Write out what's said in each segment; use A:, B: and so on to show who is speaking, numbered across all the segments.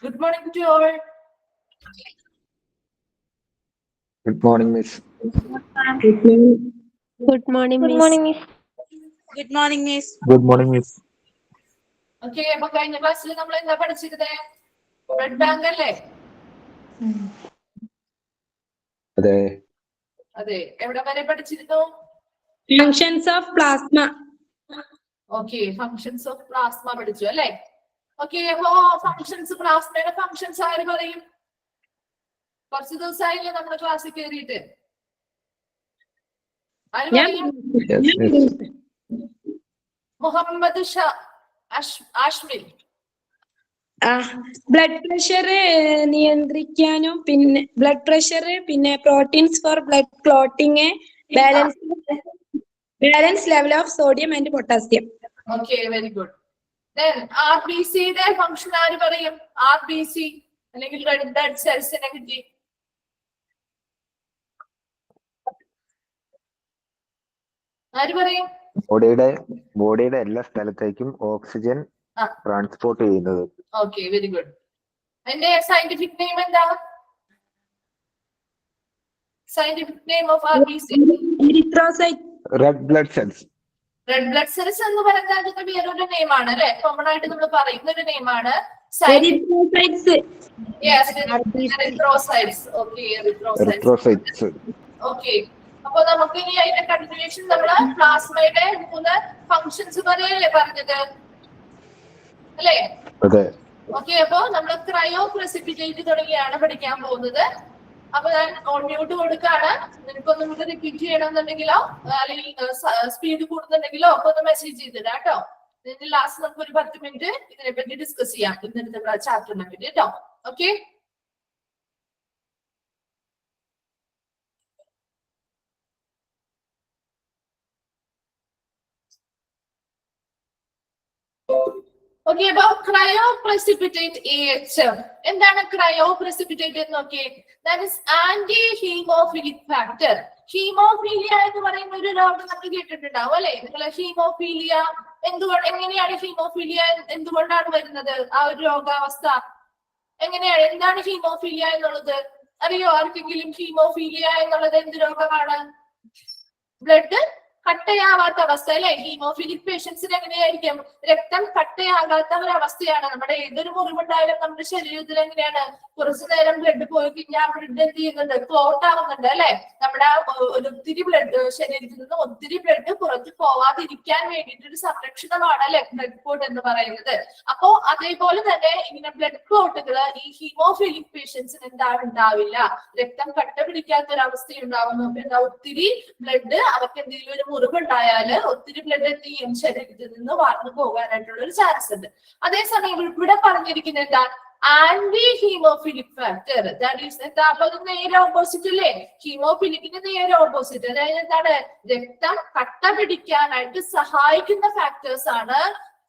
A: Good morning to all.
B: Good morning, Miss.
C: Good morning, Miss.
D: Good morning, Miss.
B: Good morning, Miss.
A: Okay, അപ്പൊ കഴിഞ്ഞ ക്ലാസ്സിൽ നമ്മൾ എന്താ പഠിച്ചിരുന്നത്? ബ്ലഡ് ബാങ്ക് അല്ലേ?
B: അതെ.
A: അതെ, എവിടെ വരെ പഠിച്ചിരുന്നു?
C: Functions of plasma.
A: Okay, functions of plasma പഠിച്ചു അല്ലേ? ഓക്കെ, അപ്പോ ഫങ്ഷൻസ് പ്ലാസ്മയുടെ ഫങ്ഷൻസ് ആര് പറയും? കുറച്ച് ദിവസമായില്ലേ നമ്മുടെ ക്ലാസ്സിൽ കയറിയിട്ട്? ആര് പറയും?
B: Yes, Miss.
A: Muhammad Ashmil.
C: Blood pressure നിയന്ത്രിക്കാനും പിന്നെ ബ്ലഡ് പ്രഷർ പിന്നെ proteins for blood clotting balance level of sodium and potassium.
A: Okay, very good. Then RBCയുടെ ഫംഗ്ഷൻ ആര് പറയും? RBC അല്ലെങ്കിൽ റെഡ് ബ്ലഡ് സെൽസിനെ കിട്ടി ആര് പറയും?
B: ബോഡിയുടെ എല്ലാ സ്ഥലത്തേക്കും ഓക്സിജൻ ട്രാൻസ്പോർട്ട് ചെയ്യുന്നത്.
A: Okay, very good. അതിന്റെ സയന്റിഫിക് നെയിം എന്താ? Scientific name of RBC?
B: Red blood cells.
A: Red blood cells എന്ന് പറയുന്നത് അതിന്റെ വേറൊരു നെയിം ആണ് അല്ലെ? കോമൺ ആയിട്ട് നമ്മൾ പറയുന്ന ഒരു നെയിം ആണ് എറിത്രോസൈറ്റ്സ്. ഓക്കെ, അപ്പൊ നമുക്ക് ഇനി അതിന്റെ കണ്ടിന്യൂഷൻ നമ്മള് പ്ലാസ്മയുടെ 3 ഫങ്ഷൻസ് പറയല്ലേ പറഞ്ഞത് അല്ലേ?
B: അതെ.
A: ഓക്കെ, അപ്പൊ നമ്മള് ക്രയോ പ്രസിപ്പിറ്റേറ്റ് തുടങ്ങിയാണ് പഠിക്കാൻ പോകുന്നത്. അപ്പൊ ഞാൻ ഓൺ മ്യൂട്ട് കൊടുക്കാണ്. നിനക്കൊന്നും കൂടെ റിപ്പീറ്റ് ചെയ്യണമെന്നുണ്ടെങ്കിലോ അല്ലെങ്കിൽ സ്പീഡ് കൂടുന്നുണ്ടെങ്കിലോ ഒക്കെ ഒന്ന് മെസ്സേജ് ചെയ്തിടാം കേട്ടോ. ഇതിന്റെ ലാസ്റ്റ് നമുക്ക് ഒരു 10 മിനിറ്റ് ഇതിനെപ്പറ്റി ഡിസ്കസ് ചെയ്യാം, ഇന്നത്തെ ചാപ്റ്ററിനെ പറ്റി കേട്ടോ. Okay, okay. അപ്പൊ ക്രയോ പ്രസിപ്പിറ്റേറ്റ് AHF എന്താണ്? ക്രയോ പ്രസിപ്പിറ്റേറ്റ് എന്ന് നോക്കിയേ. That is anti haemophilic factor. Haemophilia എന്ന് പറയുന്ന ഒരു രോഗം നമ്മൾ കേട്ടിട്ടുണ്ടാവും അല്ലെ? നിങ്ങൾ ഹീമോഫീലിയ എങ്ങനെയാണ് ഹീമോഫീലിയ എന്തുകൊണ്ടാണ് വരുന്നത്? ആ ഒരു രോഗാവസ്ഥ എങ്ങനെയാണ്? എന്താണ് ഹീമോഫീലിയ എന്നുള്ളത് അറിയോ ആർക്കെങ്കിലും? ഹീമോഫീലിയ എന്നുള്ളത് എന്ത് രോഗമാണ്? ബ്ലഡ് കട്ടയാവാത്ത അവസ്ഥ അല്ലെ? ഹീമോഫിലിക് പേഷ്യൻസിന് എങ്ങനെയായിരിക്കും? രക്തം കട്ടയാകാത്ത ഒരവസ്ഥയാണ്. നമ്മുടെ ഏതൊരു മുറിവുണ്ടായാലും നമ്മുടെ ശരീരത്തിൽ എങ്ങനെയാണ്? കുറച്ചു നേരം ബ്ലഡ് പോയി കഴിഞ്ഞാൽ ബ്ലഡ് എന്ത് ചെയ്യുന്നുണ്ട്? ക്ലോട്ട് ആവുന്നുണ്ട് അല്ലെ? നമ്മുടെ ഒത്തിരി ബ്ലഡ് ശരീരത്തിൽ നിന്ന് ഒത്തിരി ബ്ലഡ് പുറത്ത് പോവാതിരിക്കാൻ വേണ്ടിയിട്ട് ഒരു സംരക്ഷണമാണ് അല്ലെ ബ്ലഡ് ക്ലോട്ട് എന്ന് പറയുന്നത്. അപ്പോ അതേപോലെ തന്നെ ഇങ്ങനെ ബ്ലഡ് ക്ലോട്ടുകൾ ഈ ഹീമോഫിലിക് പേഷ്യൻസിന് ഉണ്ടാവില്ല. രക്തം കട്ട പിടിക്കാത്ത ഒരു അവസ്ഥ ഉണ്ടാവുന്നു. ഒത്തിരി ബ്ലഡ് അവർക്ക് എന്തെങ്കിലും ഒരു മുറിവുണ്ടായാല് ഒത്തിരി ബ്ലഡ് എന്ത് ചെയ്യും? ശരീരത്തിൽ നിന്ന് വാർന്നു പോകാനായിട്ടുള്ള ഒരു ചാൻസ് ഉണ്ട്. അതേസമയം ഇവിടെ പറഞ്ഞിരിക്കുന്നത് എന്താ? Anti haemophilic factor. That is എന്താ? അപ്പൊ അത് നേരെ ഓപ്പോസിറ്റ് അല്ലേ? ഹീമോഫിലിക്കിന് നേരെ ഓപ്പോസിറ്റ്. അതായത് എന്താണ്? രക്തം കട്ട പിടിക്കാനായിട്ട് സഹായിക്കുന്ന ഫാക്ടേഴ്സ് ആണ്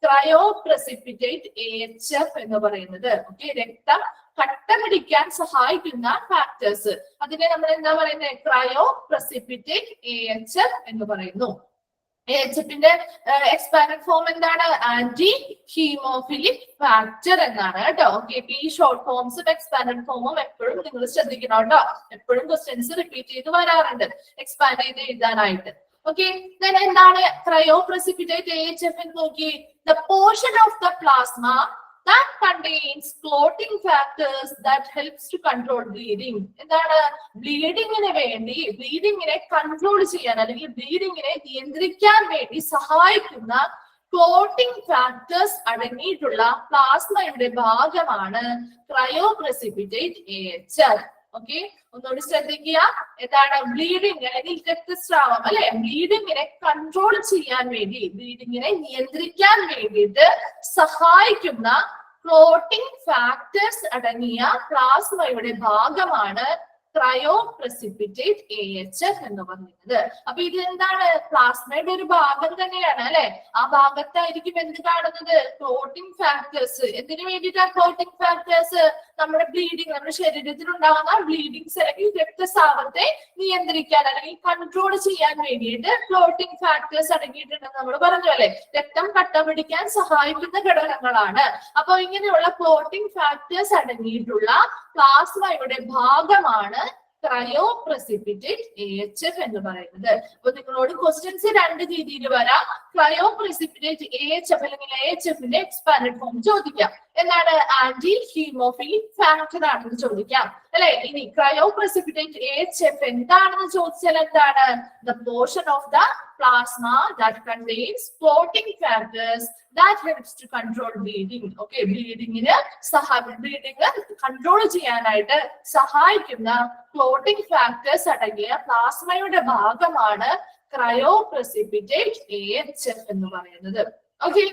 A: ക്രയോ പ്രസിപ്പിറ്റേറ്റ് AHF എന്ന് പറയുന്നത്. ഓക്കെ, രക്തം കട്ട പിടിക്കാൻ സഹായിക്കുന്ന ഫാക്ടേഴ്സ്, അതിനെ നമ്മൾ എന്താ പറയുന്നത്? ക്രയോ പ്രസിപ്പിറ്റേറ്റ് AHF എന്ന് പറയുന്നു. AHFന്റെ എക്സ്പാൻഡഡ് ഫോം എന്താണ്? ആന്റി ഹീമോഫിലിക് ഫാക്ടർ എന്നാണ് കേട്ടോ. ഓക്കെ, ഈ ഷോർട്ട് ഫോംസും എക്സ്പാൻഡഡ് ഫോമും എപ്പോഴും നിങ്ങൾ ശ്രദ്ധിക്കണം കേട്ടോ. എപ്പോഴും ക്വസ്റ്റ്യൻസ് റിപ്പീറ്റ് ചെയ്ത് വരാറുണ്ട് എക്സ്പാൻഡ് ചെയ്ത് എഴുതാനായിട്ട്. ഓക്കെ, എന്താണ് ക്രയോ പ്രസിപ്പിറ്റേറ്റ് AHF എന്ന് നോക്കി? The portion of the plasma that contains clotting factors that helps to control bleeding. എന്താണ്? ബ്ലീഡിങ്ങിന് വേണ്ടി, ബ്ലീഡിങ്ങിനെ കൺട്രോൾ ചെയ്യാൻ അല്ലെങ്കിൽ ബ്ലീഡിങ്ങിനെ നിയന്ത്രിക്കാൻ വേണ്ടി സഹായിക്കുന്ന ക്ലോട്ടിംഗ് ഫാക്ടേഴ്സ് അടങ്ങിയിട്ടുള്ള പ്ലാസ്മയുടെ ഭാഗമാണ് ക്രയോ പ്രസിപ്പിറ്റേറ്റ് AHF. ഓക്കെ, ഒന്നുകൂടി ശ്രദ്ധിക്കുക. എന്താണ്? ബ്ലീഡിങ് അല്ലെങ്കിൽ രക്തസ്രാവം അല്ലെ? ബ്ലീഡിങ്ങിനെ കൺട്രോൾ ചെയ്യാൻ വേണ്ടി, ബ്ലീഡിങ്ങിനെ നിയന്ത്രിക്കാൻ വേണ്ടിയിട്ട് സഹായിക്കുന്ന ക്ലോട്ടിംഗ് ഫാക്ടേഴ്സ് അടങ്ങിയ പ്ലാസ്മയുടെ ഭാഗമാണ് ക്രയോ പ്രസിപ്പിറ്റേറ്റ് AHF എന്ന് പറയുന്നത്. അപ്പൊ ഇത് എന്താണ്? പ്ലാസ്മയുടെ ഒരു ഭാഗം തന്നെയാണ് അല്ലെ. ആ ഭാഗത്തായിരിക്കും എന്ത് കാണുന്നത്? Clotting factors. എന്തിനു വേണ്ടിയിട്ടാണ് ക്ലോട്ടിംഗ് ഫാക്ടേഴ്സ്? നമ്മുടെ ബ്ലീഡിങ്, നമ്മുടെ ശരീരത്തിൽ ഉണ്ടാകുന്ന ബ്ലീഡിങ്സ് അല്ലെങ്കിൽ രക്തസ്രാവത്തെ നിയന്ത്രിക്കാൻ അല്ലെങ്കിൽ കൺട്രോൾ ചെയ്യാൻ വേണ്ടിയിട്ട് ക്ലോട്ടിംഗ് ഫാക്ടേഴ്സ് അടങ്ങിയിട്ടുണ്ടെന്ന് നമ്മൾ പറഞ്ഞു അല്ലെ. രക്തം കട്ട പിടിക്കാൻ സഹായിക്കുന്ന ഘടകങ്ങളാണ്. അപ്പൊ ഇങ്ങനെയുള്ള ക്ലോട്ടിംഗ് ഫാക്ടേഴ്സ് അടങ്ങിയിട്ടുള്ള പ്ലാസ്മയുടെ ഭാഗമാണ് ക്രയോ പ്രസിപ്പിറ്റേറ്റ് AHF എന്ന് പറയുന്നത്. അപ്പൊ നിങ്ങളോട് ക്വസ്റ്റ്യൻസ് രണ്ട് രീതിയിൽ വരാം. ക്രയോ പ്രസിപ്പിറ്റേറ്റ് AHF അല്ലെങ്കിൽ AHFന്റെ എക്സ്പാൻഡഡ് ഫോം ചോദിക്കാം. എന്താണ്? ആന്റി ഹീമോഫിലിക് ഫാക്ടർ ആണെന്ന് ചോദിക്കാം അല്ലെ. ഇനി ക്രയോ പ്രസിപ്പിറ്റേറ്റ് AHF എന്താണെന്ന് ചോദിച്ചാൽ എന്താണ്? The portion of the plasma that contains clotting factors that helps to control bleeding. Okay, bleeding control ചെയ്യാനായിട്ട് സഹായിക്കുന്ന ക്ലോട്ടിംഗ് ഫാക്ടേഴ്സ് അടങ്ങിയ പ്ലാസ്മയുടെ ഭാഗമാണ് ക്രയോ പ്രസിപ്പിറ്റേറ്റ് AHF എന്ന് പറയുന്നത്. ഓക്കെ,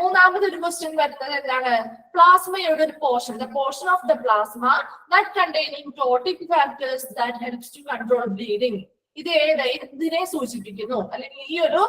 A: മൂന്നാമതൊരു ക്വസ്റ്റ്യൻ വരുന്നത് എന്താണ്? പ്ലാസ്മയുടെ ഒരു portion, the portion of the plasma that containing clotting factors that helps to control bleeding. ഇത് എന്തിനെ സൂചിപ്പിക്കുന്നു? അല്ലെങ്കിൽ ഈ ഒരു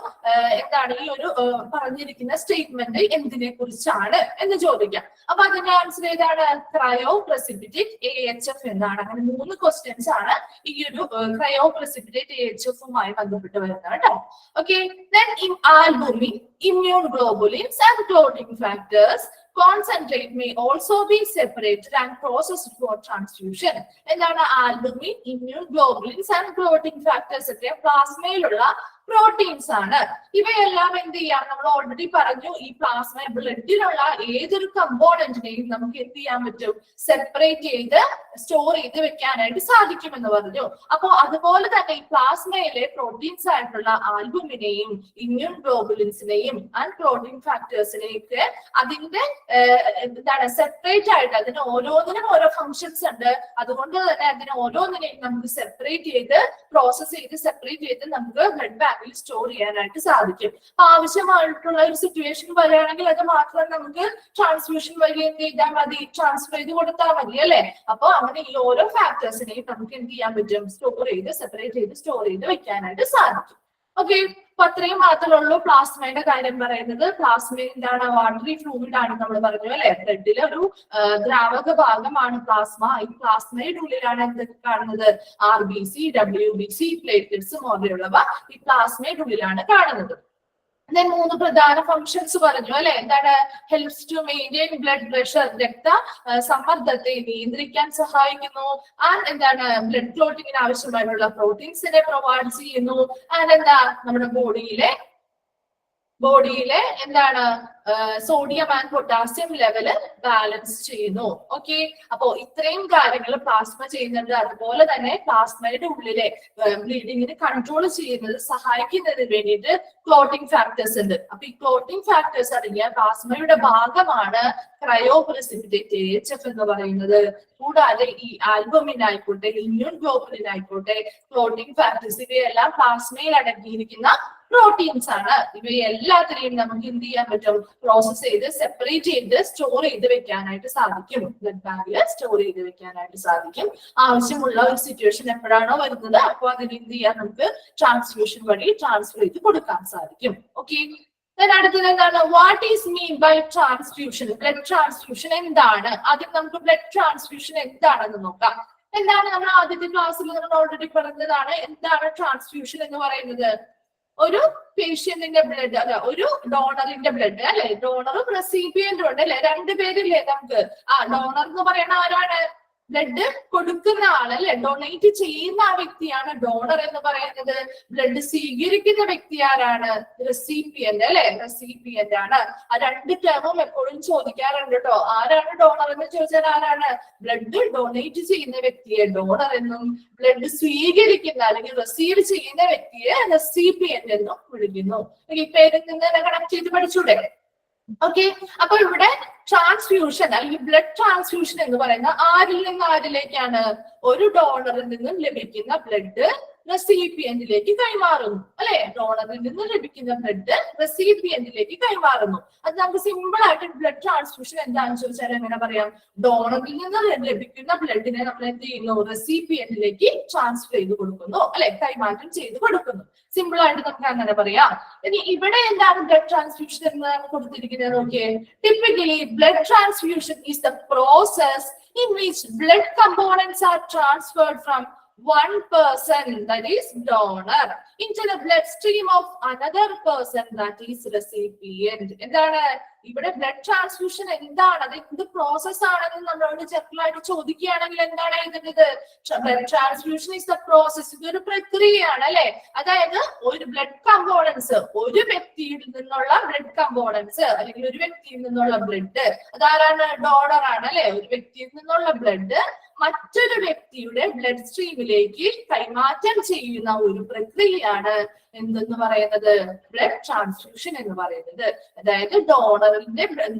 A: എന്താണ് ഈ ഒരു പറഞ്ഞിരിക്കുന്ന സ്റ്റേറ്റ്മെന്റ് എന്തിനെ കുറിച്ചാണ് എന്ന് ചോദിക്കാം. അപ്പൊ അതിന്റെ ആൻസർ ഏതാണ്? ക്രയോ പ്രസിപ്പിറ്റേറ്റ് AHF എന്നാണ്. അങ്ങനെ 3 ക്വസ്റ്റ്യൻസ് ആണ് ഈ ഒരു ക്രയോ പ്രസിപ്പിറ്റേറ്റ് AHFുമായി ബന്ധപ്പെട്ട് വരുന്നത് കേട്ടോ. Okay, then in albumin, immune globulins and clotting factors concentrate may also be separated and processed for transfusion. എന്താണ്? Albumin, immune globulins and clotting factors ഒക്കെ പ്ലാസ്മയിലുള്ള പ്രോട്ടീൻസ് ആണ്. ഇവയെല്ലാം എന്ത് ചെയ്യാം? നമ്മൾ ഓൾറെഡി പറഞ്ഞു, ഈ പ്ലാസ്മ ബ്ലഡിലുള്ള ഏതൊരു കമ്പോണന്റിനെയും നമുക്ക് എന്ത് ചെയ്യാൻ പറ്റും? സെപ്പറേറ്റ് ചെയ്ത് സ്റ്റോർ ചെയ്ത് വെക്കാനായിട്ട് സാധിക്കുമെന്ന് പറഞ്ഞു. അപ്പോ അതുപോലെ തന്നെ ഈ പ്ലാസ്മയിലെ പ്രോട്ടീൻസ് ആയിട്ടുള്ള ആൽബുമിനെയും ഇമ്മ്യൂൺ ഗ്ലോബുലിൻസിനെയും ആൻഡ് ക്ലോട്ടിംഗ് ഫാക്ടേഴ്സിനെയും ഒക്കെ അതിന്റെ എന്താണ് സെപ്പറേറ്റ് ആയിട്ട്, അതിന് ഓരോന്നിനും ഓരോ ഫങ്ഷൻസ് ഉണ്ട്. അതുകൊണ്ട് തന്നെ അതിനെ ഓരോന്നിനെയും നമുക്ക് സെപ്പറേറ്റ് ചെയ്ത് പ്രോസസ് ചെയ്ത് സെപ്പറേറ്റ് ചെയ്ത് നമുക്ക് ബ്ലഡ് ബാങ്കിൽ സ്റ്റോർ ചെയ്യാനായിട്ട് സാധിക്കും. ആവശ്യമായിട്ടുള്ള ഒരു സിറ്റുവേഷൻ വരികയാണെങ്കിൽ അത് മാത്രം നമുക്ക് ട്രാൻസ്ഫ്യൂഷൻ വഴി എന്ത് ചെയ്താൽ മതി? ട്രാൻസ്ഫർ ചെയ്ത് കൊടുത്താൽ മതി അല്ലെ. അപ്പൊ അങ്ങനെ ഈ ഓരോ ഫാക്ടേഴ്സിനെയും നമുക്ക് എന്ത് ചെയ്യാൻ പറ്റും? സ്റ്റോർ ചെയ്ത് സെപ്പറേറ്റ് ചെയ്ത് സ്റ്റോർ ചെയ്ത് വെക്കാനായിട്ട് സാധിക്കും. ഓക്കെ, അപ്പൊ അത്രയും മാത്രമേ ഉള്ളൂ പ്ലാസ്മയുടെ കാര്യം പറയുന്നത്. പ്ലാസ്മ എന്താണ്? വാട്ടറി ഫ്ലൂയിഡ് ആണ് നമ്മൾ പറഞ്ഞു അല്ലെ. ബ്ലഡിലെ ഒരു ദ്രാവക ഭാഗമാണ് പ്ലാസ്മ. ഈ പ്ലാസ്മയുടെ ഉള്ളിലാണ് എന്തൊക്കെ കാണുന്നത്? RBC, WBC, പ്ലേറ്റ്ലെറ്റ്സ് പോലെയുള്ളവ ഈ പ്ലാസ്മയുടെ ഉള്ളിലാണ് കാണുന്നത്. then 3 പ്രധാന ഫങ്ഷൻസ് പറഞ്ഞു അല്ലെ. എന്താണ്? Helps to maintain blood pressure, രക്ത സമ്മർദ്ദത്തെ നിയന്ത്രിക്കാൻ സഹായിക്കുന്നു. ആൻഡ് എന്താണ്? ബ്ലഡ് ക്ലോട്ടിങ്ങിന് ആവശ്യമായിട്ടുള്ള പ്രോട്ടീൻസിനെ പ്രൊവൈഡ് ചെയ്യുന്നു. ആൻഡ് എന്താ? നമ്മുടെ ബോഡിയിലെ എന്താണ്? Sodium and potassium level balance ചെയ്യുന്നു. ഓക്കെ, അപ്പോ ഇത്രയും കാര്യങ്ങൾ പ്ലാസ്മ ചെയ്യുന്നുണ്ട്. അതുപോലെ തന്നെ പ്ലാസ്മയുടെ ഉള്ളിലെ ബ്ലീഡിങ്ങിന് കൺട്രോൾ ചെയ്യുന്നത് സഹായിക്കുന്നതിന് വേണ്ടിയിട്ട് ക്ലോട്ടിംഗ് ഫാക്ടേഴ്സ് ഉണ്ട്. അപ്പൊ ഈ ക്ലോട്ടിംഗ് ഫാക്ടേഴ്സ് അടങ്ങിയ പ്ലാസ്മയുടെ ഭാഗമാണ് ക്രയോ പ്രസിപ്പിറ്റേറ്റ് AHF എന്ന് പറയുന്നത്. കൂടാതെ ഈ ആൽബുമിൻ ആയിക്കോട്ടെ, ഇമ്മ്യൂൺ ഗ്ലോബുലിൻ ആയിക്കോട്ടെ, ക്ലോട്ടിംഗ് ഫാക്ടേഴ്സ് ഇവയെല്ലാം പ്ലാസ്മയിൽ അടങ്ങിയിരിക്കുന്ന പ്രോട്ടീൻസ് ആണ്. ഇവയെല്ലാത്തിനെയും നമുക്ക് എന്ത് ചെയ്യാൻ പറ്റും? പ്രോസസ് ചെയ്ത് സെപ്പറേറ്റ് ചെയ്ത് സ്റ്റോർ ചെയ്ത് വെക്കാനായിട്ട് സാധിക്കും. ബ്ലഡ് ബാങ്കിൽ സ്റ്റോർ ചെയ്ത് വെക്കാനായിട്ട് സാധിക്കും. ആവശ്യമുള്ള ഒരു സിറ്റുവേഷൻ എപ്പോഴാണോ വരുന്നത് അപ്പോൾ അതിന് എന്ത് ചെയ്യാൻ? നമുക്ക് ട്രാൻസ്ഫ്യൂഷൻ വഴി ട്രാൻസ്ഫർ ചെയ്ത് കൊടുക്കാൻ സാധിക്കും. ഓക്കെ, അടുത്തത് എന്താണ്? What is mean by transfusion? Blood transfusion എന്താണ്? ആദ്യം നമുക്ക് ബ്ലഡ് ട്രാൻസ്ഫ്യൂഷൻ എന്താണെന്ന് നോക്കാം. എന്താണ്? നമ്മൾ ആദ്യത്തെ ക്ലാസ്സിൽ നമ്മൾ ഓൾറെഡി പറഞ്ഞതാണ്. എന്താണ് ട്രാൻസ്ഫ്യൂഷൻ എന്ന് പറയുന്നത്? ഒരു പേഷ്യന്റിന്റെ ബ്ലഡ്, അല്ല ഒരു ഡോണറിന്റെ ബ്ലഡ് അല്ലെ. ഡോണറും റെസിപ്പിയന്റും ഉണ്ട് അല്ലെ. 2 പേരില്ലേ നമുക്ക്? ഡോണർ എന്ന് പറയുന്ന ആരാണ്? ബ്ലഡ് കൊടുക്കുന്ന ആളല്ലേ, ഡൊണേറ്റ് ചെയ്യുന്ന ആ വ്യക്തിയാണ് ഡോണർ എന്ന് പറയുന്നത്. ബ്ലഡ് സ്വീകരിക്കുന്ന വ്യക്തി ആരാണ്? റെസിപ്പിയന്റ് അല്ലെ, റെസിപ്പിയന്റ് ആണ്. ആ 2 ടേമും എപ്പോഴും ചോദിക്കാറുണ്ട് കേട്ടോ. ആരാണ് ഡോണർ എന്ന് ചോദിച്ചാൽ ആരാണ്? ബ്ലഡ് ഡൊണേറ്റ് ചെയ്യുന്ന വ്യക്തിയെ ഡോണർ എന്നും, ബ്ലഡ് സ്വീകരിക്കുന്ന അല്ലെങ്കിൽ റിസീവ് ചെയ്യുന്ന വ്യക്തിയെ റെസിപ്പിയന്റ് എന്നും വിളിക്കുന്നു. ഈ പേരിൽ നിന്ന് കണക്ട് ചെയ്ത് പഠിച്ചൂടെ? ഓക്കെ, അപ്പൊ ഇവിടെ ട്രാൻസ്ഫ്യൂഷൻ അല്ലെങ്കിൽ ബ്ലഡ് ട്രാൻസ്ഫ്യൂഷൻ എന്ന് പറയുന്ന ആരിൽ നിന്ന് ആരിലേക്കാണ്? ഒരു ഡോണറിൽ നിന്നും ലഭിക്കുന്ന ബ്ലഡ് റെസിപ്പിയന്റിലേക്ക് കൈമാറുന്നു അല്ലെ. ഡോണറിൽ നിന്ന് ലഭിക്കുന്ന ബ്ലഡ് റെസിപ്പിയന്റിലേക്ക് കൈമാറുന്നു. അത് നമുക്ക് സിമ്പിൾ ആയിട്ട് ബ്ലഡ് ട്രാൻസ്ഫ്യൂഷൻ എന്താണെന്ന് ചോദിച്ചാൽ എങ്ങനെ പറയാം? ഡോണറിൽ നിന്ന് ലഭിക്കുന്ന ബ്ലഡിനെ നമ്മൾ എന്ത് ചെയ്യുന്നു? റെസിപ്പിയന്റിലേക്ക് ട്രാൻസ്ഫർ ചെയ്ത് കൊടുക്കുന്നു അല്ലെ, കൈമാറ്റം ചെയ്ത് കൊടുക്കുന്നു. സിമ്പിൾ ആയിട്ട് നമുക്ക് അങ്ങനെ പറയാം. ഇനി ഇവിടെ എന്താണ് ബ്ലഡ് ട്രാൻസ്ഫ്യൂഷൻ എന്നാണ് കൊടുത്തിരിക്കുന്നത് നോക്കിയേ. Typically blood transfusion is the process in which blood components are transferred from one person, that is donor, into the bloodstream of another person, that is recipient. എന്താണ് ഇവിടെ ബ്ലഡ് ട്രാൻസ്ഫ്യൂഷൻ എന്താണ്, അത് എന്ത് process ആണെന്ന് നമ്മളോട് ചെറുതായിട്ട് ചോദിക്കുകയാണെങ്കിൽ എന്താണ് എഴുതുന്നത്? Blood transfusion is the process. ഇതൊരു പ്രക്രിയയാണ് അല്ലെ. അതായത് ഒരു ബ്ലഡ് കമ്പോണൻസ്, ഒരു വ്യക്തിയിൽ നിന്നുള്ള ബ്ലഡ് കമ്പോണൻസ് അല്ലെങ്കിൽ ഒരു വ്യക്തിയിൽ നിന്നുള്ള ബ്ലഡ്, അതാരാണ്? ഡോണർ ആണ് അല്ലെ. ഒരു വ്യക്തിയിൽ നിന്നുള്ള ബ്ലഡ് മറ്റൊരു വ്യക്തിയുടെ ബ്ലഡ് സ്ട്രീമിലേക്ക് കൈമാറ്റം ചെയ്യുന്ന ഒരു പ്രക്രിയയാണ് എന്തെന്ന് പറയുന്നത്? ബ്ലഡ് ട്രാൻസ്ഫ്യൂഷൻ എന്ന് പറയുന്നത്. അതായത് ഡോണറിൽ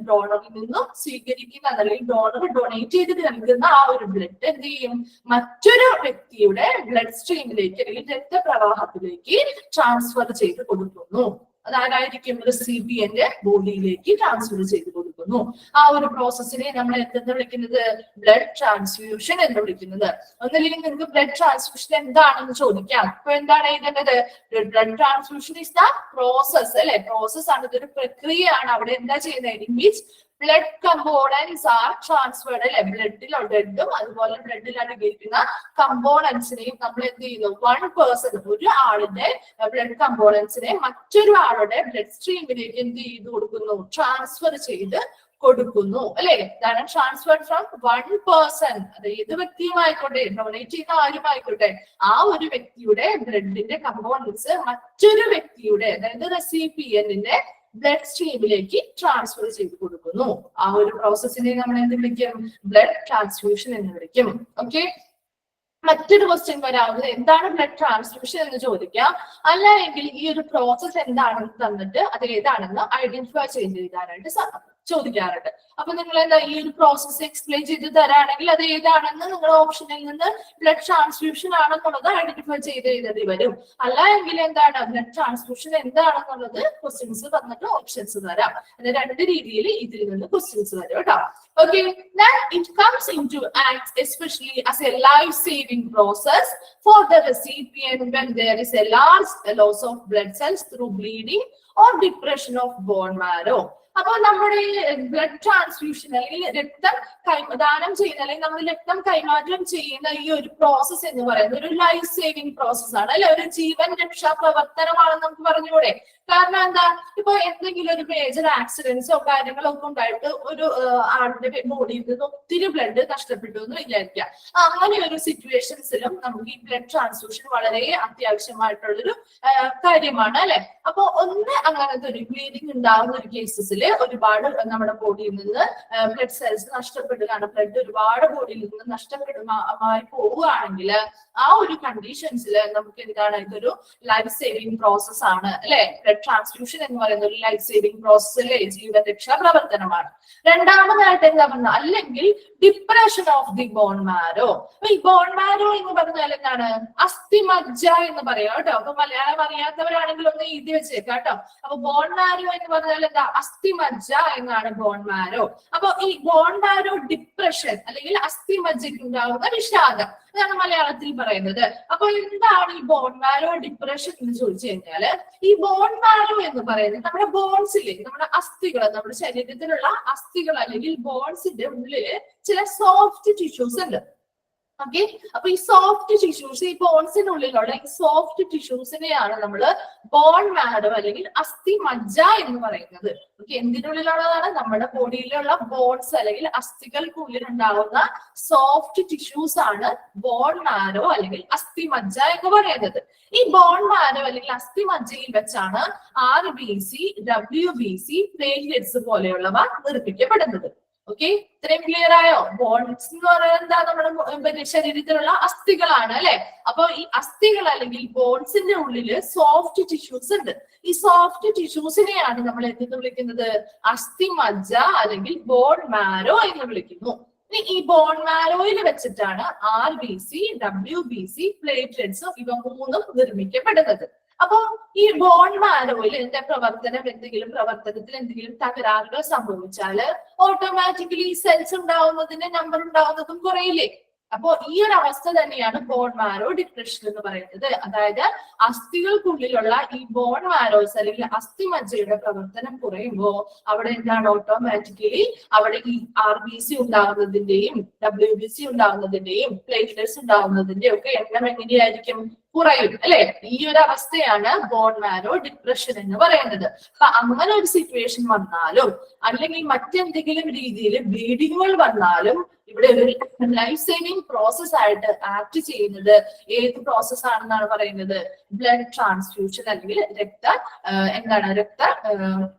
A: നിന്നും സ്വീകരിക്കുന്ന അല്ലെങ്കിൽ ഡോണർ ഡൊണേറ്റ് ചെയ്ത് നൽകുന്ന ആ ഒരു ബ്ലഡ് എന്ത് ചെയ്യും? മറ്റൊരു വ്യക്തിയുടെ ബ്ലഡ് സ്ട്രീമിലേക്ക് അല്ലെങ്കിൽ രക്തപ്രവാഹത്തിലേക്ക് ട്രാൻസ്ഫർ ചെയ്ത് കൊടുക്കുന്നു. അതാരായിരിക്കും? റെസിപ്പിയന്റ് ബോഡിയിലേക്ക് ട്രാൻസ്ഫർ ചെയ്ത് കൊടുക്കുന്നു. ആ ഒരു പ്രോസസ്സിനെ നമ്മൾ എന്തെന്ന് വിളിക്കുന്നത്? ബ്ലഡ് ട്രാൻസ്ഫ്യൂഷൻ എന്ന് വിളിക്കുന്നത്. ഒന്നില്ലെങ്കിൽ നിങ്ങൾക്ക് ബ്ലഡ് ട്രാൻസ്ഫ്യൂഷൻ എന്താണെന്ന് ചോദിക്കാം. ഇപ്പൊ എന്താണ് എഴുതേണ്ടത്? Blood transfusion is the process അല്ലെ. പ്രോസസ് ആണ്, ഇതൊരു പ്രക്രിയയാണ്. അവിടെ എന്താ ചെയ്യുന്നത്? Means blood components R transferred അല്ലെ. ബ്ലഡും അതുപോലെ ബ്ലഡിൽ അടങ്ങിയിരിക്കുന്ന കമ്പോണൻസിനെയും നമ്മൾ എന്ത് ചെയ്യുന്നു? വൺ പേഴ്സൺ, ഒരു ആളിന്റെ ബ്ലഡ് കമ്പോണൻസിനെ മറ്റൊരു ആളുടെ ബ്ലഡ് സ്ട്രീമിലേക്ക് എന്ത് ചെയ്ത് കൊടുക്കുന്നു? ട്രാൻസ്ഫർ ചെയ്ത് കൊടുക്കുന്നു അല്ലെ. ഇതാണ് ട്രാൻസ്ഫർ ഫ്രം വൺ പേഴ്സൺ. അത് ഏത് വ്യക്തിയുമായിക്കോട്ടെ, ഡൊണേറ്റ് ചെയ്യുന്ന ആരുമായിക്കോട്ടെ, ആ ഒരു വ്യക്തിയുടെ ബ്ലഡിന്റെ കമ്പോണൻസ് മറ്റൊരു വ്യക്തിയുടെ, അതായത് റെസിപ്പിയന്റിന്റെ ബ്ലഡ് സ്ട്രീമിലേക്ക് ട്രാൻസ്ഫർ ചെയ്ത് കൊടുക്കുന്നു. ആ ഒരു പ്രോസസ്സിനെ നമ്മൾ എന്ത് വിളിക്കും? ബ്ലഡ് ട്രാൻസ്ഫ്യൂഷൻ എന്ന് വിളിക്കും. ഓക്കെ. മറ്റൊരു ക്വസ്റ്റ്യൻ വരാവുന്നത് എന്താണ് ബ്ലഡ് ട്രാൻസ്ഫ്യൂഷൻ എന്ന് ചോദിക്കാം. അല്ല എങ്കിൽ ഈ ഒരു പ്രോസസ് എന്താണെന്ന് തന്നിട്ട് അത് ഏതാണെന്ന് ഐഡന്റിഫൈ ചെയ്ത് എഴുതാനായിട്ട് ചോദിക്കാറുണ്ട്. അപ്പൊ നിങ്ങൾ എന്താ ഈ ഒരു പ്രോസസ് എക്സ്പ്ലെയിൻ ചെയ്ത് തരാണെങ്കിൽ അത് ഏതാണെന്ന് നിങ്ങൾ ഓപ്ഷനിൽ നിന്ന് ബ്ലഡ് ട്രാൻസ്ഫ്യൂഷൻ ആണെന്നുള്ളത് ഐഡന്റിഫൈ ചെയ്ത് എഴുതേണ്ടി വരും. അല്ല എങ്കിൽ എന്താണ് ബ്ലഡ് ട്രാൻസ്ഫ്യൂഷൻ എന്താണെന്നുള്ളത് ക്വസ്റ്റ്യൻസ് തന്നിട്ട് ഓപ്ഷൻസ് തരാം. അത് രണ്ട് രീതിയിൽ ഇതിൽ നിന്ന് ക്വസ്റ്റ്യൻസ് വരും കേട്ടോ. Okay, then it comes into act especially as a life-saving process for the recipient when there is a large loss of blood cells through bleeding or depression of bone marrow. അപ്പൊ നമ്മുടെ blood transfusion അല്ലെങ്കിൽ രക്തം ദാനം ചെയ്യുന്ന അല്ലെങ്കിൽ നമ്മൾ രക്തം കൈമാറ്റം ചെയ്യുന്ന ഈ ഒരു പ്രോസസ് എന്ന് പറയുന്നത് ഒരു ലൈഫ് സേവിങ് പ്രോസസ് ആണ് അല്ലെ. ഒരു ജീവൻ രക്ഷാ പ്രവർത്തനമാണെന്ന് നമുക്ക് പറഞ്ഞുകൂടെ? കാരണം എന്താ, ഇപ്പൊ എന്തെങ്കിലും ഒരു മേജർ ആക്സിഡന്റ്സോ കാര്യങ്ങളോ ഒക്കെ ഉണ്ടായിട്ട് ഒരു ആളുടെ ബോഡിയിൽ നിന്ന് ഒത്തിരി ബ്ലഡ് നഷ്ടപ്പെട്ടു എന്ന് വിചാരിക്കാം. അങ്ങനെ ഒരു സിറ്റുവേഷൻസിലും നമുക്ക് ഈ ബ്ലഡ് ട്രാൻസ്ഫ്യൂഷൻ വളരെ അത്യാവശ്യമായിട്ടുള്ളൊരു കാര്യമാണ് അല്ലെ. അപ്പൊ അങ്ങനത്തെ ഒരു ബ്ലീഡിങ് ഉണ്ടാകുന്ന ഒരു കേസസിൽ ഒരുപാട് നമ്മുടെ ബോഡിയിൽ നിന്ന് ബ്ലഡ് സെൽസ് നഷ്ടപ്പെടുകയാണ്, ബ്ലഡ് ഒരുപാട് ബോഡിയിൽ നിന്ന് നഷ്ടപ്പെടുമായി പോവുകയാണെങ്കിൽ ആ ഒരു കണ്ടീഷൻസിൽ നമുക്ക് എന്താണ്, ഇതൊരു ലൈഫ് സേവിങ് പ്രോസസ് ആണ് അല്ലെ. ബ്ലഡ് ട്രാൻസ്ഫ്യൂഷൻ എന്ന് പറയുന്ന ഒരു ലൈഫ് സേവിങ് പ്രോസസ് അല്ലെ, ജീവൻ രക്ഷാ പ്രവർത്തനമാണ്. രണ്ടാമതായിട്ട് എന്താ പറഞ്ഞത്, അല്ലെങ്കിൽ depression of the bone marrow. ഈ ബോൺ മാരോ എന്ന് പറഞ്ഞാൽ എന്താണ്, അസ്ഥിമജ്ജ എന്ന് പറയാം കേട്ടോ. അപ്പൊ മലയാളം അറിയാത്തവരാണെങ്കിൽ ഒന്ന് എഴുതി വെച്ചേക്കാം കേട്ടോ. അപ്പൊ ബോൺ മാരോ എന്ന് പറഞ്ഞാൽ എന്താ, അസ്ഥിമജ്ജ എന്നാണ് ബോൺ മാരോ. അപ്പൊ ഈ ബോൺ മാരോ ഡിപ്രഷൻ അല്ലെങ്കിൽ അസ്ഥിമജ്ജയ്ക്ക് ഉണ്ടാകുന്ന വിഷാദം, അതാണ് മലയാളത്തിൽ പറയുന്നത്. അപ്പൊ എന്താണ് ഈ ബോൺ മാരോ ഡിപ്രഷൻ എന്ന് ചോദിച്ചു കഴിഞ്ഞാല്, ഈ ബോൺ മാരോ എന്ന് പറയുന്നത് നമ്മുടെ ബോൺസിലെ, നമ്മുടെ അസ്ഥികൾ, നമ്മുടെ ശരീരത്തിലുള്ള അസ്ഥികൾ അല്ലെങ്കിൽ ബോൺസിന്റെ ഉള്ളില് ചില സോഫ്റ്റ് ടിഷ്യൂസ് ഉണ്ട്. ഓക്കെ, അപ്പൊ ഈ സോഫ്റ്റ് ടിഷ്യൂസ്, ഈ ബോൺസിനുള്ളിലുള്ള ഈ സോഫ്റ്റ് ടിഷ്യൂസിനെയാണ് നമ്മള് ബോൺ മാരോ അല്ലെങ്കിൽ അസ്ഥിമജ്ജ എന്ന് പറയുന്നത്. ഓക്കെ, എന്തിനുള്ളിലുള്ളതാണ്, നമ്മുടെ ബോഡിയിലുള്ള ബോൺസ് അല്ലെങ്കിൽ അസ്ഥികൾക്കുള്ളിൽ ഉണ്ടാകുന്ന സോഫ്റ്റ് ടിഷ്യൂസ് ആണ് ബോൺ മാരോ അല്ലെങ്കിൽ അസ്ഥിമജ്ജ എന്ന് പറയുന്നത്. ഈ ബോൺ മാരോ അല്ലെങ്കിൽ അസ്ഥിമജ്ജയിൽ വെച്ചാണ് RBC, WBC, പ്ലേറ്റ്ലെറ്റ്സ് പോലെയുള്ളവ നിർമ്മിക്കപ്പെടുന്നത്. ഓക്കെ, ഇത്രയും ക്ലിയർ ആയോ? ബോൺസ് എന്ന് പറയുന്നത് എന്താ, നമ്മുടെ ശരീരത്തിലുള്ള അസ്ഥികളാണ് അല്ലെ. അപ്പൊ ഈ അസ്ഥികൾ അല്ലെങ്കിൽ ബോൺസിന്റെ ഉള്ളില് സോഫ്റ്റ് ടിഷ്യൂസ് ഉണ്ട്. ഈ സോഫ്റ്റ് ടിഷ്യൂസിനെയാണ് നമ്മൾ എന്തെന്ന് വിളിക്കുന്നത്, അസ്ഥിമജ്ജ അല്ലെങ്കിൽ ബോൺ മാരോ എന്ന് വിളിക്കുന്നു. ഇനി ഈ ബോൺ മാരോയിൽ വെച്ചിട്ടാണ് RBC, WBC, പ്ലേറ്റ്ലെറ്റ്സ് ഇവ മൂന്നും നിർമ്മിക്കപ്പെടുന്നത്. അപ്പൊ ഈ ബോൺ മാരോയിൽ പ്രവർത്തനത്തിൽ എന്തെങ്കിലും തകരാറുകൾ സംഭവിച്ചാല് ഓട്ടോമാറ്റിക്കലി സെൽസ് ഉണ്ടാവുന്നതിന്റെ നമ്പർ ഉണ്ടാവുന്നതും കുറയില്ലേ? അപ്പോ ഈ ഒരു അവസ്ഥ തന്നെയാണ് ബോൺ മാരോ ഡിപ്രഷൻ എന്ന് പറയുന്നത്. അതായത് അസ്ഥികൾക്കുള്ളിലുള്ള ഈ ബോൺ മാരോസ് അല്ലെങ്കിൽ അസ്ഥിമജ്ജയുടെ പ്രവർത്തനം കുറയുമ്പോൾ അവിടെ എന്താണ് ഓട്ടോമാറ്റിക്കലി അവിടെ ഈ RBC ഉണ്ടാകുന്നതിന്റെയും WBC ഉണ്ടാകുന്നതിന്റെയും പ്ലേറ്റ്ലെറ്റ്സ് ഉണ്ടാകുന്നതിന്റെയും ഒക്കെ എണ്ണം എങ്ങനെയായിരിക്കും? കുറയും അല്ലെ? ഈ ഒരു അവസ്ഥയാണ് ബോൺ മാരോ ഡിപ്രഷൻ എന്ന് പറയുന്നത്. അപ്പൊ അങ്ങനെ ഒരു സിറ്റുവേഷൻ വന്നാലും അല്ലെങ്കിൽ മറ്റെന്തെങ്കിലും രീതിയിൽ ബ്ലീഡിങ്ങുകൾ വന്നാലും ഇവിടെ ഒരു ലൈഫ് സേവിങ് പ്രോസസ് ആയിട്ട് ആക്ട് ചെയ്യുന്നത് ഏത് പ്രോസസ് ആണെന്നാണ് പറയുന്നത്? ബ്ലഡ് ട്രാൻസ്ഫ്യൂഷൻ അല്ലെങ്കിൽ രക്ത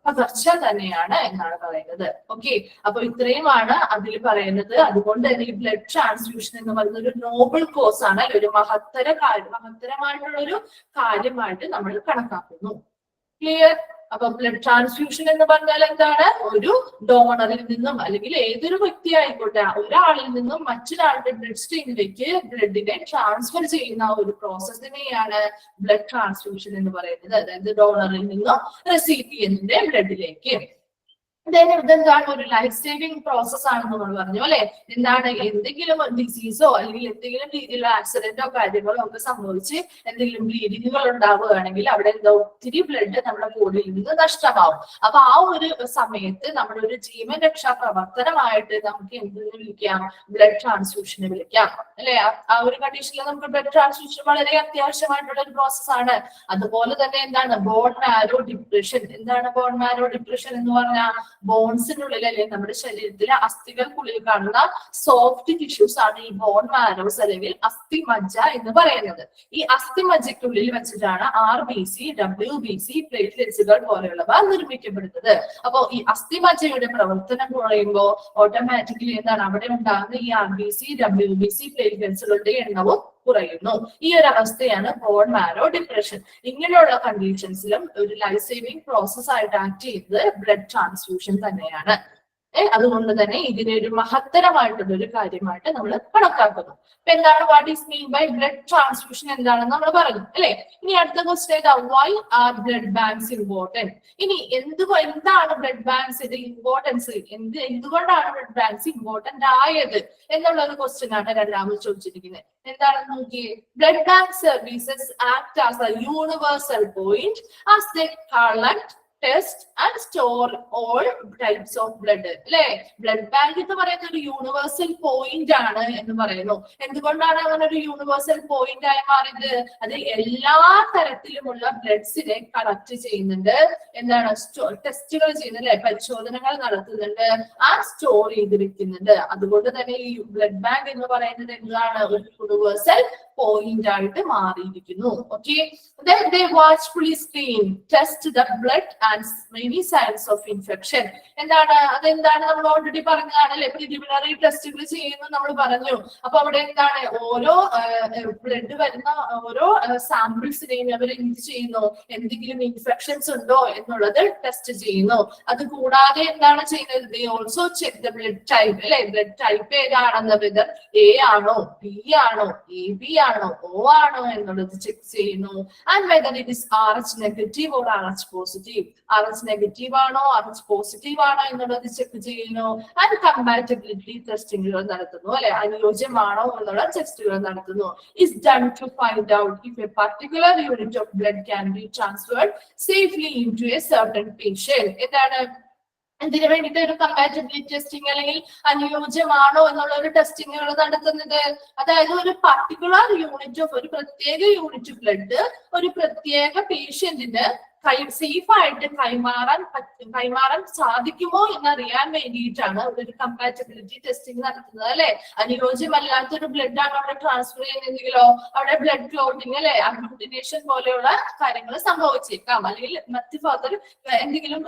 A: പകർച്ച തന്നെയാണ് എന്നാണ് പറയുന്നത്. ഓക്കെ, അപ്പൊ ഇത്രയുമാണ് അതിൽ പറയുന്നത്. അതുകൊണ്ട് തന്നെ ഈ ബ്ലഡ് ട്രാൻസ്ഫ്യൂഷൻ എന്ന് പറയുന്നത് ഒരു നോബിൾ കോസ് ആണ്, ഒരു മഹത്തരമായിട്ടുള്ള ഒരു കാര്യമായിട്ട് നമ്മൾ കണക്കാക്കുന്നു. ക്ലിയർ? അപ്പൊ ബ്ലഡ് ട്രാൻസ്ഫ്യൂഷൻ എന്ന് പറഞ്ഞാൽ എന്താണ്? ഒരു ഡോണറിൽ നിന്നും അല്ലെങ്കിൽ ഏതൊരു വ്യക്തി ആയിക്കോട്ടെ ഒരാളിൽ നിന്നും മറ്റൊരാളുടെ ബ്ലഡ് സ്ട്രീമിലേക്ക് ബ്ലഡിനെ ട്രാൻസ്ഫർ ചെയ്യുന്ന ഒരു പ്രോസസ്സിനെയാണ് ബ്ലഡ് ട്രാൻസ്ഫ്യൂഷൻ എന്ന് പറയുന്നത്. അതായത് ഡോണറിൽ നിന്നും റെസിപ്പിയന്റിന്റെ ബ്ലഡിലേക്ക്. ഇതെന്താണ്? ഒരു ലൈഫ് സേവിങ് പ്രോസസ് ആണെന്ന് നമ്മൾ പറഞ്ഞു അല്ലെ? എന്താണ്? എന്തെങ്കിലും ഡിസീസോ അല്ലെങ്കിൽ എന്തെങ്കിലും രീതിയിലുള്ള ആക്സിഡന്റോ കാര്യങ്ങളോ ഒക്കെ സംഭവിച്ച് എന്തെങ്കിലും ബ്ലീഡിങ്ങുകൾ ഉണ്ടാവുകയാണെങ്കിൽ അവിടെ എന്താ ഒത്തിരി ബ്ലഡ് നമ്മുടെ ബോഡിയിൽ നിന്ന് നഷ്ടമാവും. അപ്പൊ ആ ഒരു സമയത്ത് നമ്മുടെ ഒരു ജീവൻ രക്ഷാ പ്രവർത്തനമായിട്ട് നമുക്ക് എന്തിനു വിളിക്കാം? ബ്ലഡ് ട്രാൻസ്ഫ്യൂഷനെ വിളിക്കാം അല്ലെ? ആ ഒരു കണ്ടീഷനിൽ നമുക്ക് ബ്ലഡ് ട്രാൻസ്ഫ്യൂഷൻ വളരെ അത്യാവശ്യമായിട്ടുള്ള ഒരു പ്രോസസ് ആണ്. അതുപോലെ തന്നെ എന്താണ്? Bone marrow depression. എന്താണ് ബോൺ മാരോ ഡിപ്രഷൻ എന്ന് പറഞ്ഞാൽ? ബോൺസിനുള്ളിൽ അല്ലെങ്കിൽ നമ്മുടെ ശരീരത്തിലെ അസ്ഥികൾക്കുള്ളിൽ കാണുന്ന സോഫ്റ്റ് ടിഷ്യൂസ് ആണ് ഈ ബോൺ മാരോസ് അല്ലെങ്കിൽ അസ്ഥിമജ്ജ എന്ന് പറയുന്നത്. ഈ അസ്ഥിമജ്ജയ്ക്കുള്ളിൽ വെച്ചിട്ടാണ് RBC, WBC, പ്ലേറ്റ്ലെറ്റ്സുകൾ പോലെയുള്ളവ നിർമ്മിക്കപ്പെടുന്നത്. അപ്പോ ഈ അസ്ഥിമജ്ജയുടെ പ്രവർത്തനം കുറയുമ്പോൾ ഓട്ടോമാറ്റിക്കലി എന്താണ്? അവിടെ ഉണ്ടാകുന്ന ഈ RBC, WBC, പ്ലേറ്റ്ലെറ്റ്സുകളുടെ എണ്ണവും കുറയുന്നു. ഈ ഒരു അവസ്ഥയാണ് ബോൺ മാരോ ഡിപ്രഷൻ. ഇങ്ങനെയുള്ള കണ്ടീഷൻസിലും ഒരു ലൈഫ് സേവിങ് പ്രോസസ് ആയിട്ട് ആക്ട് ചെയ്യുന്നത് ബ്ലഡ് ട്രാൻസ്ഫ്യൂഷൻ തന്നെയാണ്. അതുകൊണ്ട് തന്നെ ഇതിനെ ഒരു മഹത്തരമായിട്ടുള്ള ഒരു കാര്യമായിട്ട് നമ്മൾ കണക്കാക്കുന്നു. അപ്പൊ എന്താണ് what is mean by blood transfusion എന്താണെന്ന് നമ്മൾ പറഞ്ഞു അല്ലെ? ഇനി അടുത്ത ക്വസ്റ്റ്യൻ ഏതാ? Why are blood banks important? ഇനി എന്താണ് ബ്ലഡ് ബാങ്ക്സിന്റെ ഇമ്പോർട്ടൻസ്? എന്തുകൊണ്ടാണ് ബ്ലഡ് ബാങ്ക്സ് ഇമ്പോർട്ടന്റ് ആയത് എന്നുള്ള ഒരു ക്വസ്റ്റ്യൻ ആണ് രണ്ടാമത് ചോദിച്ചിരിക്കുന്നത്. എന്താണെന്ന് നോക്കിയേ. Blood bank services act as a universal point as they collect, test and store all types of blood അല്ലെ? ബ്ലഡ് ബാങ്ക് എന്ന് പറയുന്ന ഒരു യൂണിവേഴ്സൽ പോയിന്റ് ആണ് എന്ന് പറയുന്നു. എന്തുകൊണ്ടാണ് അങ്ങനെ ഒരു യൂണിവേഴ്സൽ പോയിന്റ് ആയി മാറിയത്? അത് എല്ലാ തരത്തിലുമുള്ള ബ്ലഡ്സിനെ കളക്ട് ചെയ്യുന്നുണ്ട്. എന്താണ്? ടെസ്റ്റുകൾ ചെയ്യുന്നുണ്ട് അല്ലെ? പരിശോധനകൾ നടത്തുന്നുണ്ട്, ആ സ്റ്റോർ ചെയ്ത് വെക്കുന്നുണ്ട്. അതുകൊണ്ട് തന്നെ ഈ ബ്ലഡ് ബാങ്ക് എന്ന് പറയുന്നത് എന്താണ്? ഒരു യൂണിവേഴ്സൽ പോയിന്റ് ആയിട്ട് മാറിയിരിക്കുന്നു. Okay, then they watchfully screen, test the blood and many signs of infection. അതെന്താണ്? നമ്മൾ ഓൾറെഡി പറഞ്ഞതാണല്ലേ, പ്രിലിമിനറി ടെസ്റ്റുകൾ ചെയ്യുന്നു നമ്മൾ പറഞ്ഞു. അപ്പൊ അവിടെ എന്താണ്? ഓരോ ബ്ലഡ് വരുന്ന ഓരോ സാമ്പിൾസിനെയും അവർ എന്ത് ചെയ്യുന്നു? എന്തെങ്കിലും ഇൻഫെക്ഷൻസ് ഉണ്ടോ എന്നുള്ളത് ടെസ്റ്റ് ചെയ്യുന്നു. അത് കൂടാതെ എന്താണ് ചെയ്യുന്നത്? they also check the blood type അല്ലെ? ബ്ലഡ് ടൈപ്പ് ഏതാണെന്ന്, വെദർ A ആണോ, B ആണോ, AB ആണോ, O ആണോ എന്നുള്ളത് ചെക്ക് ചെയ്യുന്നു. And whether it is RH negative or RH positive, RH negative ആണോ RH പോസിറ്റീവ് ആണോ എന്നുള്ളത് ചെക്ക് ചെയ്യുന്നു. ആൻഡ് കമ്പാറ്റബിലിറ്റി ടെസ്റ്റിംഗുകൾ നടത്തുന്നു അല്ലെ? അനുയോജ്യമാണോ എന്നുള്ള ടെസ്റ്റുകൾ നടത്തുന്നു. Is done to find out if a particular unit of blood can be transferred safely into a certain patient. എന്താണ്? എന്തിനു വേണ്ടിയിട്ട് ഒരു കമ്പാറ്റബിലിറ്റി ടെസ്റ്റിംഗ് അല്ലെങ്കിൽ അനുയോജ്യമാണോ എന്നുള്ള ഒരു ടെസ്റ്റിങ്ങുകൾ നടത്തുന്നത്? അതായത് ഒരു പർട്ടിക്കുലർ യൂണിറ്റ് ഓഫ് ഒരു പ്രത്യേക യൂണിറ്റ് ബ്ലഡ് ഒരു പ്രത്യേക പേഷ്യന്റിന് സേഫ് ആയിട്ട് കൈമാറാൻ സാധിക്കുമോ എന്നറിയാൻ വേണ്ടിയിട്ടാണ് ഒരു കമ്പാറ്റബിലിറ്റി ടെസ്റ്റിംഗ് നടത്തുന്നത് അല്ലെ? അനുയോജ്യമല്ലാത്തൊരു ബ്ലഡ് ആണ് അവിടെ ട്രാൻസ്ഫർ ചെയ്യുന്നെങ്കിലോ അവിടെ ബ്ലഡ് ക്ലോട്ടിങ് അല്ലെ, അഗ്ലൂട്ടിനേഷൻ പോലെയുള്ള കാര്യങ്ങൾ സംഭവിച്ചേക്കാം, അല്ലെങ്കിൽ മറ്റ് ഫർദർ എന്തെങ്കിലും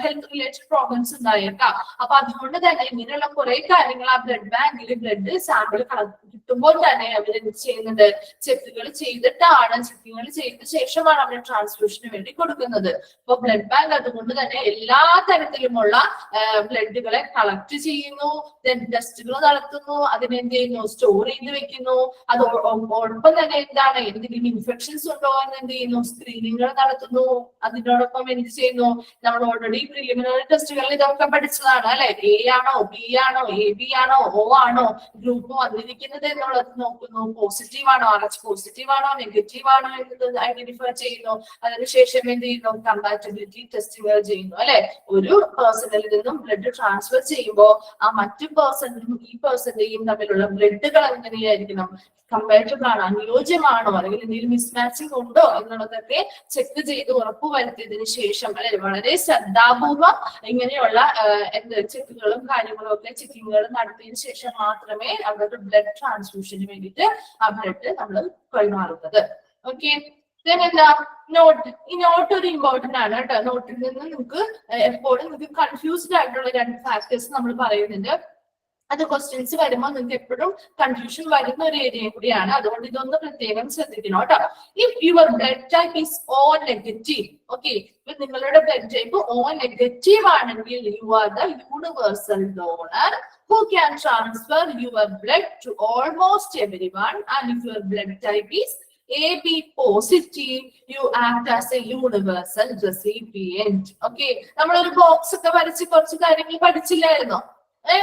A: ഹെൽത്ത് റിലേറ്റഡ് പ്രോബ്ലംസ് ഉണ്ടായേക്കാം. അപ്പൊ അതുകൊണ്ട് തന്നെ ഇങ്ങനെയുള്ള കുറെ കാര്യങ്ങൾ ആ ബ്ലഡ് ബാങ്കിൽ ബ്ലഡ് സാമ്പിൾ കിട്ടുമ്പോൾ തന്നെ അവർ എന്ത് ചെയ്യുന്നുണ്ട്? ചെക്കുകൾ ചെയ്ത ശേഷമാണ് അവർ ട്രാൻസ്ഫ്യൂഷന് വേണ്ടി കൊടുക്കുന്നത്. അപ്പൊ ബ്ലഡ് ബാങ്ക് അതുകൊണ്ട് തന്നെ എല്ലാ തരത്തിലുമുള്ള ബ്ലഡുകളെ കളക്ട് ചെയ്യുന്നു, ടെസ്റ്റുകൾ നടത്തുന്നു, അതിനെന്ത് ചെയ്യുന്നു, സ്റ്റോർ ചെയ്ത് വെക്കുന്നു. അത് ഒപ്പം തന്നെ എന്താണ്, എന്തെങ്കിലും ഇൻഫെക്ഷൻസ് ഉണ്ടോ എന്ന് എന്ത് ചെയ്യുന്നു, സ്ക്രീനിങ്ങുകൾ നടത്തുന്നു. അതിനോടൊപ്പം എന്ത് ചെയ്യുന്നു, നമ്മൾ ഓൾറെഡി പ്രിലിമിനറി ടെസ്റ്റുകളിൽ ഇതൊക്കെ പഠിച്ചതാണ് അല്ലെ. എ ആണോ, ബി ആണോ, AB ആണോ, O ആണോ ഗ്രൂപ്പ് വന്നിരിക്കുന്നത് എന്നുള്ളത് നോക്കുന്നു. പോസിറ്റീവ് ആണോ, RH പോസിറ്റീവ് ആണോ, നെഗറ്റീവ് ആണോ എന്നത് ഐഡന്റിഫൈ ചെയ്യുന്നു. അതിനുശേഷം എന്ത് ചെയ്യുന്നു, കമ്പാറ്റബിലിറ്റി ടെസ്റ്റുകൾ ചെയ്യുന്നു അല്ലെ. ഒരു പേഴ്സണിൽ നിന്നും ബ്ലഡ് ട്രാൻസ്ഫർ ചെയ്യുമ്പോൾ ആ മറ്റു പേഴ്സണിനും ഈ പേഴ്സന്റെയും തമ്മിലുള്ള ബ്ലഡുകൾ എങ്ങനെയായിരിക്കണം, കമ്പാറ്റബിൾ ആണോ, അനുയോജ്യമാണോ, അല്ലെങ്കിൽ എന്തെങ്കിലും മിസ്മാച്ചിങ് ഉണ്ടോ എന്നുള്ളതൊക്കെ ചെക്ക് ചെയ്ത് ഉറപ്പുവരുത്തിയതിനു ശേഷം അല്ലെ, വളരെ ശ്രദ്ധാപൂർവം ഇങ്ങനെയുള്ള ചെക്കുകളും കാര്യങ്ങളും ഒക്കെ ചെക്കിങ്ങുകളും നടത്തിയതിനു ശേഷം മാത്രമേ അവരുടെ ബ്ലഡ് ട്രാൻസ്ഫ്യൂഷന് വേണ്ടിയിട്ട് ആ ബ്ലഡ് നമ്മൾ കൈമാറുന്നത്. ഓക്കെ, എന്താ നോട്ട്. ഈ നോട്ട് ഒരു ഇമ്പോർട്ടന്റ് ആണ് കേട്ടോ. നോട്ടിൽ നിന്ന് നിങ്ങൾക്ക് എപ്പോഴും നിങ്ങൾക്ക് കൺഫ്യൂസ്ഡ് ആയിട്ടുള്ള രണ്ട് ഫാക്ടേഴ്സ് നമ്മൾ പറയുന്നുണ്ട്. അത് ക്വസ്റ്റ്യൻസ് വരുമ്പോൾ നിങ്ങൾക്ക് എപ്പോഴും കൺഫ്യൂഷൻ വരുന്ന ഒരു ഏരിയ കൂടിയാണ്. അതുകൊണ്ട് ഇതൊന്ന് പ്രത്യേകം ശ്രദ്ധിക്കണം കേട്ടോ. If your blood type is O negative, okay, നിങ്ങളുടെ ബ്ലഡ് ടൈപ്പ് O നെഗറ്റീവ് ആണെങ്കിൽ you are the universal donor who can transfer your blood to almost everyone, and if your blood type is AB positive, you act as a universal recipient. Okay, നമ്മളൊരു box ഒക്കെ വരച്ച് കുറച്ച് കാര്യങ്ങൾ പഠിച്ചില്ലായിരുന്നോ?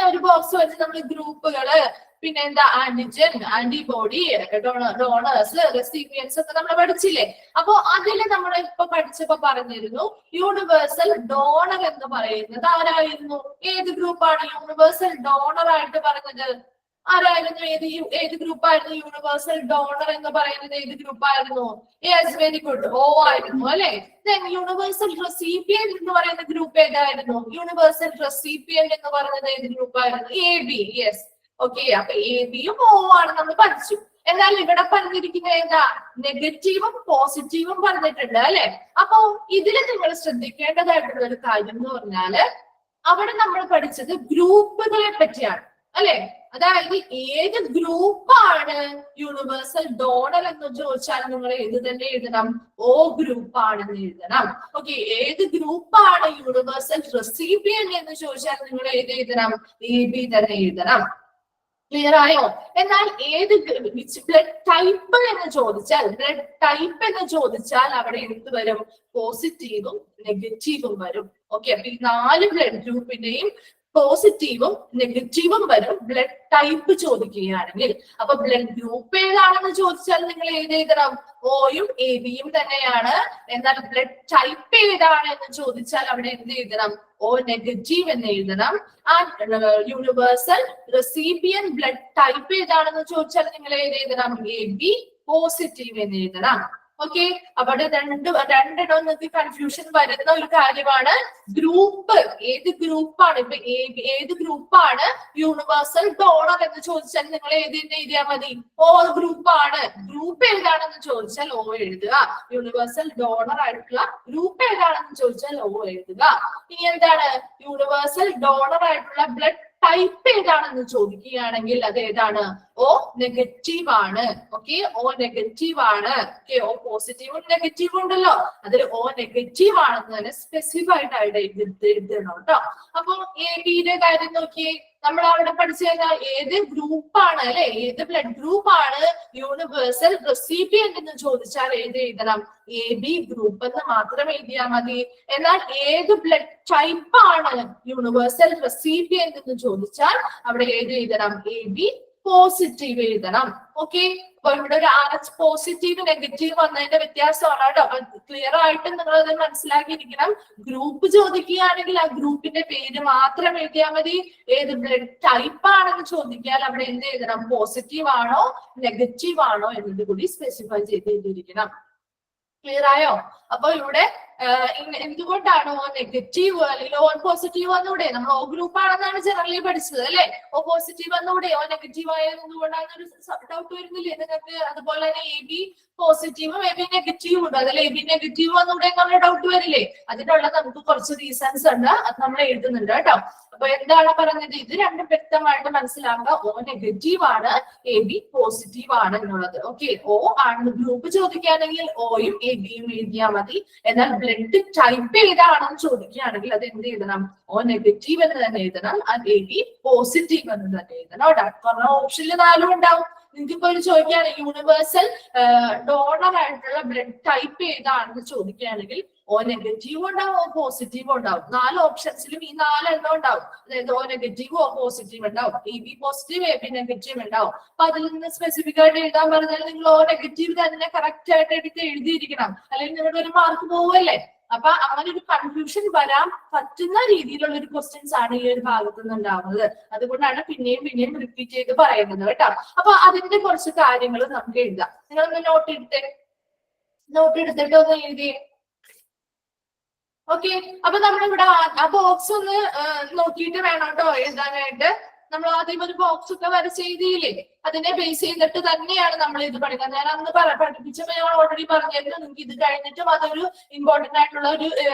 A: ഒരു box വെച്ച് നമ്മൾ ഗ്രൂപ്പുകള്, പിന്നെ എന്താ ആന്റിജൻ, ആന്റിബോഡി, ഡോണേഴ്സ്, റെസിപ്പിയൻസ് ഒക്കെ നമ്മൾ പഠിച്ചില്ലേ? അപ്പൊ അതില് നമ്മൾ ഇപ്പൊ പഠിച്ചപ്പോ പറഞ്ഞിരുന്നു യൂണിവേഴ്സൽ ഡോണർ എന്ന് പറയുന്നത് ആരായിരുന്നു, ഏത് ഗ്രൂപ്പാണ് യൂണിവേഴ്സൽ ഡോണർ ആയിട്ട് പറഞ്ഞത്? ആരായിരുന്നു? ഏത് ഗ്രൂപ്പായിരുന്നു യൂണിവേഴ്സൽ ഡോണർ എന്ന് പറയുന്നത്? ഏത് ഗ്രൂപ്പായിരുന്നു? യെസ്, വെരി ഗുഡ്, O ആയിരുന്നു അല്ലെ. യൂണിവേഴ്സൽ റെസിപ്പിയന്റ് എന്ന് പറയുന്ന ഗ്രൂപ്പ് ഏതായിരുന്നു? യൂണിവേഴ്സൽ റെസിപ്പിയന്റ് എന്ന് പറയുന്നത് ഏത് ഗ്രൂപ്പായിരുന്നു? AB. Yes, okay. അപ്പൊ ABയും O ആണ് നമ്മൾ പഠിച്ചു. എന്നാൽ ഇവിടെ പറഞ്ഞിരിക്കുന്നത് എന്താ? നെഗറ്റീവും പോസിറ്റീവും പറഞ്ഞിട്ടുണ്ട് അല്ലെ. അപ്പൊ ഇതിൽ നിങ്ങൾ ശ്രദ്ധിക്കേണ്ടതായിട്ടുള്ള ഒരു കാര്യം എന്ന് പറഞ്ഞാല് അവിടെ നമ്മൾ പഠിച്ചത് ഗ്രൂപ്പുകളെ പറ്റിയാണ് അല്ലെ. അതായത് ഏത് ഗ്രൂപ്പാണ് യൂണിവേഴ്സൽ ഡോണർ എന്ന് ചോദിച്ചാൽ നിങ്ങൾ ഏത് തന്നെ എഴുതണം? O ഗ്രൂപ്പാണെന്ന് എഴുതണം. ഓക്കെ, ഏത് ഗ്രൂപ്പാണ് യൂണിവേഴ്സൽ റെസിപ്പിയന്റ് എന്ന് ചോദിച്ചാൽ നിങ്ങൾ ഏത് എഴുതണം? AB തന്നെ എഴുതണം. ക്ലിയർ ആയോ? എന്നാൽ ഏത് ബ്ലഡ് ടൈപ്പ് എന്ന് ചോദിച്ചാൽ അവിടെ എന്ത് വരും? പോസിറ്റീവും നെഗറ്റീവും വരും. ഓക്കെ, അപ്പൊ ഈ 4 ബ്ലഡ് ഗ്രൂപ്പിന്റെയും പോസിറ്റീവും നെഗറ്റീവും വരും ബ്ലഡ് ടൈപ്പ് ചോദിക്കുകയാണെങ്കിൽ. അപ്പൊ ബ്ലഡ് ഗ്രൂപ്പ് ഏതാണെന്ന് ചോദിച്ചാൽ നിങ്ങൾ ഏത് എഴുതണം? Oയും ABയും തന്നെയാണ്. എന്നാൽ ബ്ലഡ് ടൈപ്പ് ഏതാണ് എന്ന് ചോദിച്ചാൽ അവിടെ എന്ത് എഴുതണം? O നെഗറ്റീവ് എന്ന് എഴുതണം. ആ യൂണിവേഴ്സൽ റെസിപ്പിയൻ ബ്ലഡ് ടൈപ്പ് ഏതാണെന്ന് ചോദിച്ചാൽ നിങ്ങൾ ഏത് എഴുതണം? AB പോസിറ്റീവ് എന്ന് എഴുതണം. ഓക്കെ, അവിടെ രണ്ടെണ്ണം നിങ്ങൾക്ക് കൺഫ്യൂഷൻ വരുന്ന ഒരു കാര്യമാണ്. ഗ്രൂപ്പ്, ഏത് ഗ്രൂപ്പാണ്? ഇപ്പൊ ഏത് ഗ്രൂപ്പാണ് യൂണിവേഴ്സൽ ഡോണർ എന്ന് ചോദിച്ചാൽ നിങ്ങൾ ഏത് എഴുതിയാൽ മതി? O ഗ്രൂപ്പാണ്. ഗ്രൂപ്പ് ഏതാണെന്ന് ചോദിച്ചാൽ O എഴുതുക. യൂണിവേഴ്സൽ ഡോണർ ആയിട്ടുള്ള ഗ്രൂപ്പ് ഏതാണെന്ന് ചോദിച്ചാൽ O എഴുതുക. ഇനി എന്താണ്? യൂണിവേഴ്സൽ ഡോണർ ആയിട്ടുള്ള ബ്ലഡ് ടൈപ്പ് ഏതാണെന്ന് ചോദിക്കുകയാണെങ്കിൽ അത് ഏതാണ്? O നെഗറ്റീവ് ആണ്. ഓക്കെ, O നെഗറ്റീവ് ആണ്. ഓക്കെ, O പോസിറ്റീവും നെഗറ്റീവും ഉണ്ടല്ലോ, അതിൽ O നെഗറ്റീവ് ആണെന്ന് തന്നെ സ്പെസിഫൈഡ് ആയിട്ട് എഴുതണം കേട്ടോ. അപ്പൊ ABയുടെ കാര്യം നോക്കിയേ, നമ്മൾ അവിടെ പഠിച്ചു കഴിഞ്ഞാൽ ഏത് ഗ്രൂപ്പാണ് അല്ലെ, ഏത് ബ്ലഡ് ഗ്രൂപ്പാണ് യൂണിവേഴ്സൽ റെസിപ്പിയന്റ് എന്ന് ചോദിച്ചാൽ ഏത് എഴുതണം? AB ഗ്രൂപ്പ് എന്ന് മാത്രം എഴുതിയാൽ മതി. എന്നാൽ ഏത് ബ്ലഡ് ടൈപ്പ് ആണ് യൂണിവേഴ്സൽ റെസിപ്പിയന്റ് എന്ന് ചോദിച്ചാൽ അവിടെ ഏത് എഴുതണം? AB പോസിറ്റീവ് എഴുതണം. ഓക്കെ, അപ്പൊ ഇവിടെ ഒരു RH പോസിറ്റീവ് നെഗറ്റീവ് വന്നതിന്റെ വ്യത്യാസമാണ് കേട്ടോ. അപ്പൊ ക്ലിയർ ആയിട്ട് നിങ്ങൾ അത് മനസ്സിലാക്കിയിരിക്കണം. ഗ്രൂപ്പ് ചോദിക്കുകയാണെങ്കിൽ ആ ഗ്രൂപ്പിന്റെ പേര് മാത്രം എഴുതിയാൽ മതി. ഏത് ബ്ലഡ് ടൈപ്പ് ആണെന്ന് ചോദിക്കാൽ അവിടെ എന്ത് എഴുതണം? പോസിറ്റീവ് ആണോ നെഗറ്റീവ് ആണോ എന്നത് കൂടി സ്പെസിഫൈ ചെയ്തിരിക്കണം. ക്ലിയർ ആയോ? അപ്പൊ ഇവിടെ എന്തുകൊണ്ടാണ് O നെഗറ്റീവ് അല്ലെങ്കിൽ O പോസിറ്റീവ് വന്നൂടെ? നമ്മൾ O ഗ്രൂപ്പ് ആണെന്നാണ് ജനറലി പഠിച്ചത് അല്ലെ. O പോസിറ്റീവ് വന്നൂടെ? O നെഗറ്റീവ് ആയത് എന്തുകൊണ്ടാണ് ഒരു ഡൗട്ട് വരുന്നില്ലേ നിങ്ങൾക്ക്? അതുപോലെ തന്നെ AB പോസിറ്റീവും AB നെഗറ്റീവും ഉണ്ട്, അതിൽ AB നെഗറ്റീവ് വന്നൂടെ എന്നുള്ള ഡൗട്ട് വരില്ലേ? അതിനുള്ള നമുക്ക് കുറച്ച് റീസൺസ് ഉണ്ട്, അത് നമ്മൾ എഴുതുന്നുണ്ട് കേട്ടോ. അപ്പൊ എന്താണ് പറഞ്ഞത്? ഇത് രണ്ടും വ്യക്തമായിട്ട് മനസ്സിലാക്കുക. O നെഗറ്റീവ് ആണ്, AB പോസിറ്റീവ് ആണ് എന്നുള്ളത്. ഓക്കെ, O ആണ് ഗ്രൂപ്പ് ചോദിക്കുകയാണെങ്കിൽ Oയും ABയും എഴുതിയാൽ മതി. എന്നാൽ ബ്ലഡ് ടൈപ്പ് ഏതാണെന്ന് ചോദിക്കുകയാണെങ്കിൽ അത് എന്ത് എഴുതണം? ഓ നെഗറ്റീവ് എന്ന് തന്നെ എഴുതണം, അത് AB പോസിറ്റീവ് എന്ന് തന്നെ എഴുതണം കേട്ടോ. കാരണം ഓപ്ഷനിൽ 4 ഉണ്ടാവും. നിങ്ങൾക്ക് ഇപ്പോൾ ചോദിക്കുകയാണ് യൂണിവേഴ്സൽ ഡോണർ ആയിട്ടുള്ള ബ്ലഡ് ടൈപ്പ് ഏതാണെന്ന് ചോദിക്കുകയാണെങ്കിൽ ഓ നെഗറ്റീവ് ഉണ്ടാവും, ഓ പോസിറ്റീവ് ഉണ്ടാവും. 4 ഓപ്ഷൻസിലും ഈ 4 എണ്ണം ഉണ്ടാവും. അതായത് ഓ നെഗറ്റീവ്, ഓ പോസിറ്റീവ് ഉണ്ടാവും, AB പോസിറ്റീവ്, AB നെഗറ്റീവ് ഉണ്ടാവും. അപ്പൊ അതിൽ നിന്ന് സ്പെസിഫിക് ആയിട്ട് എഴുതാൻ പറഞ്ഞാൽ നിങ്ങൾ ഓ നെഗറ്റീവ് തന്നെ കറക്റ്റ് ആയിട്ട് എടുത്ത് എഴുതിയിരിക്കണം, അല്ലെങ്കിൽ നിങ്ങളുടെ ഒരു മാർക്ക് പോവല്ലേ. അപ്പൊ അങ്ങനെ ഒരു കൺഫ്യൂഷൻ വരാൻ പറ്റുന്ന രീതിയിലുള്ള ഒരു ക്വസ്റ്റ്യൻസ് ആണ് ഈ ഒരു ഭാഗത്ത് നിന്ന് ഉണ്ടാവുന്നത്. അതുകൊണ്ടാണ് പിന്നെയും റിപ്പീറ്റ് ചെയ്ത് പറയുന്നത് കേട്ടോ. അപ്പൊ അതിന്റെ കുറച്ച് കാര്യങ്ങൾ നമുക്ക് എഴുതാം. നിങ്ങളൊന്ന് നോട്ട് എടുത്തിട്ട് ഒന്ന് എഴുതിയേ. ഓക്കെ, അപ്പൊ നമ്മളിവിടെ ആ ബോക്സ് ഒന്ന് നോക്കിയിട്ട് വേണം കേട്ടോ എഴുതാനായിട്ട്. നമ്മൾ ആദ്യം ഒരു ബോക്സ് ഒക്കെ വരച്ച് എഴുതിയില്ലേ, അതിനെ ബേസ് ചെയ്തിട്ട് തന്നെയാണ് നമ്മൾ ഇത് പഠിക്കുന്നത്. ഞാൻ അന്ന് പഠിപ്പിച്ചപ്പോൾ ഞാൻ ഓൾറെഡി പറഞ്ഞിരുന്നു, നിങ്ങൾക്ക് ഇത് കഴിഞ്ഞിട്ടും അതൊരു ഇമ്പോർട്ടന്റ് ആയിട്ടുള്ള ഒരു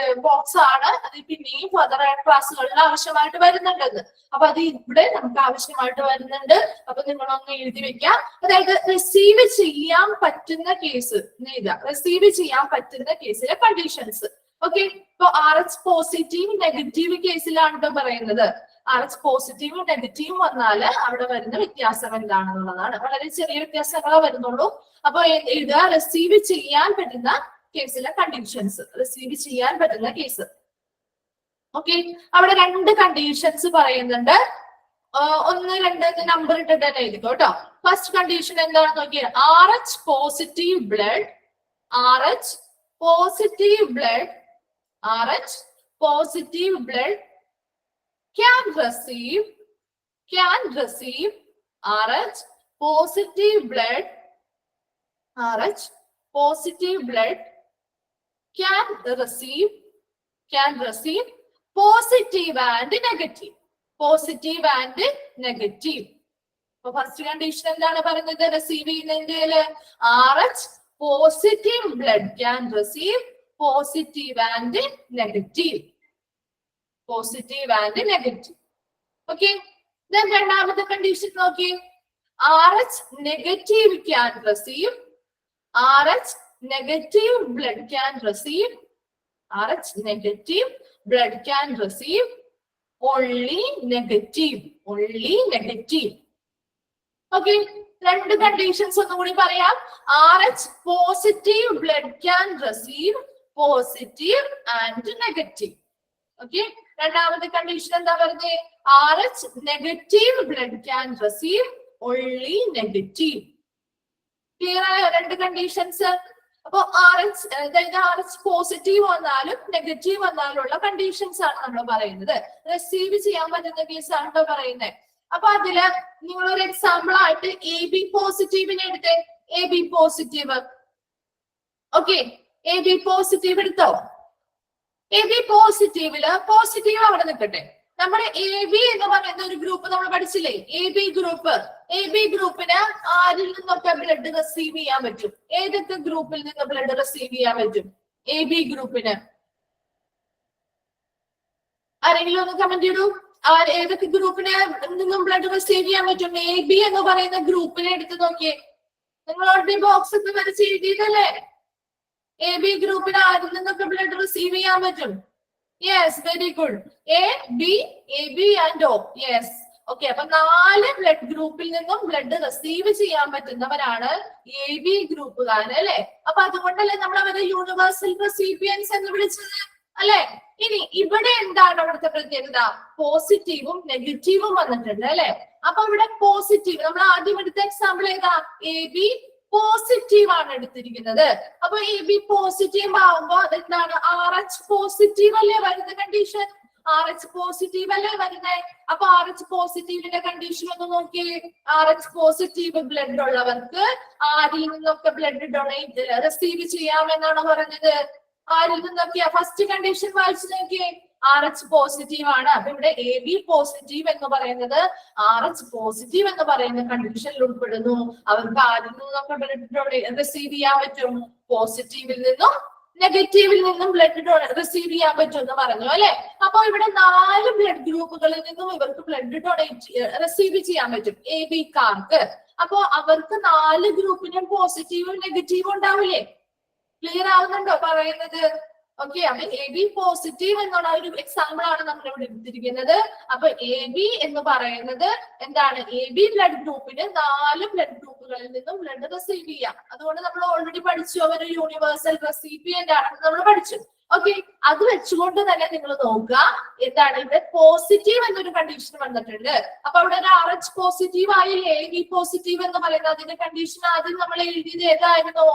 A: ബോക്സ് ആണ്. അത് പിന്നെയും ഫർദർ ആയിട്ട് ക്ലാസ്സുകളിൽ ആവശ്യമായിട്ട് വരുന്നുണ്ടെന്ന്. അപ്പൊ അത് ഇവിടെ നമുക്ക് ആവശ്യമായിട്ട് വരുന്നുണ്ട്. അപ്പൊ നിങ്ങളൊന്ന് എഴുതി വെക്കാം. അതായത് റിസീവ് ചെയ്യാൻ പറ്റുന്ന കേസ് എഴുതാം. റിസീവ് ചെയ്യാൻ പറ്റുന്ന കേസിലെ കണ്ടീഷൻസ്. ഓക്കെ, ഇപ്പൊ RH പോസിറ്റീവ് നെഗറ്റീവ് കേസിലാണ് കേട്ടോ പറയുന്നത്. RH പോസിറ്റീവും നെഗറ്റീവും വന്നാൽ അവിടെ വരുന്ന വ്യത്യാസം എന്താണെന്നുള്ളതാണ്. വളരെ ചെറിയ വ്യത്യാസങ്ങളെ വരുന്നുള്ളൂ. അപ്പൊ എഴുതുക റിസീവ് ചെയ്യാൻ പറ്റുന്ന കേസിലെ കണ്ടീഷൻസ്. റിസീവ് ചെയ്യാൻ പറ്റുന്ന കേസ്. ഓക്കെ, അവിടെ 2 കണ്ടീഷൻസ് പറയുന്നുണ്ട്. 1, 2 നമ്പർ ഇട്ടിട്ട് തന്നെ എഴുതിക്കോ കേട്ടോ. ഫസ്റ്റ് കണ്ടീഷൻ എന്താണെന്ന് നോക്കിയാൽ RH positive blood, RH positive blood, RH positive blood can receive RH positive blood, RH positive blood can receive positive and negative. Positive and negative. So first condition എന്താണ് പറയുന്നത്? Receive ചെയ്യുന്നതിൽ RH positive blood can receive positive and negative. Positive and negative. Okay. Then രണ്ടാമത്തെ condition നോക്കി. RH negative can receive. RH negative blood can receive. RH negative blood can receive only negative. Only negative. Okay. 2 conditions ഒന്നുകൂടി പറയാം. RH positive blood can receive positive and negative. Okay. രണ്ടാമത്തെ condition എന്താ പറഞ്ഞേ? RH negative blood can receive only negative. Clear ആയോ 2 conditions? അപ്പൊ അതായത് RH positive വന്നാലും negative വന്നാലും ഉള്ള കണ്ടീഷൻസ് ആണ് നമ്മൾ പറയുന്നത്. റിസീവ് ചെയ്യാൻ പറ്റുന്ന കേസ് ആണോ പറയുന്നത്. അപ്പൊ അതില് നിങ്ങളൊരു എക്സാമ്പിൾ ആയിട്ട് AB പോസിറ്റീവിനെ എടുത്തേ. AB positive. Okay, AB positive എടുത്തോ. AB പോസിറ്റീവില് പോസിറ്റീവ് അവിടെ നിൽക്കട്ടെ. നമ്മുടെ AB എന്ന് പറയുന്ന ഒരു ഗ്രൂപ്പ് നമ്മൾ പഠിച്ചില്ലേ? AB group. AB ഗ്രൂപ്പിന് ആരിൽ നിന്നൊക്കെ ബ്ലഡ് റിസീവ് ചെയ്യാൻ പറ്റും? ഏതൊക്കെ ഗ്രൂപ്പിൽ നിന്ന് ബ്ലഡ് റിസീവ് ചെയ്യാൻ പറ്റും AB ഗ്രൂപ്പിന്? ആരെങ്കിലും ഒന്ന് കമന്റ് ചെയ്തു. ഏതൊക്കെ ഗ്രൂപ്പിന് നിന്നും ബ്ലഡ് റിസീവ് ചെയ്യാൻ പറ്റും? AB എന്ന് പറയുന്ന ഗ്രൂപ്പിനെ എടുത്ത് നോക്കിയേ. നിങ്ങൾ ഓൾറെഡി ബോക്സ് ഒക്കെ വരച്ച് എഴുതിയിട്ടല്ലേ? AB ഗ്രൂപ്പിന് ആരിൽ നിന്നൊക്കെ ബ്ലഡ് റിസീവ് ചെയ്യാൻ പറ്റും? Yes, very good. AB and O. Yes. Okay, അപ്പൊ 4 ബ്ലഡ് ഗ്രൂപ്പിൽ നിന്നും ബ്ലഡ് റിസീവ് ചെയ്യാൻ പറ്റുന്നവരാണ് AB ഗ്രൂപ്പുകാര് അല്ലെ? അപ്പൊ അതുകൊണ്ടല്ലേ നമ്മൾ അവരെ യൂണിവേഴ്സൽ റെസിപ്പിയൻസ് എന്ന് വിളിച്ചത് അല്ലെ? ഇനി ഇവിടെ എന്താണ് അവിടുത്തെ പ്രത്യേകത? പോസിറ്റീവും നെഗറ്റീവും വന്നിട്ടുണ്ട് അല്ലെ? അപ്പൊ ഇവിടെ പോസിറ്റീവ് നമ്മൾ ആദ്യം എടുത്ത എക്സാമ്പിൾ ഏതാ? AB പോസിറ്റീവ് ആണ് എടുത്തിരിക്കുന്നത്. അപ്പൊ AB പോസിറ്റീവ് ആവുമ്പോ അതെന്താണ്? RH പോസിറ്റീവ് അല്ലേ വരുന്ന കണ്ടീഷൻ? RH പോസിറ്റീവ് അല്ലേ വരുന്നേ? അപ്പൊ RH പോസിറ്റീവിന്റെ കണ്ടീഷൻ ഒന്ന് നോക്കിയേ. RH പോസിറ്റീവ് ബ്ലഡ് ഉള്ളവർക്ക് ആരിൽ നിന്നൊക്കെ ബ്ലഡ് ഡൊണേറ്റ് റിസീവ് ചെയ്യാമെന്നാണ് പറഞ്ഞത്? ആരിൽ നിന്നൊക്കെയാ? ഫസ്റ്റ് കണ്ടീഷൻ വായിച്ചു നോക്കിയേ. RH പോസിറ്റീവ് ആണ്. അപ്പൊ ഇവിടെ AB പോസിറ്റീവ് എന്ന് പറയുന്നത് RH പോസിറ്റീവ് എന്ന് പറയുന്ന കണ്ടീഷനിൽ ഉൾപ്പെടുന്നു. അവർക്ക് ആരിൽ നിന്നൊക്കെ ബ്ലഡ് റിസീവ് ചെയ്യാൻ പറ്റും? പോസിറ്റീവിൽ നിന്നും നെഗറ്റീവിൽ നിന്നും ബ്ലഡ് റിസീവ് ചെയ്യാൻ പറ്റും എന്ന് പറഞ്ഞു അല്ലെ? അപ്പൊ ഇവിടെ 4 ബ്ലഡ് ഗ്രൂപ്പുകളിൽ നിന്നും ഇവർക്ക് ബ്ലഡ് ഡൊണേറ്റ് റിസീവ് ചെയ്യാൻ പറ്റും AB കാർക്ക്. അപ്പൊ അവർക്ക് 4 ഗ്രൂപ്പിനും പോസിറ്റീവും നെഗറ്റീവും ഉണ്ടാവില്ലേ? ക്ലിയർ ആവുന്നുണ്ടോ പറയുന്നത്? ഓക്കെ, അപ്പൊ എ ബി പോസിറ്റീവ് എന്നുള്ള ഒരു എക്സാമ്പിൾ ആണ് നമ്മൾ ഇവിടെ എടുത്തിരിക്കുന്നത്. അപ്പൊ എ ബി എന്ന് പറയുന്നത് എന്താണ്? എ ബി ബ്ലഡ് ഗ്രൂപ്പിന് 4 ബ്ലഡ് ഗ്രൂപ്പുകളിൽ നിന്നും ബ്ലഡ് റിസീവ് ചെയ്യാം. അതുകൊണ്ട് നമ്മൾ ഓൾറെഡി പഠിച്ചു, അവർ യൂണിവേഴ്സൽ റെസിപ്പിയന്റ് ആണെന്ന് നമ്മൾ പഠിച്ചു. ഓക്കെ, അത് വെച്ചുകൊണ്ട് തന്നെ നിങ്ങൾ നോക്കുക, എന്താണ് ഇവിടെ പോസിറ്റീവ് എന്നൊരു കണ്ടീഷൻ വന്നിട്ടുണ്ട്. അപ്പൊ അവിടെ ഒരു RH പോസിറ്റീവ് ആയില്ലേ? എ ബി പോസിറ്റീവ് എന്ന് പറയുന്നത് അതിന്റെ കണ്ടീഷൻ ആദ്യം നമ്മൾ എഴുതിയത് ഏതായിരുന്നു?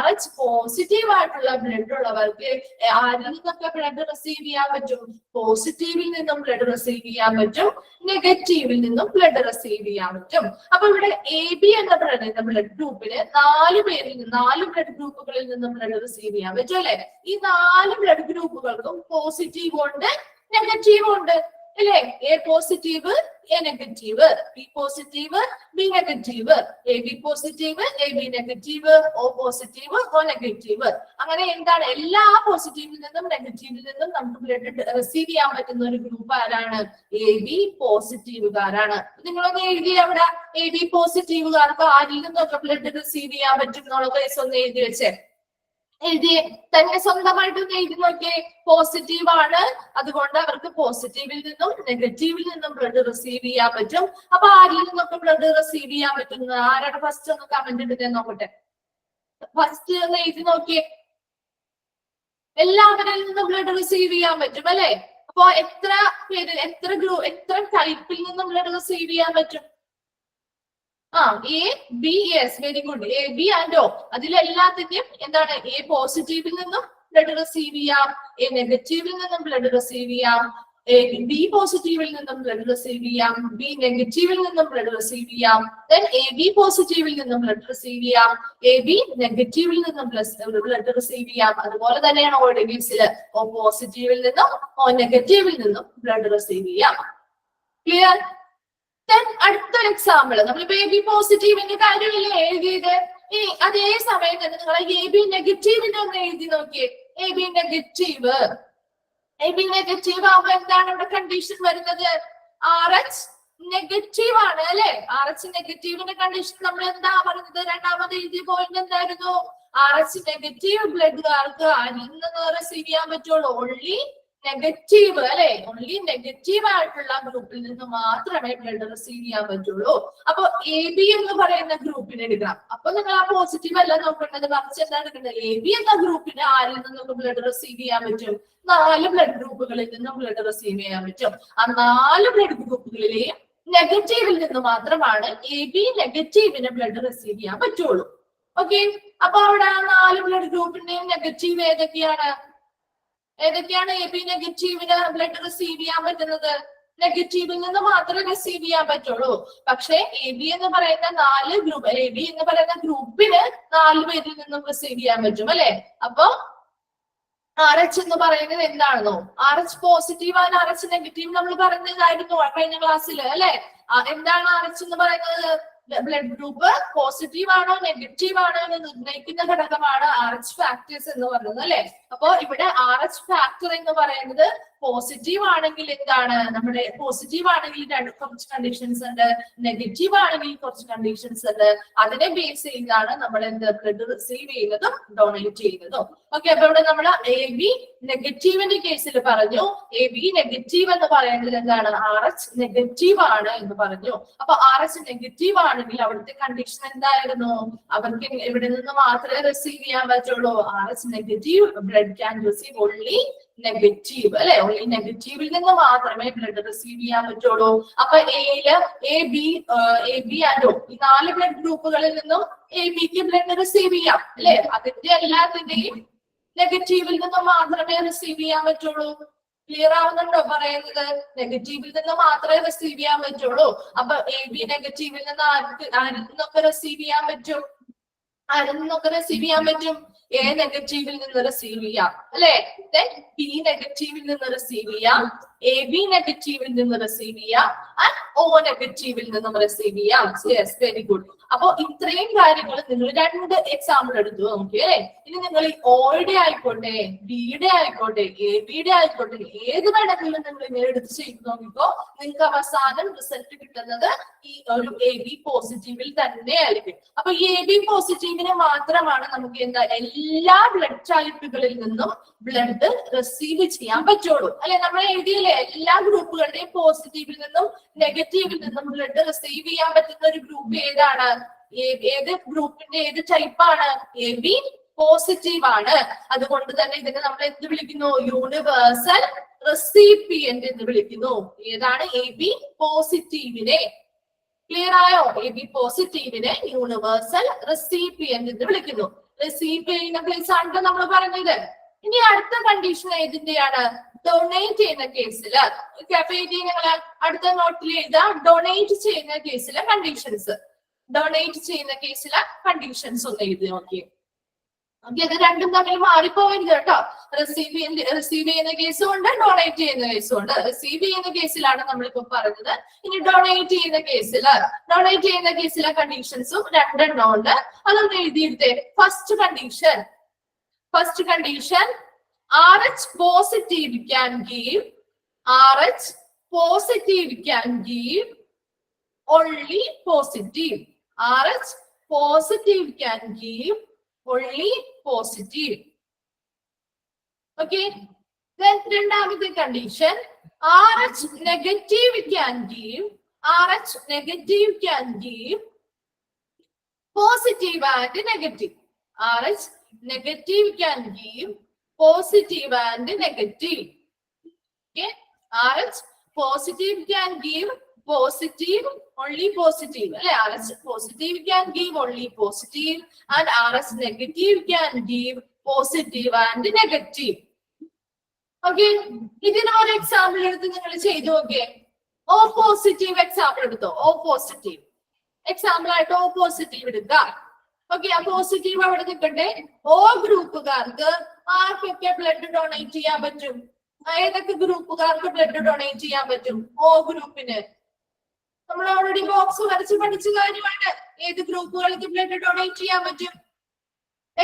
A: RH പോസിറ്റീവ് ആയിട്ടുള്ള ബ്ലഡ് ഉള്ളവർക്ക് ആരിൽ നിന്നൊക്കെ ബ്ലഡ് റിസീവ് ചെയ്യാൻ പറ്റും? പോസിറ്റീവിൽ നിന്നും ബ്ലഡ് റിസീവ് ചെയ്യാൻ പറ്റും, നെഗറ്റീവിൽ നിന്നും ബ്ലഡ് റിസീവ് ചെയ്യാൻ പറ്റും. അപ്പൊ ഇവിടെ എ ബി എന്ന് പറയുന്ന ബ്ലഡ് ഗ്രൂപ്പിന് 4 ബ്ലഡ് ഗ്രൂപ്പുകളിൽ നിന്നും ബ്ലഡ് റിസീവ് ചെയ്യാൻ പറ്റും അല്ലെ? ഈ 4 ബ്ലഡ് ഗ്രൂപ്പുകൾക്കും പോസിറ്റീവ് ഉണ്ട്, നെഗറ്റീവ് ഉണ്ട് അല്ലെ? A positive, A negative, B positive, B negative, A B positive, A B negative, O positive, O negative. അങ്ങനെ എന്താണ്? എല്ലാ പോസിറ്റീവിൽ നിന്നും നെഗറ്റീവിൽ നിന്നും നമുക്ക് ബ്ലഡ് റിസീവ് ചെയ്യാൻ പറ്റുന്ന ഒരു ഗ്രൂപ്പ് ആരാണ്? എ ബി പോസിറ്റീവുകാരാണ്. നിങ്ങളൊന്ന് എഴുതി അവിടെ എ ബി പോസിറ്റീവുകാർക്ക് ആരിൽ നിന്നൊക്കെ ബ്ലഡ് റിസീവ് ചെയ്യാൻ പറ്റും എന്നുള്ള കേസ് ഒന്ന് എഴുതി വെച്ചേ. എഴുതിയേ, തന്നെ സ്വന്തമായിട്ട് എഴുതി നോക്കിയേ. പോസിറ്റീവ് ആണ്, അതുകൊണ്ട് അവർക്ക് പോസിറ്റീവിൽ നിന്നും നെഗറ്റീവിൽ നിന്നും ബ്ലഡ് റിസീവ് ചെയ്യാൻ പറ്റും. അപ്പൊ ആരിൽ നിന്നൊക്കെ ബ്ലഡ് റിസീവ് ചെയ്യാൻ പറ്റുന്ന ആരാണ്? ഫസ്റ്റ് ഒന്ന് കമന്റ് ഇട്ടിട്ട് നോക്കട്ടെ. ഫസ്റ്റ് ഒന്ന് എഴുതി നോക്കിയേ. എല്ലാവരിൽ നിന്നും ബ്ലഡ് റിസീവ് ചെയ്യാൻ പറ്റും അല്ലെ? അപ്പൊ എത്ര പേര്, എത്ര ടൈപ്പിൽ നിന്നും ബ്ലഡ് റിസീവ് ചെയ്യാൻ പറ്റും? A B, yes, very good. A B and O, അതിലെല്ലാത്തിന്റെയും എന്താണ്? എ പോസിറ്റീവിൽ നിന്നും ബ്ലഡ് റിസീവ് ചെയ്യാം, എ നെഗറ്റീവിൽ നിന്നും ബ്ലഡ് റിസീവ് ചെയ്യാം, ബി പോസിറ്റീവിൽ നിന്നും ബ്ലഡ് റിസീവ് ചെയ്യാം, ബി നെഗറ്റീവിൽ നിന്നും ബ്ലഡ് റിസീവ് ചെയ്യാം, ദെൻ എ ബി പോസിറ്റീവിൽ നിന്നും ബ്ലഡ് റിസീവ് ചെയ്യാം, എ ബി നെഗറ്റീവിൽ നിന്നും ബ്ലഡ് റിസീവ് ചെയ്യാം. അതുപോലെ തന്നെയാണ് ഓ ഡിഗ്രീസില് ഓ പോസിറ്റീവിൽ നിന്നും ഓ നെഗറ്റീവിൽ നിന്നും ബ്ലഡ് റിസീവ് ചെയ്യാം. ക്ലിയർ? അടുത്തൊരു എക്സാമ്പിൾ, നമ്മൾ എ ബി പോസിറ്റീവിന്റെ കാര്യമില്ലേ എഴുതിയത്? ഇനി അതേ സമയം തന്നെ നിങ്ങൾ എ ബി നെഗറ്റീവിന്റെ ഒന്ന് എഴുതി നോക്കിയേ. എ ബി നെഗറ്റീവ് ആവുമ്പോ എന്താണ് ഇവിടെ കണ്ടീഷൻ വരുന്നത്? RH നെഗറ്റീവ് ആണ് അല്ലെ? RH നെഗറ്റീവിന്റെ കണ്ടീഷൻ നമ്മൾ എന്താ പറഞ്ഞത്? രണ്ടാമത് എഴുതിയ പോയിന്റ് എന്തായിരുന്നു? RH നെഗറ്റീവ് ബ്ലഡുകാർക്ക് ആരിൽ നിന്ന് റിസീവ് ചെയ്യാൻ പറ്റുള്ളൂ? ഓൺലി നെഗറ്റീവ് അല്ലെ? ഓൺലി നെഗറ്റീവ് ആയിട്ടുള്ള ഗ്രൂപ്പിൽ നിന്ന് മാത്രമേ ബ്ലഡ് റിസീവ് ചെയ്യാൻ പറ്റുള്ളൂ. അപ്പൊ എ ബി എന്ന് പറയുന്ന ഗ്രൂപ്പിന് എടുക്കാം. അപ്പൊ നിങ്ങൾ ആ പോസിറ്റീവ് അല്ല നോക്കേണ്ടത്, മറിച്ച് എന്താണ് എടുക്കേണ്ടത്? എ ബി എന്ന ഗ്രൂപ്പിന് ആരിൽ നിന്നും ബ്ലഡ് റിസീവ് ചെയ്യാൻ പറ്റും? 4 ബ്ലഡ് ഗ്രൂപ്പുകളിൽ നിന്നും ബ്ലഡ് റിസീവ് ചെയ്യാൻ പറ്റും. ആ 4 ബ്ലഡ് ഗ്രൂപ്പുകളിലെയും നെഗറ്റീവിൽ നിന്ന് മാത്രമാണ് എ ബി നെഗറ്റീവിന് ബ്ലഡ് റിസീവ് ചെയ്യാൻ പറ്റുള്ളൂ. ഓക്കെ, അപ്പൊ അവിടെ ആ 4 ബ്ലഡ് ഗ്രൂപ്പിന്റെയും നെഗറ്റീവ് ഏതൊക്കെയാണ്? എ ബി നെഗറ്റീവിന് ബ്ലഡ് റിസീവ് ചെയ്യാൻ പറ്റുന്നത്? നെഗറ്റീവിൽ നിന്ന് മാത്രമേ റിസീവ് ചെയ്യാൻ പറ്റുള്ളൂ. പക്ഷെ എ ബി എന്ന് പറയുന്ന എ ബി എന്ന് പറയുന്ന ഗ്രൂപ്പിന് 4 പേരിൽ നിന്നും റിസീവ് ചെയ്യാൻ പറ്റും അല്ലെ? അപ്പൊ RH എന്ന് പറയുന്നത് എന്താണെന്നോ? RH പോസിറ്റീവ് ആണ്, RH നെഗറ്റീവ് നമ്മൾ പറഞ്ഞതായിരുന്നു കഴിഞ്ഞ ക്ലാസ്സിൽ അല്ലെ? എന്താണ് RH എന്ന് പറയുന്നത്? ബ്ലഡ് ഗ്രൂപ്പ് പോസിറ്റീവ് ആണോ നെഗറ്റീവ് ആണോ എന്ന് നിർണ്ണയിക്കുന്ന ഘടകമാണ് RH ഫാക്ടേഴ്സ് എന്ന് പറയുന്നത് അല്ലെ? അപ്പൊ ഇവിടെ RH ഫാക്ടർ എന്ന് പറയുന്നത് പോസിറ്റീവ് ആണെങ്കിൽ എന്താണ്? നമ്മുടെ പോസിറ്റീവ് ആണെങ്കിൽ കുറച്ച് കണ്ടീഷൻസ് ഉണ്ട്, നെഗറ്റീവ് ആണെങ്കിൽ കുറച്ച് കണ്ടീഷൻസ് ഉണ്ട്. അതിനെ ബേസ് ചെയ്താണ് നമ്മൾ ബ്ലഡ് റിസീവ് ചെയ്യുന്നതും ഡൊണേറ്റ് ചെയ്യുന്നതും. ഓക്കെ, അപ്പൊ ഇവിടെ നമ്മൾ എ ബി നെഗറ്റീവിന്റെ കേസിൽ പറഞ്ഞു. എ ബി നെഗറ്റീവ് എന്ന് പറയുന്നത് എന്താണ്? RH നെഗറ്റീവ് ആണ് എന്ന് പറഞ്ഞു. അപ്പൊ RH നെഗറ്റീവ് ആണെങ്കിൽ അവിടുത്തെ കണ്ടീഷൻ എന്തായിരുന്നു? അവർക്ക് ഇവിടെ നിന്ന് മാത്രമേ റിസീവ് ചെയ്യാൻ പറ്റുള്ളൂ. RH negative blood can receive only negative അല്ലെ? ഓൺലി നെഗറ്റീവിൽ നിന്ന് മാത്രമേ ബ്ലഡ് റിസീവ് ചെയ്യാൻ പറ്റുള്ളൂ. അപ്പൊ എ ബി ആൻഡ് ഒ, ഈ 4 ബ്ലഡ് ഗ്രൂപ്പുകളിൽ നിന്നും എ ബിക്ക് ബ്ലഡ് റിസീവ് ചെയ്യാം അല്ലെ? അതിന്റെ എല്ലാത്തിന്റെയും നെഗറ്റീവിൽ നിന്ന് മാത്രമേ റിസീവ് ചെയ്യാൻ പറ്റുള്ളൂ. ക്ലിയർ ആവുന്നുണ്ടോ പറയുന്നത്? നെഗറ്റീവിൽ നിന്ന് മാത്രമേ റിസീവ് ചെയ്യാൻ പറ്റുള്ളൂ. അപ്പൊ എ ബി നെഗറ്റീവിൽ നിന്ന് ആരിൽ നിന്നൊക്കെ റിസീവ് ചെയ്യാൻ പറ്റും? ആരിൽ നിന്നൊക്കെ റിസീവ് ചെയ്യാൻ പറ്റും? എ നെഗറ്റീവിൽ നിന്ന് റിസീവ് ചെയ്യാം അല്ലെ? ബി നെഗറ്റീവിൽ നിന്ന് റിസീവ് ചെയ്യാം, എ ബി നെഗറ്റീവിൽ നിന്ന് റിസീവ് ചെയ്യാം, ആൻഡ് ഒ നെഗറ്റീവിൽ നിന്നും റിസീവ് ചെയ്യാം. Yes, very good. അപ്പൊ ഇത്രയും കാര്യങ്ങൾ നിങ്ങൾ 2 എക്സാമ്പിൾ എടുത്തു നോക്കി അല്ലെ? ഇനി നിങ്ങൾ ഈ ഓയുടെ ആയിക്കോട്ടെ, ബിയുടെ ആയിക്കോട്ടെ, എ ബിയുടെ ആയിക്കോട്ടെ, ഏത് വേണമെങ്കിലും നിങ്ങൾ ഇങ്ങനെ എടുത്ത് ചെയ്ത് നോക്കിക്കോ. നിങ്ങൾക്ക് അവസാനം റിസൾട്ട് കിട്ടുന്നത് ഈ ഒരു എ ബി പോസിറ്റീവിൽ തന്നെ ആയിരിക്കും. അപ്പൊ എ ബി പോസിറ്റീവിന് മാത്രമാണ് നമുക്ക് എന്താ എല്ലാ ബ്ലഡ് ടൈപ്പുകളിൽ നിന്നും ബ്ലഡ് റിസീവ് ചെയ്യാൻ പറ്റുള്ളൂ അല്ലെ. നമ്മൾ എഴുതിയില്ലേ എല്ലാ ഗ്രൂപ്പുകളുടെയും പോസിറ്റീവിൽ നിന്നും നെഗറ്റീവിൽ നിന്നും ബ്ലഡ് റിസീവ് ചെയ്യാൻ പറ്റുന്ന ഒരു ഗ്രൂപ്പ് ഏതാണ്? ഏത് ഗ്രൂപ്പിന്റെ ഏത് ടൈപ്പാണ്? AB പോസിറ്റീവ് ആണ്. അതുകൊണ്ട് തന്നെ ഇതിനെ നമ്മൾ എന്ത് വിളിക്കുന്നു? യൂണിവേഴ്സൽ റെസിപ്പിയന്റ് എന്ന് വിളിക്കുന്നു. ഏതാണ്? AB പോസിറ്റീവിനെ. ക്ലിയർ ആയോ? AB പോസിറ്റീവിനെ യൂണിവേഴ്സൽ റെസിപ്പിയന്റ് എന്ന് വിളിക്കുന്നു. റിസീവ് ചെയ്യുന്ന പ്ലേസ് ആണ് നമ്മൾ പറഞ്ഞത്. ഇനി അടുത്ത കണ്ടീഷൻ ഏതിന്റെയാണ്? ഡൊണേറ്റ് ചെയ്യുന്ന കേസില്. നിങ്ങൾ അടുത്ത നോട്ടിൽ എഴുതാം. ഡൊണേറ്റ് ചെയ്യുന്ന കേസിലെ കണ്ടീഷൻസ്. ഡൊണേറ്റ് ചെയ്യുന്ന കേസിലെ കണ്ടീഷൻസ് ഒന്ന് എഴുതി നോക്കിയേ. ഇത് രണ്ടും തമ്മിൽ മാറിപ്പോവരുത് കേട്ടോ. റിസീവ് ചെയ്യുന്ന കേസും ഉണ്ട്, ഡൊണേറ്റ് ചെയ്യുന്ന കേസും ഉണ്ട്. റിസീവ് ചെയ്യുന്ന കേസിലാണ് നമ്മളിപ്പോ പറഞ്ഞത്. ഇനി ഡൊണേറ്റ് ചെയ്യുന്ന കേസിലെ കണ്ടീഷൻസും രണ്ടെണ്ണം ഉണ്ട്. അതൊന്ന് എഴുതിയിരുത്തേ. First condition RH positive can give only positive. RH positive can give only positive. Okay. Then രണ്ടാമത്തെ condition RH negative can give positive and negative. RH negative can give positive and negative. Okay. RH positive can give positive only positive. RH positive can give only positive and RH negative can give positive and negative. Okay. ഇതിന് ഒരു example എടുത്ത് നിങ്ങൾ ചെയ്തു നോക്കിയേ. O positive example എടുത്തോ. O positive example ആയിട്ട് O positive എടുക്കാം. Okay. ആ പോസിറ്റീവ് അവിടെ നിൽക്കട്ടെ. O ഗ്രൂപ്പുകാർക്ക് ആർക്കൊക്കെ ബ്ലഡ് ഡൊണേറ്റ് ചെയ്യാൻ പറ്റും? ഏതൊക്കെ ഗ്രൂപ്പുകാർക്ക് ബ്ലഡ് ഡൊണേറ്റ് ചെയ്യാൻ പറ്റും? O ഗ്രൂപ്പിന് നമ്മൾ ഓൾറെഡി ബോക്സ് വരച്ച് പഠിച്ച കാര്യമാണ്. ഏത് ഗ്രൂപ്പുകൾക്ക് ബ്ലഡ് ഡൊണേറ്റ് ചെയ്യാൻ പറ്റും?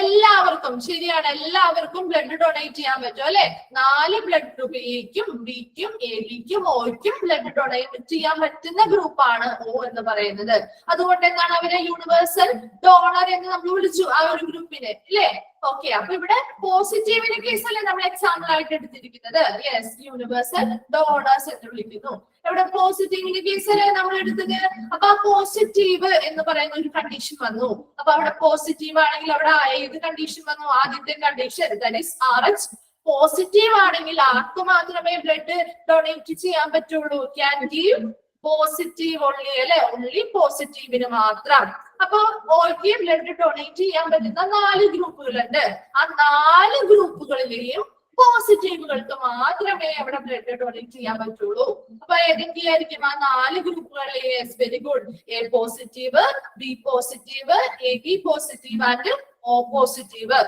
A: എല്ലാവർക്കും. ശരിയാണ്, എല്ലാവർക്കും ബ്ലഡ് ഡൊണേറ്റ് ചെയ്യാൻ പറ്റും അല്ലെ. 4 ബ്ലഡ് ഗ്രൂപ്പ് എയ്ക്കും ബിക്കും എബിക്കും ഓയ്ക്കും ബ്ലഡ് ഡൊണേറ്റ് ചെയ്യാൻ പറ്റുന്ന ഗ്രൂപ്പാണ് O എന്ന് പറയുന്നത്. അതുകൊണ്ട് എന്താണ് അവരെ യൂണിവേഴ്സൽ ഡോണർ എന്ന് നമ്മൾ വിളിച്ചു ആ ഒരു ഗ്രൂപ്പിനെ അല്ലേ. ഓക്കെ. അപ്പൊ ഇവിടെ പോസിറ്റീവിന്റെ കേസല്ലേ നമ്മൾ എക്സാമ്പിൾ ആയിട്ട് എടുത്തിരിക്കുന്നത്. യെസ്, യൂണിവേഴ്സൽ ഡോണേഴ്സ് എന്ന് വിളിക്കുന്നു. ഇവിടെ പോസിറ്റീവിന്റെ കേസല്ലേ നമ്മൾ എടുത്തത്. അപ്പൊ ആ പോസിറ്റീവ് എന്ന് പറയുന്ന ഒരു കണ്ടീഷൻ വന്നു. അപ്പൊ അവിടെ പോസിറ്റീവ് ആണെങ്കിൽ അവിടെ ഏത് കണ്ടീഷൻ വന്നു? ആദ്യത്തെ condition, that is RH positive ആണെങ്കിൽ ആർക്ക് മാത്രമേ ബ്ലഡ് ഡൊണേറ്റ് ചെയ്യാൻ പറ്റുള്ളൂ? ക്യാൻ ഗീവ് പോസിറ്റീവ് ഓൺലി അല്ലെ. ഓൺലി പോസിറ്റീവിന് മാത്രം. അപ്പൊ ഓയ്ക്ക് ബ്ലഡ് ഡൊണേറ്റ് ചെയ്യാൻ പറ്റുന്ന 4 ഗ്രൂപ്പുകളുണ്ട്. ആ 4 ഗ്രൂപ്പുകളിലെയും പോസിറ്റീവുകൾക്ക് മാത്രമേ അവിടെ ബ്ലഡ് ഡൊണേറ്റ് ചെയ്യാൻ പറ്റുള്ളൂ. അപ്പൊ ഏതൊക്കെയായിരിക്കും ആ 4 ഗ്രൂപ്പുകളിലെ? Yes, very good. A positive, B positive, AB positive and O positive.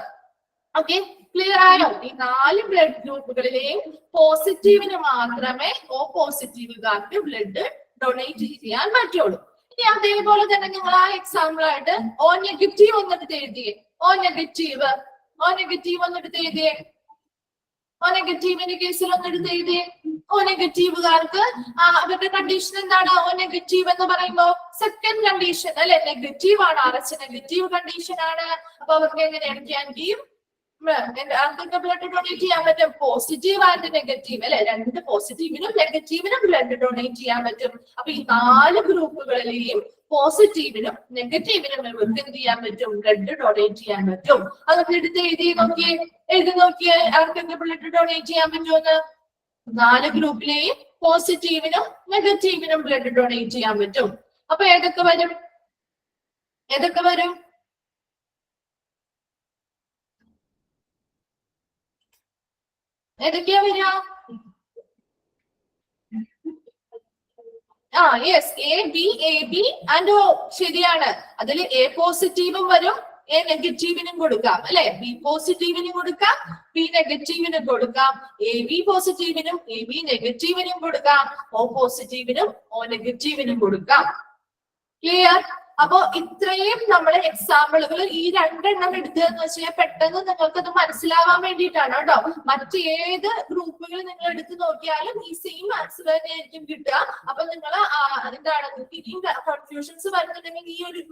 A: Okay. Clear ആയോ? ഈ 4 ബ്ലഡ് ഗ്രൂപ്പുകളിലെയും പോസിറ്റീവിന് മാത്രമേ O പോസിറ്റീവുകാർക്ക് ബ്ലഡ് ഡൊണേറ്റ് ചെയ്യാൻ പറ്റുള്ളൂ. ഇനി അതേപോലെ തന്നെ നിങ്ങൾ ആ എക്സാമ്പിൾ ആയിട്ട് O നെഗറ്റീവ് ഒന്നെടുത്ത് എഴുതിയേ. O നെഗറ്റീവ് ഒന്നെടുത്ത് എഴുതിയേ. O നെഗറ്റീവിന്റെ കേസിൽ ഒന്നെടുത്ത് എഴുതിയേ. O നെഗറ്റീവുകാർക്ക് അവരുടെ കണ്ടീഷൻ എന്താണ്? O നെഗറ്റീവ് എന്ന് പറയുമ്പോ സെക്കൻഡ് കണ്ടീഷൻ അല്ലെ. നെഗറ്റീവ് ആണ്. RH നെഗറ്റീവ് കണ്ടീഷൻ ആണ്. അപ്പൊ അവർക്ക് എങ്ങനെയാണ്? ക്യാൻ ഗീവ് ആർക്കൊക്കെ ബ്ലഡ് ഡൊണേറ്റ് ചെയ്യാൻ പറ്റും? പോസിറ്റീവ് ആൻഡ് നെഗറ്റീവ് അല്ലെ. 2 പോസിറ്റീവിനും നെഗറ്റീവിനും ബ്ലഡ് ഡൊണേറ്റ് ചെയ്യാൻ പറ്റും. അപ്പൊ ഈ 4 ഗ്രൂപ്പുകളിലെയും പോസിറ്റീവിനും നെഗറ്റീവിനും ഇവർക്ക് എന്ത് ചെയ്യാൻ പറ്റും? ബ്ലഡ് ഡൊണേറ്റ് ചെയ്യാൻ പറ്റും. അതൊക്കെ എടുത്ത് എഴുതി നോക്കിയേ ആർക്കൊക്കെ ബ്ലഡ് ഡൊണേറ്റ് ചെയ്യാൻ പറ്റുമെന്ന്. 4 ഗ്രൂപ്പിലെയും പോസിറ്റീവിനും നെഗറ്റീവിനും ബ്ലഡ് ഡൊണേറ്റ് ചെയ്യാൻ പറ്റും. അപ്പൊ ഏതൊക്കെ വരും? ഏതൊക്കെയാ വരിക? Yes, A B and O. ശരിയാണ്. അതിൽ A പോസിറ്റീവും വരും, A നെഗറ്റീവിനും കൊടുക്കാം അല്ലെ. B പോസിറ്റീവിനും കൊടുക്കാം, B നെഗറ്റീവിനും കൊടുക്കാം. AB പോസിറ്റീവിനും AB നെഗറ്റീവിനും കൊടുക്കാം. O പോസിറ്റീവിനും O നെഗറ്റീവിനും കൊടുക്കാം. ക്ലിയർ? അപ്പൊ ഇത്രയും നമ്മളെ എക്സാമ്പിളുകൾ ഈ രണ്ടെണ്ണം എടുത്തതെന്ന് വെച്ച് കഴിഞ്ഞാൽ പെട്ടെന്ന് നിങ്ങൾക്ക് അത് മനസ്സിലാവാൻ വേണ്ടിയിട്ടാണ് കേട്ടോ. മറ്റേത് ഗ്രൂപ്പുകൾ നിങ്ങൾ എടുത്തു നോക്കിയാലും ഈ സെയിം ആൻസർ തന്നെയായിരിക്കും കിട്ടുക. അപ്പൊ നിങ്ങൾ എന്താണ് ഈ കൺഫ്യൂഷൻസ് വരുന്നുണ്ടെങ്കിൽ ഈ ഒരു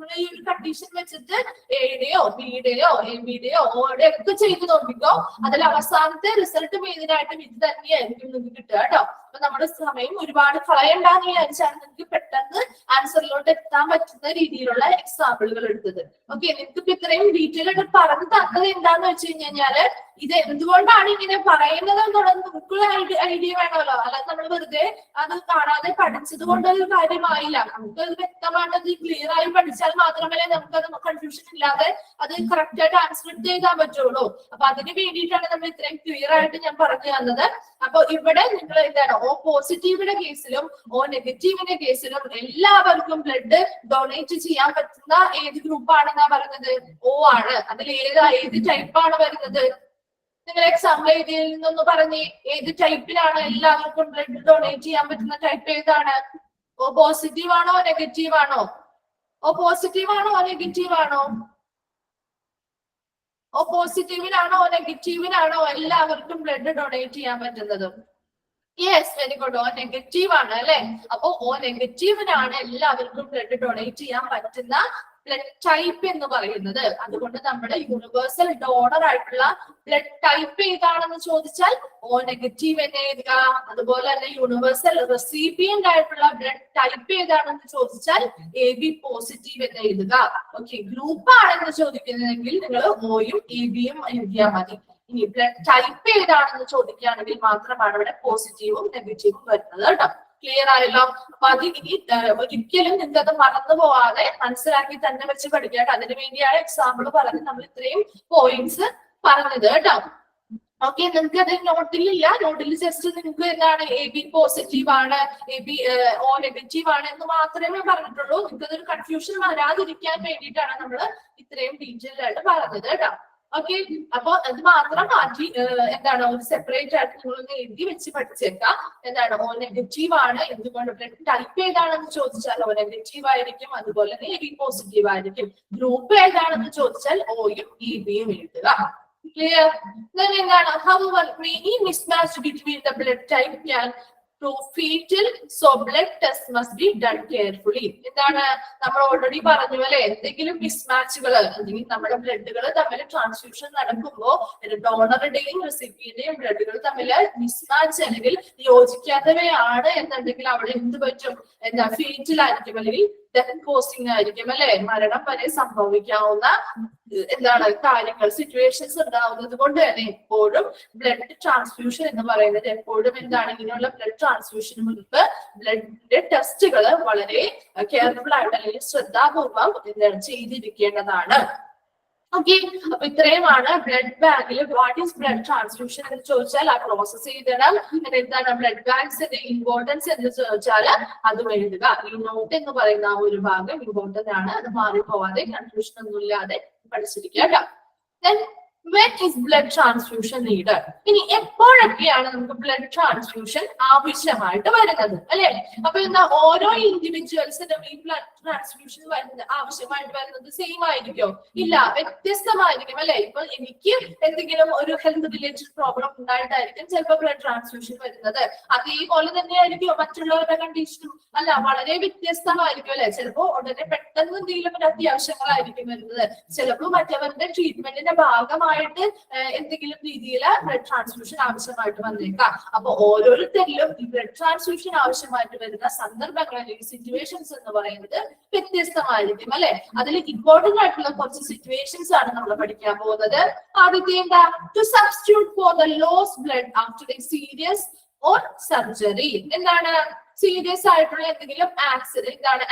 A: കണ്ടീഷൻ വെച്ചിട്ട് എയുടെയോ ബിയുടെയോ എബിയുടെയോ ഓയുടെ ഒക്കെ ചെയ്ത് നോക്കിക്കോ. അതിൽ അവസാനത്തെ റിസൾട്ട് മെയിനായിട്ടും ഇത് തന്നെയായിരിക്കും നിങ്ങൾക്ക് കിട്ടുക കേട്ടോ. അപ്പൊ നമ്മുടെ സമയം ഒരുപാട് കളയണ്ടെന്ന് വിചാരിച്ചാൽ നിങ്ങൾക്ക് പെട്ടെന്ന് ആൻസറിലോട്ട് എത്താൻ പറ്റുന്ന രീതിയിലുള്ള എക്സാമ്പിളുകൾ എടുത്തത്. ഓക്കെ, നിങ്ങൾക്ക് ഇത്രയും ഡീറ്റെയിൽ ആയിട്ട് പറഞ്ഞു തന്നത് എന്താന്ന് വെച്ച് കഴിഞ്ഞാല് ഇത് എന്തുകൊണ്ടാണ് ഇങ്ങനെ പറയുന്നത് എന്നുള്ളത് നമുക്കുള്ള ഐഡിയ വേണമല്ലോ. അല്ലാതെ നമ്മൾ വെറുതെ അത് കാണാതെ പഠിച്ചത് കൊണ്ടൊരു കാര്യമായില്ല. നമുക്കത് വ്യക്തമായിട്ട് അത് ക്ലിയർ ആയി പഠിച്ചാൽ മാത്രമേ നമുക്കത് കൺഫ്യൂഷൻ ഇല്ലാതെ അത് കറക്റ്റ് ആയിട്ട് ആൻസർ എടുത്ത് എഴുതാൻ പറ്റുള്ളൂ. അപ്പൊ അതിന് വേണ്ടിയിട്ടാണ് നമ്മൾ ഇത്രയും ക്ലിയർ ആയിട്ട് ഞാൻ പറഞ്ഞു തന്നത്. അപ്പൊ ഇവിടെ നിങ്ങൾ എന്താണ് ഓ പോസിറ്റീവിന്റെ കേസിലും ഓ നെഗറ്റീവിന്റെ കേസിലും എല്ലാവർക്കും ബ്ലഡ് ഡൊണേറ്റ് ചെയ്യാൻ പറ്റുന്ന ഏത് ഗ്രൂപ്പാണെന്നാ പറയുന്നത്? ഓ ആണ്. അതിൽ ഏത് ടൈപ്പാണ് വരുന്നത്? നിങ്ങൾ എക്സാമ്പിൾ എഴുതിയിൽ നിന്നൊന്ന് പറഞ്ഞേ, ഏത് ടൈപ്പിലാണ് എല്ലാവർക്കും ബ്ലഡ് ഡൊണേറ്റ് ചെയ്യാൻ പറ്റുന്ന ടൈപ്പ് ഏതാണ്? ഓ പോസിറ്റീവ് ആണോ നെഗറ്റീവ് ആണോ? ഓ പോസിറ്റീവ് ആണോ നെഗറ്റീവ് ആണോ? ഓ പോസിറ്റീവിനാണോ നെഗറ്റീവിനാണോ എല്ലാവർക്കും ബ്ലഡ് ഡൊണേറ്റ് ചെയ്യാൻ പറ്റുന്നത്? Yes, very good. ഓ നെഗറ്റീവ് ആണ് അല്ലെ. അപ്പൊ ഓ നെഗറ്റീവിനാണ് എല്ലാവർക്കും ബ്ലഡ് ഡൊണേറ്റ് ചെയ്യാൻ പറ്റുന്ന ബ്ലഡ് ടൈപ്പ് എന്ന് പറയുന്നത്. അതുകൊണ്ട് നമ്മുടെ യൂണിവേഴ്സൽ ഡോണർ ആയിട്ടുള്ള ബ്ലഡ് ടൈപ്പ് ഏതാണെന്ന് ചോദിച്ചാൽ ഓ നെഗറ്റീവ് എന്ന് എഴുതുക. അതുപോലെ തന്നെ യൂണിവേഴ്സൽ റെസിപ്പിയന്റ് ആയിട്ടുള്ള ബ്ലഡ് ടൈപ്പ് ഏതാണെന്ന് ചോദിച്ചാൽ AB പോസിറ്റീവ് എന്ന് എഴുതുക. ഓക്കെ, ഗ്രൂപ്പ് ആണെന്ന് ചോദിക്കുന്നതെങ്കിൽ നിങ്ങൾ ഓയും ABയും എഴുതിയാൽ മതി. ഇനി ബ്ലഡ് ടൈപ്പ് ഏതാണെന്ന് ചോദിക്കുകയാണെങ്കിൽ മാത്രമാണ് ഇവിടെ പോസിറ്റീവും നെഗറ്റീവും വരുന്നത് കേട്ടോ. ക്ലിയർ ആയല്ലോ? അപ്പൊ അത് ഇനി ഒരിക്കലും നിങ്ങൾക്ക് അത് മറന്നു പോവാതെ മനസ്സിലാക്കി തന്നെ വെച്ച് പഠിക്കാം. അതിനു വേണ്ടിയാണ് എക്സാമ്പിൾ പറഞ്ഞ് നമ്മൾ ഇത്രയും പോയിന്റ്സ് പറഞ്ഞത് കേട്ടോ. ഓക്കെ, നിങ്ങൾക്ക് അത് നോട്ടിലില്ല. നോട്ടിൽ ജസ്റ്റ് നിങ്ങൾക്ക് എന്താണ് AB പോസിറ്റീവ് ആണ്, AB ഓ നെഗറ്റീവ് ആണ് എന്ന് മാത്രമേ പറഞ്ഞിട്ടുള്ളൂ. നിങ്ങൾക്ക് അതൊരു കൺഫ്യൂഷൻ വരാതിരിക്കാൻ വേണ്ടിയിട്ടാണ് നമ്മൾ ഇത്രയും ഡീറ്റെയിൽ ആയിട്ട് പറഞ്ഞത് കേട്ടോ. ഓക്കെ, അപ്പൊ അത് മാത്രം മാറ്റി എന്താണ് ഒരു സെപ്പറേറ്റ് ആയിട്ട് നിങ്ങളൊന്ന് എഴുതി വെച്ച് പഠിച്ചേക്കാം. എന്താണ് ഓ നെഗറ്റീവ് ആണ്, എന്തുകൊണ്ട് ബ്ലഡ് ടൈപ്പ് ഏതാണെന്ന് ചോദിച്ചാൽ ഓ നെഗറ്റീവ് ആയിരിക്കും. അതുപോലെ തന്നെ AB പോസിറ്റീവ് ആയിരിക്കും. ഗ്രൂപ്പ് ഏതാണെന്ന് ചോദിച്ചാൽ ഓയും EBയും എഴുതുക. ക്ലിയർ? എന്താണ് however many mismatch between the blood type can prove fatal, so blood test must be done carefully. എന്താണ് നമ്മൾ ഓൾറെഡി പറഞ്ഞു അല്ലെ, എന്തെങ്കിലും മിസ്മാച്ചുകൾ അല്ലെങ്കിൽ നമ്മുടെ ബ്ലഡുകൾ തമ്മിൽ ട്രാൻസ്ഫ്യൂഷൻ നടക്കുമ്പോൾ ഡോണറുടെയും റെസിപ്പിയന്റെയും ബ്ലഡുകൾ തമ്മിൽ മിസ്മാച്ച് അല്ലെങ്കിൽ യോജിക്കാത്തവയാണ് എന്നുണ്ടെങ്കിൽ അവിടെ എന്ത് പറ്റും? എന്താ ഫേറ്റൽ ആയിരിക്കും അല്ലെങ്കിൽ ഡെത്ത് കോസിംഗ് ആയിരിക്കും അല്ലെ. മരണം വരെ സംഭവിക്കാവുന്ന എന്താണ് കാര്യങ്ങൾ സിറ്റുവേഷൻസ് ഉണ്ടാവുന്നത് കൊണ്ട് തന്നെ എപ്പോഴും ബ്ലഡ് ട്രാൻസ്ഫ്യൂഷൻ എന്ന് പറയുന്നത് എപ്പോഴും എന്താണ് ഇങ്ങനെയുള്ള ബ്ലഡ് ട്രാൻസ്ഫ്യൂഷന് മുൻപ് ബ്ലഡിന്റെ ടെസ്റ്റുകൾ വളരെ കെയർഫുൾ ആയിട്ട് അല്ലെങ്കിൽ ശ്രദ്ധാപൂർവം ചെയ്തിരിക്കേണ്ടതാണ്. ഓക്കെ, അപ്പൊ ഇത്രയുമാണ് ബ്ലഡ് ബാങ്കിൽ വാട്ട് ഈസ് ബ്ലഡ് ട്രാൻസ്ഫ്യൂഷൻ എന്ന് ചോദിച്ചാൽ ആ പ്രോസസ് ചെയ്തിടാം. എന്താണ് ബ്ലഡ് ബാങ്ക്സിന്റെ ഇമ്പോർട്ടൻസ് എന്ന് ചോദിച്ചാൽ അതും എഴുതുക. ഈ നോട്ട് എന്ന് പറയുന്ന ആ ഒരു ഭാഗം ഇമ്പോർട്ടന്റ് ആണ്. അത് മാറിപ്പോവാതെ കൺഫ്യൂഷൻ ഒന്നും ഇല്ലാതെ പഠിച്ചിരിക്കുക കേട്ടോ. Then when is blood transfusion needed? ഇനി എപ്പോഴൊക്കെയാണ് നമുക്ക് ബ്ലഡ് ട്രാൻസ്ഫ്യൂഷൻ ആവശ്യമായിട്ട് വരുന്നത് അല്ലെ? അപ്പൊ എന്താ ഓരോ ഇൻഡിവിജ്വൽസിനും ഈ ബ്ലഡ് ട്രാൻസ്ഫ്യൂഷൻ വരുന്നത് ആവശ്യമായിട്ട് വരുന്നത് സെയിം ആയിരിക്കോ? ഇല്ല, വ്യത്യസ്തമായിരിക്കും അല്ലെ. ഇപ്പൊ എനിക്ക് എന്തെങ്കിലും ഒരു ഹെൽത്ത് റിലേറ്റഡ് പ്രോബ്ലം ഉണ്ടായിട്ടായിരിക്കും ചിലപ്പോൾ ബ്ലഡ് ട്രാൻസ്ഫ്യൂഷൻ വരുന്നത്. അതേപോലെ തന്നെയായിരിക്കും മറ്റുള്ളവരുടെ കണ്ടീഷനും? അല്ല, വളരെ വ്യത്യസ്തമായിരിക്കും അല്ലെ. ചിലപ്പോ ഉടനെ പെട്ടെന്ന് എന്തെങ്കിലും ഒരു അത്യാവശ്യങ്ങളായിരിക്കും വരുന്നത്. ചിലപ്പോൾ മറ്റവരുടെ ട്രീറ്റ്മെന്റിന്റെ ഭാഗമായിട്ട് എന്തെങ്കിലും രീതിയിൽ ബ്ലഡ് ട്രാൻസ്ഫ്യൂഷൻ ആവശ്യമായിട്ട് വന്നേക്കാം. അപ്പൊ ഓരോരുത്തരിലും ഈ ബ്ലഡ് ട്രാൻസ്ഫ്യൂഷൻ ആവശ്യമായിട്ട് വരുന്ന സന്ദർഭങ്ങൾ അല്ലെങ്കിൽ സിറ്റുവേഷൻസ് എന്ന് പറയുന്നത് വ്യത്യസ്തമായിരിക്കും അല്ലെ. അതിൽ ഇമ്പോർട്ടന്റ് ആയിട്ടുള്ള കുറച്ച് സിറ്റുവേഷൻസ് ആണ് നമ്മൾ പഠിക്കാൻ പോകുന്നത്. ആദ്യത്തെ എന്താ? To substitute for the loss blood after a serious or surgery. എന്താണ്? സീരിയസ് ആയിട്ടുള്ള എന്തെങ്കിലും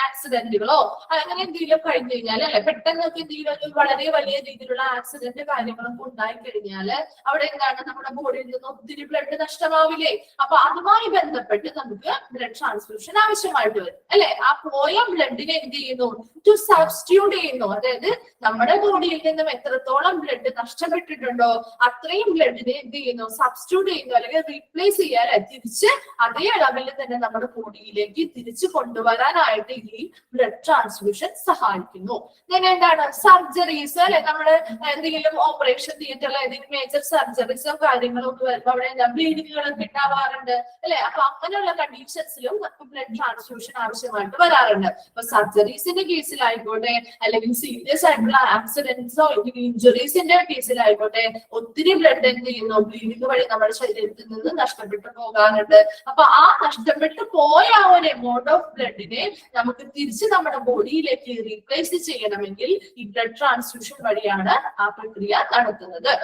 A: ആക്സിഡന്റുകളോ അങ്ങനെ എന്തെങ്കിലും കഴിഞ്ഞു കഴിഞ്ഞാൽ അല്ലെ, പെട്ടെന്നൊക്കെ എന്തെങ്കിലും വളരെ വലിയ രീതിയിലുള്ള ആക്സിഡന്റ് കാര്യങ്ങളൊക്കെ ഉണ്ടായി കഴിഞ്ഞാല് അവിടെ എന്താണ് നമ്മുടെ ബോഡിയിൽ നിന്ന് ഒത്തിരി ബ്ലഡ് നഷ്ടമാവില്ലേ? അപ്പൊ അതുമായി ബന്ധപ്പെട്ട് നമുക്ക് ബ്ലഡ് ട്രാൻസ്ഫ്യൂഷൻ ആവശ്യമായിട്ട് വരും അല്ലെ. ആ പോയ ബ്ലഡിനെ എന്ത് ചെയ്യുന്നു? ടു സബ്സ്റ്റിറ്റ്യൂട്ട് ചെയ്യുന്നു. അതായത് നമ്മുടെ ബോഡിയിൽ നിന്നും എത്രത്തോളം ബ്ലഡ് നഷ്ടപ്പെട്ടിട്ടുണ്ടോ അത്രയും ബ്ലഡിനെ എന്ത് ചെയ്യുന്നു? സബ്സ്റ്റിറ്റ്യൂട്ട് ചെയ്യുന്നു അല്ലെങ്കിൽ റീപ്ലേസ് ചെയ്യാൻ തിരിച്ച് അതേ അളവിൽ തന്നെ നമ്മുടെ ബോഡിയിലേക്ക് തിരിച്ചു കൊണ്ടുവരാനായിട്ട് ഈ ബ്ലഡ് ട്രാൻസ്ഫ്യൂഷൻ സഹായിക്കുന്നു. then എന്താണ് സർജറീസ് അല്ലെ, നമ്മുടെ എന്തെങ്കിലും ഓപ്പറേഷൻ തിയേറ്ററിൽ ഏതെങ്കിലും മേജർ സർജറീസോ കാര്യങ്ങളോ ഒക്കെ വരുമ്പോൾ അവിടെ എന്താ ബ്ലീഡിങ്ങുകളൊക്കെ ഉണ്ടാവാറുണ്ട് അല്ലെ. അപ്പൊ അങ്ങനെയുള്ള കണ്ടീഷൻസിലും നമുക്ക് ബ്ലഡ് ട്രാൻസ്ഫ്യൂഷൻ ആവശ്യമായിട്ട് വരാറുണ്ട്. അപ്പൊ സർജറീസിന്റെ കേസിലായിക്കോട്ടെ, അല്ലെങ്കിൽ സീരിയസ് ആയിട്ടുള്ള ആക്സിഡന്റ്സോ ഇഞ്ചുറീസിന്റെ കേസിലായിക്കോട്ടെ, ഒത്തിരി ബ്ലഡ് എന്ത് ചെയ്യുന്നു, ബ്ലീഡിങ് വഴി നമ്മുടെ ശരീരത്തിൽ നിന്ന് നഷ്ടപ്പെട്ടു പോകാറുണ്ട്. അപ്പൊ ആ നഷ്ടപ്പെട്ടു പോയ ആ ഒരു എമൗണ്ട് ഓഫ് ബ്ലഡിനെ നമുക്ക് തിരിച്ച് നമ്മുടെ ബോഡിയിലേക്ക് റീപ്ലേസ് ചെയ്യണമെങ്കിൽ ഈ ബ്ലഡ് ട്രാൻസ്ഫ്യൂഷൻ വഴിയാണ് ആ പ്രക്രിയ നടത്തുന്നത്.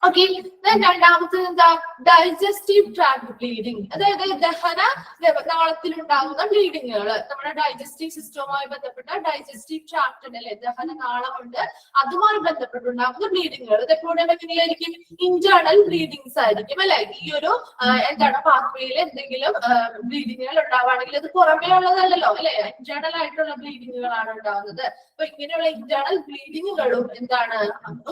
A: ഓക്കെ, രണ്ടാമത്തത് എന്താ, ഡൈജസ്റ്റീവ് ട്രാക്ട് ബ്ലീഡിങ്. അതായത് ദഹന നാളത്തിലുണ്ടാകുന്ന ബ്ലീഡിങ്ങുകൾ, നമ്മുടെ ഡൈജസ്റ്റീവ് സിസ്റ്റവുമായി ബന്ധപ്പെട്ട ഡൈജസ്റ്റീവ് ട്രാക്ടിന് അല്ലെ, ദഹന നാളമുണ്ട്, അതുമായി ബന്ധപ്പെട്ടുണ്ടാകുന്ന ബ്ലീഡിങ്ങുകൾ. ഇത് എപ്പോഴും എങ്ങനെയായിരിക്കും, ഇന്റേണൽ ബ്ലീഡിങ്സ് ആയിരിക്കും അല്ലെ. ഈ ഒരു എന്താണ് പാത്വേയിൽ എന്തെങ്കിലും ബ്ലീഡിങ്ങുകൾ ഉണ്ടാവുകയാണെങ്കിൽ അത് പുറമേ ഉള്ളതല്ലല്ലോ അല്ലെ, ഇന്റേണൽ ആയിട്ടുള്ള ബ്ലീഡിങ്ങുകളാണ് ഉണ്ടാവുന്നത്. അപ്പൊ ഇങ്ങനെയുള്ള ഇന്റേണൽ ബ്ലീഡിങ്ങുകളും എന്താണ്,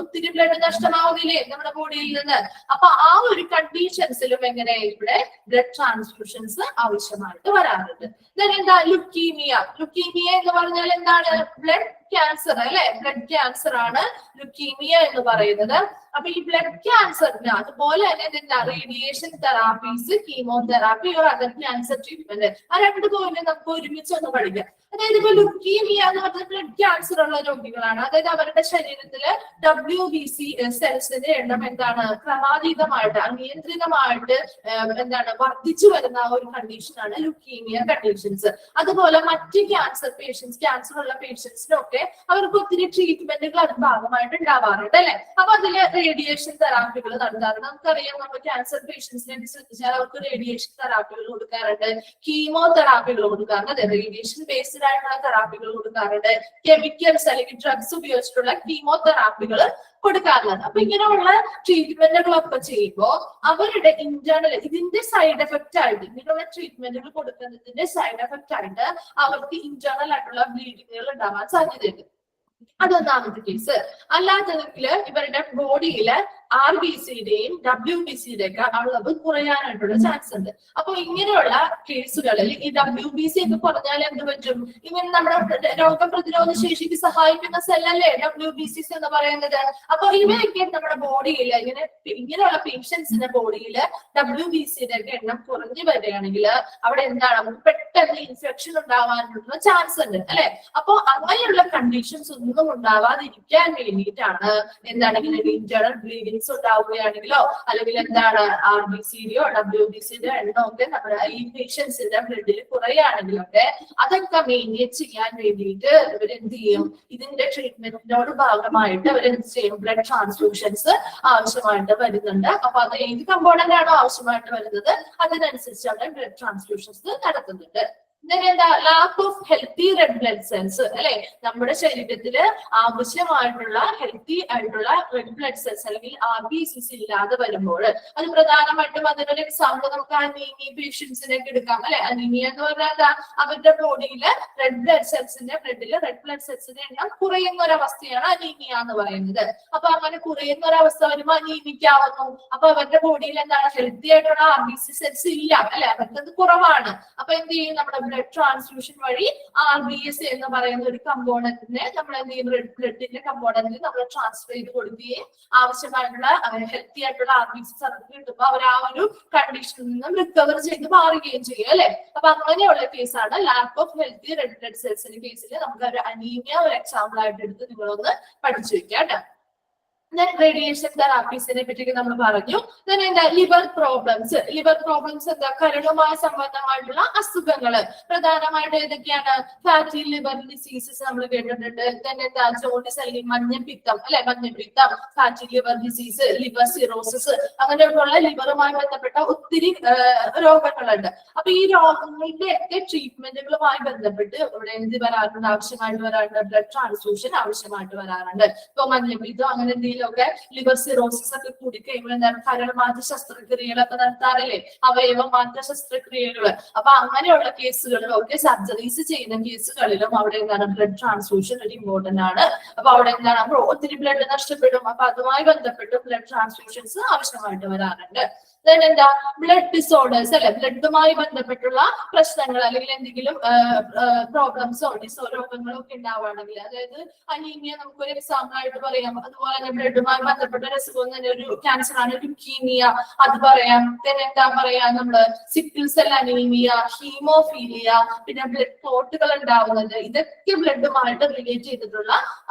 A: ഒത്തിരി ബ്ലഡ് നഷ്ടമാവുകയില്ലേ നമ്മുടെ ബോഡിയിൽ നിന്ന്. അപ്പൊ ആ ഒരു കണ്ടീഷൻസിലും എങ്ങനെ ഇവിടെ ബ്ലഡ് ട്രാൻസ്ഫ്യൂഷൻസ് ആവശ്യമായിട്ട് വരാറുണ്ട്. എന്താ ലുക്കീമിയ. ലുക്കീമിയ എന്ന് പറഞ്ഞാൽ എന്താണ്, ബ്ലഡ് ക്യാൻസർ അല്ലെ, ബ്ലഡ് ക്യാൻസർ ആണ് ലുക്കീമിയ എന്ന് പറയുന്നത്. അപ്പൊ ഈ ബ്ലഡ് ക്യാൻസറിന് അതുപോലെ തന്നെ എന്താ, radiation therapies, chemotherapy or other cancer treatment, ആ രണ്ട് പോയിന്റ് നമുക്ക് ഒരുമിച്ച് ഒന്ന് പഠിക്കാം. അതായത് ഇപ്പൊ ലുക്കീമിയ എന്ന് പറഞ്ഞാൽ ബ്ലഡ് ക്യാൻസർ ഉള്ള രോഗികളാണ്. അതായത് അവരുടെ ശരീരത്തില് WBC സെൽസിന്റെ എണ്ണം എന്താണ്, ക്രമാതീതമായിട്ട് അനിയന്ത്രിതമായിട്ട് എന്താണ് വർദ്ധിച്ചു വരുന്ന ഒരു കണ്ടീഷനാണ് ലുക്കീമിയ കണ്ടീഷൻസ്. അതുപോലെ മറ്റ് ക്യാൻസർ പേഷ്യൻസ്, ക്യാൻസർ ഉള്ള പേഷ്യൻസിനൊക്കെ അവർക്ക് ഒത്തിരി ട്രീറ്റ്മെന്റുകൾ അതിന്റെ ഭാഗമായിട്ട് ഉണ്ടാവാറുണ്ട് അല്ലെ. അപ്പൊ അതില് റേഡിയേഷൻ തെറാപ്പികൾ നടത്താറുണ്ട്. നമുക്കറിയാം, നമ്മൾ ക്യാൻസർ പേഷ്യൻസിനെ ശ്രദ്ധിച്ചാൽ അവർക്ക് റേഡിയേഷൻ തെറാപ്പികൾ കൊടുക്കാറുണ്ട്, കീമോ തെറാപ്പികൾ കൊടുക്കാറുണ്ട്, അതെ റേഡിയേഷൻ ബേസ്ഡ് ആയിട്ടുള്ള തെറാപ്പികൾ കൊടുക്കാറുണ്ട്, കെമിക്കൽസ് അല്ലെങ്കിൽ ഡ്രഗ്സ് ഉപയോഗിച്ചിട്ടുള്ള കീമോ തെറാപ്പികൾ കൊടുക്കാറുള്ളത്. അപ്പൊ ഇങ്ങനെയുള്ള ട്രീറ്റ്മെന്റുകളൊക്കെ ചെയ്യുമ്പോൾ അവരുടെ ഇന്റേണൽ ഇതിന്റെ സൈഡ് എഫക്റ്റ് ആയിട്ട്, ഇങ്ങനെയുള്ള ട്രീറ്റ്മെന്റുകൾ കൊടുക്കുന്നതിന്റെ സൈഡ് എഫക്റ്റ് ആയിട്ട് അവർക്ക് ഇന്റേണൽ ആയിട്ടുള്ള ബ്ലീഡിങ്ങുകൾ ഉണ്ടാവാൻ സാധ്യതയുണ്ട്. അതൊന്നാമത്തെ കേസ്. അല്ലാത്തതെങ്കിൽ ഇവരുടെ ബോഡിയില് RBCയുടെയും WBCയുടെ ഒക്കെ അളവ് കുറയാനായിട്ടുള്ള ചാൻസ് ഉണ്ട്. അപ്പൊ ഇങ്ങനെയുള്ള കേസുകളിൽ ഈ WBC ഒക്കെ കുറഞ്ഞാൽ എന്ത് പറ്റും, ഇവൻ നമ്മുടെ രോഗപ്രതിരോധ ശേഷിക്ക് സഹായിക്കുന്ന സെല്ലല്ലേ WBCs എന്ന് പറയുന്നത്. അപ്പൊ ഇവയൊക്കെ നമ്മുടെ ബോഡിയിൽ ഇങ്ങനെയുള്ള പേഷ്യൻസിന്റെ ബോഡിയിൽ WBCയുടെ ഒക്കെ എണ്ണം കുറഞ്ഞു വരികയാണെങ്കിൽ അവിടെ എന്താണ്, നമുക്ക് പെട്ടെന്ന് ഇൻഫെക്ഷൻ ഉണ്ടാവാനുള്ള ചാൻസ് ഉണ്ട് അല്ലെ. അപ്പൊ അങ്ങനെയുള്ള കണ്ടീഷൻസ് ഒന്നും ഉണ്ടാവാതിരിക്കാൻ വേണ്ടിയിട്ടാണ് എന്താണ് ഇങ്ങനെ ഇന്റേണൽ ബ്ലീഡിംഗ് ഉണ്ടാവുകയാണെങ്കിലോ അല്ലെങ്കിൽ എന്താണ് RBCയുടെയോ WBCയുടെയോ എണ്ണമൊക്കെ നമ്മുടെ ഈ പേഷ്യൻസിന്റെ ബ്ലഡിൽ കുറയുകയാണെങ്കിലൊക്കെ അതൊക്കെ മെയിൻറ്റെയിൻ ചെയ്യാൻ വേണ്ടിയിട്ട് ഇവരെന്ത് ചെയ്യും, ഇതിന്റെ ട്രീറ്റ്മെന്റിനോട് ഭാഗമായിട്ട് അവരെന്ത് ചെയ്യും, ബ്ലഡ് ട്രാൻസ്ഫ്യൂഷൻസ് ആവശ്യമായിട്ട് വരുന്നുണ്ട്. അപ്പൊ അത് ഏത് കമ്പോണന്റ് ആണോ ആവശ്യമായിട്ട് വരുന്നത് അതിനനുസരിച്ച് അവിടെ ബ്ലഡ് ട്രാൻസ്ഫ്യൂഷൻസ് നടത്തുന്നുണ്ട്. എന്താ, lakh of healthy red blood cells അല്ലെ, നമ്മുടെ ശരീരത്തില് ആവശ്യമായിട്ടുള്ള ഹെൽത്തി ആയിട്ടുള്ള റെഡ് ബ്ലഡ് സെൽസ് അല്ലെങ്കിൽ RBCs ഇല്ലാതെ വരുമ്പോൾ അത് പ്രധാനമായിട്ടും അതിനൊരു എക്സാമ്പിൾ നമുക്ക് അനീമിയ പേഷ്യൻസിനൊക്കെ എടുക്കാം അല്ലെ. അനീമിയ എന്ന് പറഞ്ഞാൽ അവരുടെ ബോഡിയില് റെഡ് ബ്ലഡ് സെൽസിന്റെ ബ്ലഡില് റെഡ് ബ്ലഡ് സെൽസിന്റെ എണ്ണം കുറയുന്ന ഒരവസ്ഥയാണ് അനീമിയ എന്ന് പറയുന്നത്. അപ്പൊ അങ്ങനെ കുറയുന്ന ഒരവസ്ഥ വരുമ്പോൾ അനീമിക് ആവുന്നു. അപ്പൊ അവരുടെ ബോഡിയിൽ എന്താണ്, ഹെൽത്തി ആയിട്ടുള്ള RBC സെൽസ് ഇല്ല അല്ലെ, അവർക്ക് കുറവാണ്. അപ്പൊ എന്ത് ചെയ്യും, നമ്മുടെ ബ്ലഡ് ട്രാൻസ്ഫ്യൂഷൻ വഴി RBS എന്ന് പറയുന്ന ഒരു കമ്പോണന്റിനെ നമ്മൾ എന്ത് ചെയ്യും, റെഡ് ബ്ലഡിന്റെ കമ്പോണന്റിൽ നമ്മൾ ട്രാൻസ്ഫർ ചെയ്ത് കൊടുക്കുകയും ആവശ്യമായിട്ടുള്ള ഹെൽത്തി ആയിട്ടുള്ള RBCs അവർക്ക് കിട്ടുമ്പോൾ അവർ ആ ഒരു കണ്ടീഷനിൽ നിന്നും റിക്കവർ ചെയ്ത് മാറുകയും ചെയ്യും അല്ലെ. അപ്പൊ അങ്ങനെയുള്ള കേസാണ് lack of healthy red blood സെൽസിന്റെ കേസിൽ നമുക്ക് ഒരു അനീമിയ ഒരു എക്സാമ്പിൾ ആയിട്ട് എടുത്ത് നിങ്ങളൊന്ന് പഠിച്ചു വെക്കാം. റേഡിയേഷൻ തെറാപ്പീസിനെ പറ്റി നമ്മൾ പറഞ്ഞു. എന്താ, ലിവർ പ്രോബ്ലംസ്. ലിവർ പ്രോബ്ലംസ് എന്താ, കരളുമായി സംബന്ധമായിട്ടുള്ള അസുഖങ്ങള് പ്രധാനമായിട്ട് ഏതൊക്കെയാണ്, ഫാറ്റി ലിവർ ഡിസീസസ് നമ്മൾ കേട്ടിട്ടുണ്ട്. എന്താ, ജോണ്ടിസ് അല്ലെങ്കിൽ മഞ്ഞപ്പിത്തം അല്ലെ, മഞ്ഞപ്പിത്തം, fatty liver disease, liver cirrhosis, അങ്ങനെയൊക്കെയുള്ള ലിവറുമായി ബന്ധപ്പെട്ട ഒത്തിരി രോഗങ്ങളുണ്ട്. അപ്പൊ ഈ രോഗങ്ങളുടെ ഒക്കെ ട്രീറ്റ്മെന്റുകളുമായി ബന്ധപ്പെട്ട് ഇവിടെ എന്ത് വരാറുണ്ട്, ആവശ്യമായിട്ട് വരാറുണ്ട്, ബ്ലഡ് ട്രാൻസ്ഫ്യൂഷൻ ആവശ്യമായിട്ട് വരാറുണ്ട്. ഇപ്പൊ മഞ്ഞപ്പിത്തം അങ്ങനെ എന്തെങ്കിലും ഒക്കെ ലിവർ സിറോസിസ് ഒക്കെ കൂടി കഴിയുമ്പോൾ എന്താണ്, കരൾമാറ്റ ശസ്ത്രക്രിയകളൊക്കെ നടത്താറില്ലേ, അവയവ മാറ്റ ശസ്ത്രക്രിയകൾ. അപ്പൊ അങ്ങനെയുള്ള കേസുകളിലും ഒക്കെ സർജറീസ് ചെയ്യുന്ന കേസുകളിലും അവിടെ എന്താണ്, ബ്ലഡ് ട്രാൻസ്ഫ്യൂഷൻ ഒരു ഇമ്പോർട്ടന്റ് ആണ്. അപ്പൊ അവിടെ എന്താണ്, ഒത്തിരി ബ്ലഡ് നഷ്ടപ്പെടും. അപ്പൊ അതുമായി ബന്ധപ്പെട്ട് ബ്ലഡ് ട്രാൻസ്ഫ്യൂഷൻസ് ആവശ്യമായിട്ട് വരാറുണ്ട്. എന്താ ബ്ലഡ് ഡിസോർഡേഴ്സ് അല്ലെ, ബ്ലഡുമായി ബന്ധപ്പെട്ടുള്ള പ്രശ്നങ്ങൾ അല്ലെങ്കിൽ എന്തെങ്കിലും പ്രോബ്ലംസോ രോഗങ്ങളോ ഒക്കെ ഉണ്ടാവുകയാണെങ്കിൽ, അതായത് അനീമിയ നമുക്കൊരു എക്സാമ്പിൾ ആയിട്ട് പറയാം. അതുപോലെ തന്നെ ബ്ലഡുമായി ബന്ധപ്പെട്ട അസുഖം തന്നെ ഒരു ക്യാൻസർ ആണ്, ലുക്കീമിയ അത് പറയാം. പിന്നെ എന്താ പറയാ നമ്മള് സിക്കിൾ സെൽ അനീമിയ, ഹീമോഫീലിയ, പിന്നെ ബ്ലഡ് ക്ലോട്ടുകൾ ഉണ്ടാവുന്നത്, ഇതൊക്കെ ബ്ലഡുമായിട്ട് റിലേറ്റ് ചെയ്തിട്ടുള്ള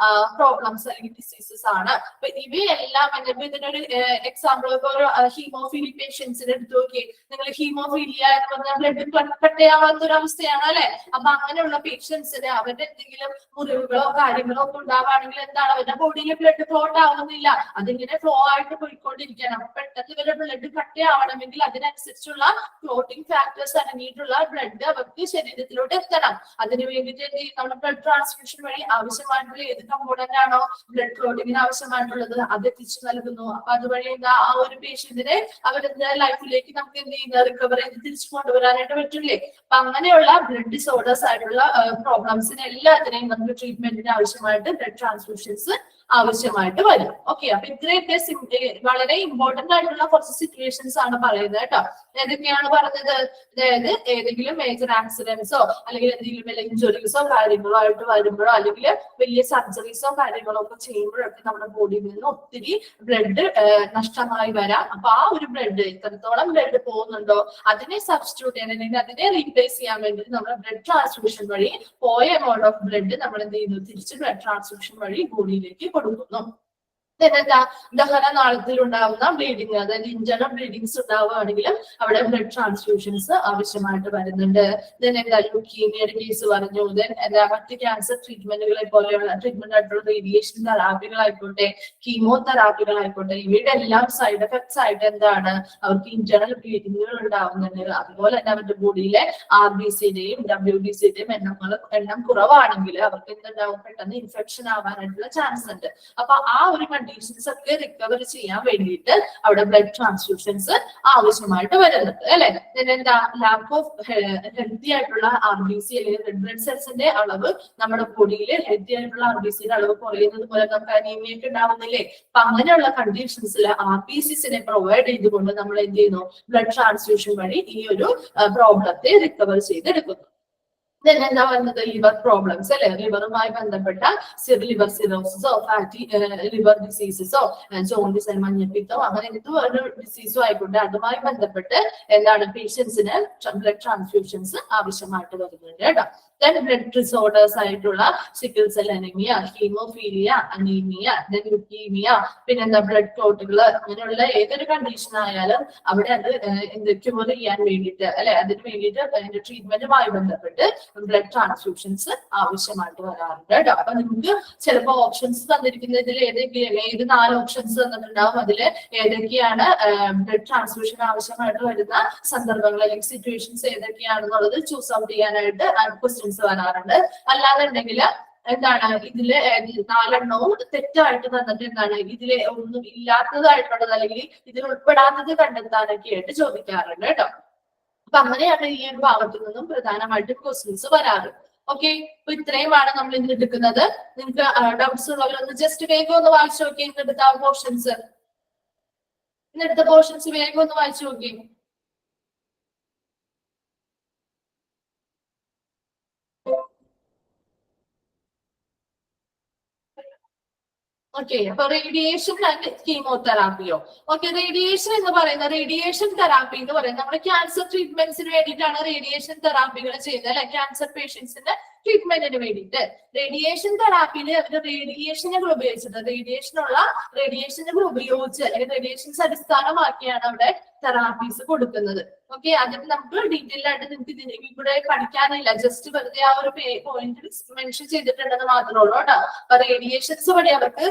A: പ്രോബ്ലംസ് അല്ലെങ്കിൽ ഡിസീസസ് ആണ്. അപ്പൊ ഇവയെല്ലാം ഇതിനൊരു എക്സാമ്പിൾ ഇപ്പൊ ഒരു ഹീമോഫീലി പേഷ്യൻസിനെ എടുത്ത് നോക്കി, നിങ്ങൾ ഹീമോഫീലിയ എന്ന് പറഞ്ഞാൽ ബ്ലഡ് കട്ടയാവാത്ത ഒരു അവസ്ഥയാണ് അല്ലെ. അപ്പൊ അങ്ങനെയുള്ള പേഷ്യൻസിന് അവരുടെ എന്തെങ്കിലും മുറിവുകളോ കാര്യങ്ങളോ ഒക്കെ ഉണ്ടാവുകയാണെങ്കിൽ എന്താണ്, അവരുടെ ബോഡിയിൽ ബ്ലഡ് ക്ലോട്ട് ആവുന്നില്ല, അതിങ്ങനെ ഫ്ലോ ആയിട്ട് പോയിക്കൊണ്ടിരിക്കുകയാണ്. അപ്പൊ പെട്ടെന്ന് ഇവരുടെ ബ്ലഡ് കട്ടയാവണമെങ്കിൽ അതിനനുസരിച്ചുള്ള ക്ലോട്ടിംഗ് ഫാക്ടേഴ്സ് അടങ്ങിയിട്ടുള്ള ബ്ലഡ് അവർക്ക് ശരീരത്തിലോട്ട് എത്തണം. അതിന് വേണ്ടിയിട്ട് എന്ത് ചെയ്യും, നമ്മുടെ ബ്ലഡ് ട്രാൻസ്ഫ്യൂഷൻ വഴി ആവശ്യമായിട്ടുള്ള ഏത് കമ്പോണന്റ് ആണോ ബ്ലഡ് ക്ലോട്ടിങ്ങിന് ആവശ്യമായിട്ടുള്ളത് അത് എത്തിച്ചു നൽകുന്നു. അപ്പൊ അതുവഴി എന്താ ആ ഒരു പേഷ്യന്റിനെ അവരുടെ ലൈഫിലേക്ക് നമുക്ക് എന്ത് ചെയ്യുന്ന റിക്കവർ ചെയ്ത് തിരിച്ചു കൊണ്ടുവരാനായിട്ട് പറ്റില്ലേ. അപ്പൊ അങ്ങനെയുള്ള ബ്ലഡ് ഡിസോർഡേഴ്സ് ആയിട്ടുള്ള പ്രോബ്ലംസിന് എല്ലാത്തിനെയും നമുക്ക് ട്രീറ്റ്മെന്റിന് ആവശ്യമായിട്ട് ബ്ലഡ് ട്രാൻസ്ഫ്യൂഷൻസ് ആവശ്യമായിട്ട് വരും. ഓക്കെ, അപ്പൊ ഇത്രയൊക്കെ വളരെ ഇമ്പോർട്ടന്റ് ആയിട്ടുള്ള കുറച്ച് സിറ്റുവേഷൻസ് ആണ് പറയുന്നത് കേട്ടോ. ഏതൊക്കെയാണ് പറഞ്ഞത്, അതായത് ഏതെങ്കിലും മേജർ ആക്സിഡന്റ്സോ അല്ലെങ്കിൽ എന്തെങ്കിലും വലിയ ഇഞ്ചുറീസോ കാര്യങ്ങളോ ആയിട്ട് വരുമ്പോഴോ അല്ലെങ്കിൽ വലിയ സർജറീസോ കാര്യങ്ങളോ ഒക്കെ ചെയ്യുമ്പോഴൊക്കെ നമ്മുടെ ബോഡിയിൽ നിന്ന് ഒത്തിരി ബ്ലഡ് നഷ്ടമായി വരാം. അപ്പൊ ആ ഒരു ബ്ലഡ് എത്രത്തോളം ബ്ലഡ് പോകുന്നുണ്ടോ അതിനെ സബ്സ്റ്റിറ്റ്യൂട്ട് ചെയ്യാൻ അല്ലെങ്കിൽ അതിനെ റീപ്ലേസ് ചെയ്യാൻ വേണ്ടി നമ്മുടെ ബ്ലഡ് ട്രാൻസ്ഫ്യൂഷൻ വഴി പോയ എമൗണ്ട് ഓഫ് ബ്ലഡ് നമ്മൾ എന്ത് ചെയ്യുന്നു, തിരിച്ച് ബ്ലഡ് ട്രാൻസ്ഫ്യൂഷൻ വഴി ബോഡിയിലേക്ക് കൊടുക്കുന്നു. എന്താ ദഹനനാളത്തിൽ ഉണ്ടാവുന്ന ബ്ലീഡിങ്, അതായത് ഇന്റേണൽ ബ്ലീഡിങ്സ് ഉണ്ടാവുകയാണെങ്കിലും അവിടെ ബ്ലഡ് ട്രാൻസ്ഫ്യൂഷൻസ് ആവശ്യമായിട്ട് വരുന്നുണ്ട്. എന്താ ലുക്കീമിയയുടെ കേസ് പറഞ്ഞു. എന്താ മറ്റ് ക്യാൻസർ ട്രീറ്റ്മെന്റുകളെ പോലെയുള്ള ട്രീറ്റ്മെന്റ് ആയിട്ടുള്ള റേഡിയേഷൻ തെറാപ്പികളായിക്കോട്ടെ, കീമോതെറാപ്പികളായിക്കോട്ടെ, ഇവയുടെ എല്ലാം സൈഡ് എഫക്ട്സ് ആയിട്ട് എന്താണ് അവർക്ക് ഇന്റേണൽ ബ്ലീഡിങ്ങുകൾ ഉണ്ടാവുന്നുണ്ട്. അതുപോലെ തന്നെ അവരുടെ ബോഡിയിലെ RBCയുടെയും WBCയുടെയും എണ്ണം കുറവാണെങ്കിൽ അവർക്ക് എന്തുണ്ടാവും, പെട്ടെന്ന് ഇൻഫെക്ഷൻ ആവാനായിട്ടുള്ള ചാൻസ് ഉണ്ട്. അപ്പൊ ആ ഒരു കണ്ടീഷൻസ് ഒക്കെ റിക്കവർ ചെയ്യാൻ വേണ്ടിയിട്ട് അവിടെ ബ്ലഡ് ട്രാൻസ്ഫ്യൂഷൻസ് ആവശ്യമായിട്ട് വരുന്നുണ്ട് അല്ലെ. എന്താ ലാക്ക് ഓഫ് ഹെൽത്തി ആയിട്ടുള്ള RBC അല്ലെങ്കിൽ റെഡ് ബ്ലഡ് സെൽസിന്റെ അളവ് നമ്മുടെ ബോഡിയിൽ ഹെൽത്തി ആയിട്ടുള്ള RBCയുടെ അളവ് കുറയുന്നത് പോലെ നമുക്ക് അനീമിയ ഒക്കെ ഉണ്ടാവുന്നില്ലേ. അപ്പൊ അങ്ങനെയുള്ള കണ്ടീഷൻസിൽ RBCസിനെ പ്രൊവൈഡ് ചെയ്തുകൊണ്ട് നമ്മൾ എന്ത് ചെയ്യുന്നു, ബ്ലഡ് ട്രാൻസ്ഫ്യൂഷൻ വഴി ഈ ഒരു പ്രോബ്ലത്തെ റിക്കവർ ചെയ്തെടുക്കുന്നു. എന്താ പറയുന്നത്, ലിവർ പ്രോബ്ലംസ് അല്ലെ, ലിവറുമായി ബന്ധപ്പെട്ട ലിവർ സിറോസിസോ ഫാറ്റി ലിവർ ഡിസീസസോ ജോണ്ടിസ് മഞ്ഞപ്പിത്തോ അങ്ങനെ ഒരു ഡിസീസോ ആയിക്കോട്ടെ, അതുമായി ബന്ധപ്പെട്ട് എന്താണ് പേഷ്യൻസിന് ബ്ലഡ് ട്രാൻസ്ഫ്യൂഷൻസ് ആവശ്യമായിട്ട് വരുന്നുണ്ട് കേട്ടോ. ബ്ലഡ് ഡിസോർഡേഴ്സ് ആയിട്ടുള്ള sickle cell anaemia, haemophilia, anaemia, leukaemia, പിന്നെന്താ ബ്ലഡ് ക്ലോട്ടുകൾ, അങ്ങനെയുള്ള ഏതൊരു കണ്ടീഷൻ ആയാലും അവിടെ അത് ക്യൂർ ചെയ്യാൻ വേണ്ടിയിട്ട് അല്ലെ, അതിന് വേണ്ടിയിട്ട് അതിന്റെ ട്രീറ്റ്മെന്റുമായി ബന്ധപ്പെട്ട് ബ്ലഡ് ട്രാൻസ്ഫ്യൂഷൻസ് ആവശ്യമായിട്ട് വരാറുണ്ട് കേട്ടോ. അപ്പൊ നിങ്ങൾക്ക് ചിലപ്പോൾ ഓപ്ഷൻസ് തന്നിരിക്കുന്നതിൽ ഏത് 4 ഓപ്ഷൻസ് തന്നിട്ടുണ്ടാവും, അതിൽ ഏതൊക്കെയാണ് ബ്ലഡ് ട്രാൻസ്ഫ്യൂഷൻ ആവശ്യമായിട്ട് വരുന്ന സന്ദർഭങ്ങൾ അല്ലെങ്കിൽ സിറ്റുവേഷൻസ് ഏതൊക്കെയാണെന്നുള്ളത് ചൂസ് ഔട്ട് ചെയ്യാനായിട്ട് ക്വസ്റ്റ്യൻസ് വരാറുണ്ട്. അല്ലാന്നുണ്ടെങ്കിൽ എന്താണ് ഇതില് 4 എണ്ണവും തെറ്റായിട്ട് തന്നിട്ട് എന്താണ് ഇതിലെ ഒന്നും ഇല്ലാത്തതായിട്ടുള്ളത് അല്ലെങ്കിൽ ഇതിൽ ഉൾപ്പെടാത്തത് കണ്ടെത്താനൊക്കെ ആയിട്ട് ചോദിക്കാറുണ്ട് കേട്ടോ. അപ്പൊ അങ്ങനെയാണ് ഈ ഒരു ഭാഗത്തു നിന്നും പ്രധാനമായിട്ടും ക്വസ്റ്റ്യൻസ് വരാറ്. ഓക്കെ, അപ്പൊ ഇത്രയുമാണ് നമ്മൾ ഇന്ന് എടുക്കുന്നത്. നിങ്ങൾക്ക് ഡൗട്ട്സ് ഉള്ളവരൊന്ന് ജസ്റ്റ് വേഗം ഒന്ന് വായിച്ചു നോക്കി. ഇന്നെടുത്ത പോർഷൻസ് വേഗം ഒന്ന് വായിച്ചു നോക്കി. ഓക്കെ, അപ്പൊ റേഡിയേഷൻ ആൻഡ് കീമോതെറാപ്പിയോ. ഓക്കെ, റേഡിയേഷൻ എന്ന് പറയുന്നത് റേഡിയേഷൻ തെറാപ്പി എന്ന് പറയുന്നത് നമ്മുടെ ക്യാൻസർ ട്രീറ്റ്മെന്റ്സിന് വേണ്ടിയിട്ടാണ് റേഡിയേഷൻ തെറാപ്പികൾ ചെയ്യുന്നത് അല്ലെ. ക്യാൻസർ പേഷ്യൻസിന്റെ ട്രീറ്റ്മെന്റിന് വേണ്ടിയിട്ട് റേഡിയേഷൻ തെറാപ്പിയില് അവർ റേഡിയേഷനുകൾ ഉപയോഗിച്ചിട്ട് റേഡിയേഷനുകൾ ഉപയോഗിച്ച് അല്ലെങ്കിൽ റേഡിയേഷൻസ് അടിസ്ഥാനമാക്കിയാണ് അവിടെ തെറാപ്പീസ് കൊടുക്കുന്നത്. ഓക്കെ, അതിന് നമുക്ക് ഡീറ്റെയിൽ ആയിട്ട് നിങ്ങൾക്ക് ഇവിടെ പഠിക്കാനില്ല, ജസ്റ്റ് വെറുതെ ആ ഒരു പോയിന്റ് മെൻഷൻ ചെയ്തിട്ടുണ്ടെന്ന് മാത്രമേ ഉള്ളൂ കേട്ടോ. അപ്പൊ റേഡിയേഷൻസ് വഴി അവർക്ക്